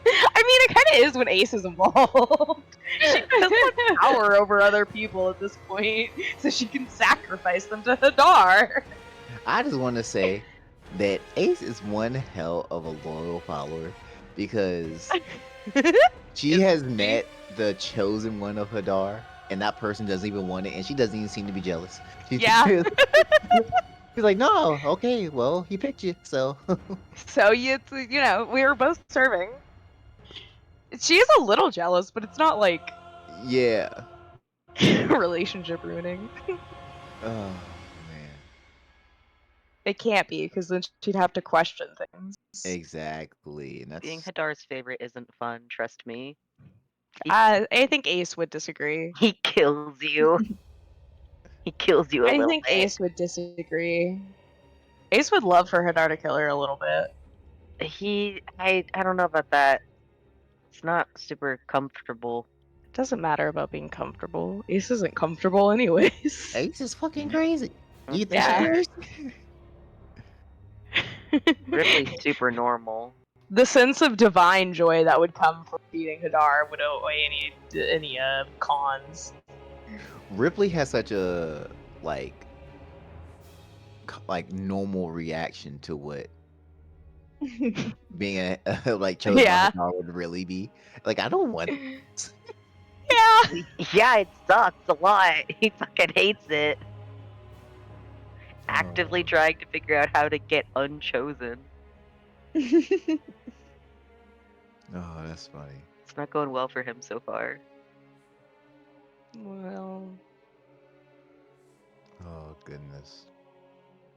I mean, it kind of is when Ace is involved. She has more power over other people at this point, so she can sacrifice them to Hadar. I just want to say that Ace is one hell of a loyal follower because she has met the chosen one of Hadar, and that person doesn't even want it, and she doesn't even seem to be jealous. She's Yeah. She's like, no, okay, well, he picked you, so. So we were both serving. She is a little jealous, but it's not like Yeah. relationship ruining. Oh, man. It can't be, because then she'd have to question things. Exactly. And Being that's. Hadar's favorite isn't fun, trust me. I think Ace would disagree. He kills you. He kills you a I little think bit. Ace would disagree. Ace would love for Hadar to kill her a little bit. I don't know about that. It's not super comfortable. It doesn't matter about being comfortable. Ace isn't comfortable anyways. Ace is fucking crazy. You think Yeah. she's crazy? Ripley's super normal. The sense of divine joy that would come from beating Hadar would outweigh any cons. Ripley has such a like normal reaction to what being a like chosen Yeah. Hadar would really be. Like, I don't want. Yeah. Yeah, it sucks a lot. He fucking hates it. Actively trying to figure out how to get unchosen. Oh, that's funny. It's not going well for him so far. Well, Oh goodness.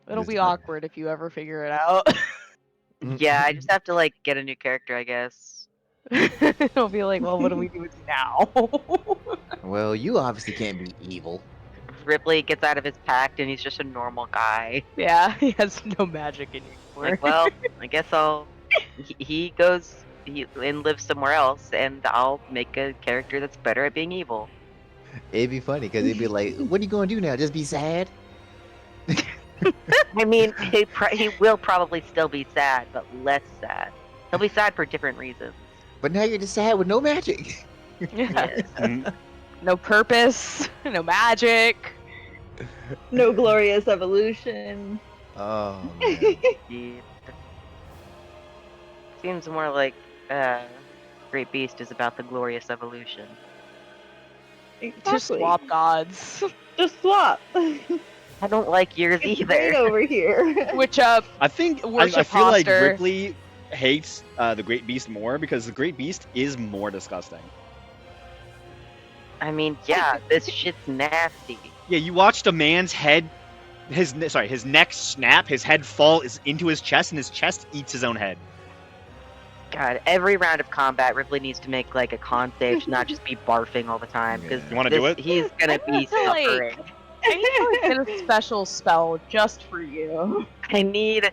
it'll This be is- awkward if you ever figure it out. Yeah, I just have to like get a new character, I guess. It'll be like, well, what do we do with you now? Well, you obviously can't be evil. Ripley gets out of his pact and he's just a normal guy. Yeah, he has no magic anymore. Like, well, I guess he goes and lives somewhere else, and I'll make a character that's better at being evil. It'd be funny because it'd be like, "What are you gonna do now? Just be sad?" I mean, he will probably still be sad, but less sad. He'll be sad for different reasons. But now you're just sad with no magic. Yeah. Mm, No purpose, no magic. No glorious evolution. Oh man. Yeah. Seems more like Great Beast is about the glorious evolution. Just Exactly. swap gods. Just swap. I don't like yours It's great either. over here. Which up? I think I Worship feel like Hoster. Ripley hates the Great Beast more because the Great Beast is more disgusting. I mean, yeah, this shit's nasty. Yeah, you watched a man's head, his neck snap, his head fall into his chest, and his chest eats his own head. God, every round of combat, Ripley needs to make like a con save to not just be barfing all the time. Because You wanna do it? He's gonna be feel like- suffering. I need to get a special spell just for you. I need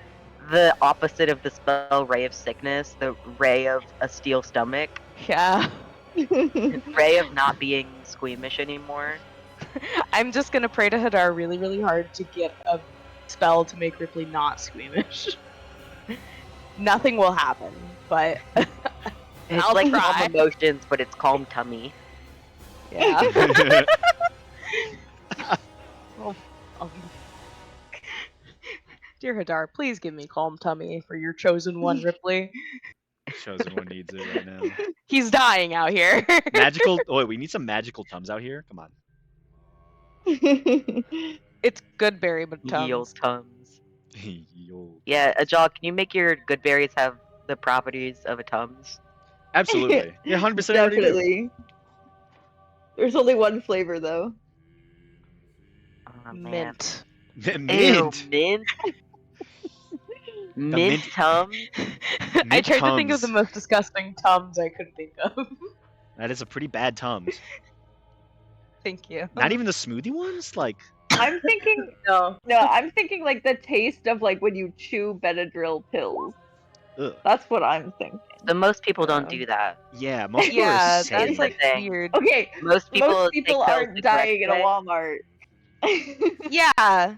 the opposite of the spell Ray of Sickness, the Ray of a Steel Stomach, Yeah. Ray of not being squeamish anymore. I'm just gonna pray to Hadar really, really hard to get a spell to make Ripley not squeamish. Nothing will happen, but It's I'll like try. calm emotions, but it's calm tummy. yeah. Um, Dear Hadar, please give me calm tummy for your chosen one, Ripley. Chosen one needs it right now. He's dying out here. Magical. Oh wait, we need some magical tums out here. Come on. It's good berry, but Yield tums. Tums. Yo. Yeah, Ajal, can you make your good berries have the properties of a Tums? Absolutely. Yeah, 100% already do. Definitely. There's only one flavor though. Oh, man. Mint. Mint. Ew, mint? mint mint- Tums? I Mint tried to think of the Tums. most disgusting tums I could think of. That is a pretty bad tums. Thank you. Not even the smoothie ones. Like, I'm thinking No. I'm thinking like the taste of like when you chew Benadryl pills. ugh. That's what I'm thinking. So most people don't Yeah. do that. Yeah, most people Yeah, are that's safe. like thing. weird. Okay, Most people, most take people pills aren't the dying correct in a way. Walmart. Yeah.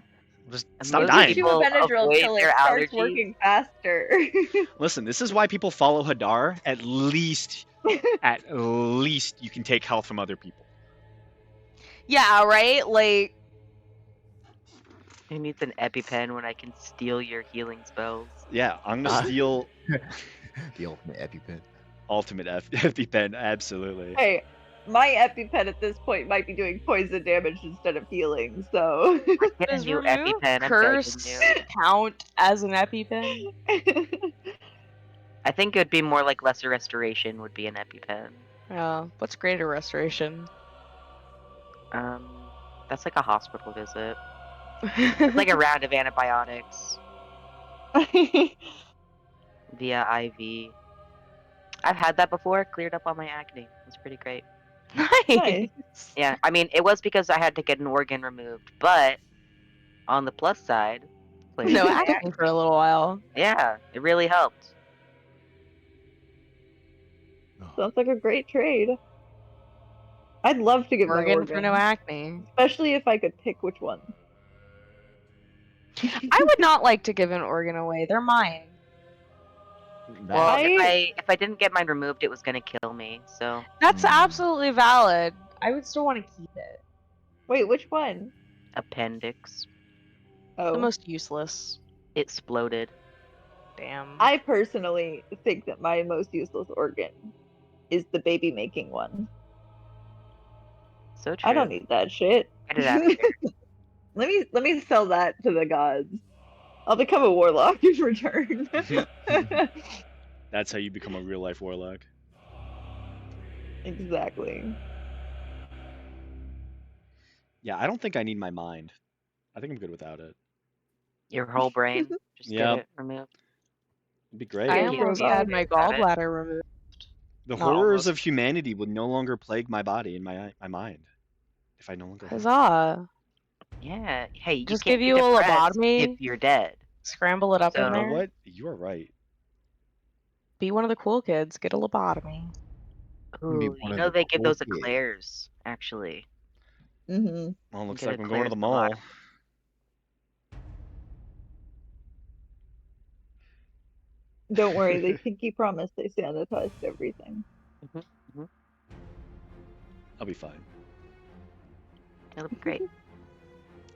Just And stop most dying. Give you people a Benadryl avoid till it their starts allergies. working faster. Listen, this is why people follow Hadar. At least you can take health from other people. Yeah, right? Like, Who needs an EpiPen when I can steal your healing spells? Yeah, I'm gonna Ah. steal The ultimate EpiPen. ultimate EpiPen. Absolutely. Hey, my EpiPen at this point might be doing poison damage instead of healing, so. Get a does new remove EpiPen, I'm begging curse you. count as an EpiPen? I think it'd be more like lesser restoration would be an EpiPen. What's greater restoration? That's like a hospital visit. It's like a round of antibiotics via IV. I've had that before, cleared up all my acne. It's pretty great. Nice. Yeah, I mean, it was because I had to get an organ removed, but on the plus side, cleared No up my acne for a little while. Yeah, it really helped. Sounds like a great trade. I'd love to give my Organ organ, for no acne. especially if I could pick which one. I would not like to give an organ away. They're mine. Well, I- if I didn't get mine removed, it was gonna kill me. So That's absolutely valid. I would still want to keep it. Wait, which one? appendix, Oh, The most useless. it exploded. Damn. I personally think that my most useless organ is the baby making one. So true. I don't need that shit. Get it out of here. Let me sell that to the gods. I'll become a warlock in return. That's how you become a real life warlock. Exactly. Yeah, I don't think I need my mind. I think I'm good without it. Your whole brain. Just Yep. get it removed. It'd be great. I Yeah, almost provide had my about it. gallbladder removed. The Not horrors almost. of humanity would no longer plague my body and my mind if I no longer. had it. Huzzah. Yeah. Hey, you Just can't give be you a depressed lobotomy? if you're dead. Scramble it up So- in You know there. what? You are right. Be one of the cool kids. Get a lobotomy. Be Ooh, one you of know the they give cool those kids. eclairs, actually. Hmm. Well, looks Get like a I'm going to clear the mall. lobotomy. Don't worry, they pinky promise they sanitized everything. I'll be fine. It'll be great.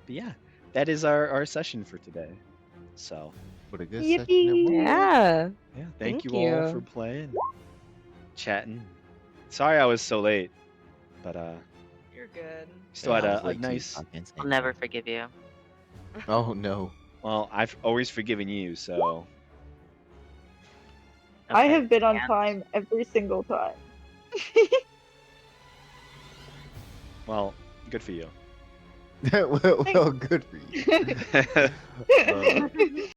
But yeah, that is our session for today. So What a good session it Yippee! was. Yeah. yeah, thank Thank you all you. for playing, chatting. Sorry I was so late, but You're good. still Yeah, had I was a late too, nice. so I can't say I'll never anything. forgive you. Oh no. Well, I've always forgiven you, so I Okay, have been on and- time every single time. well, good for you. well, good for you.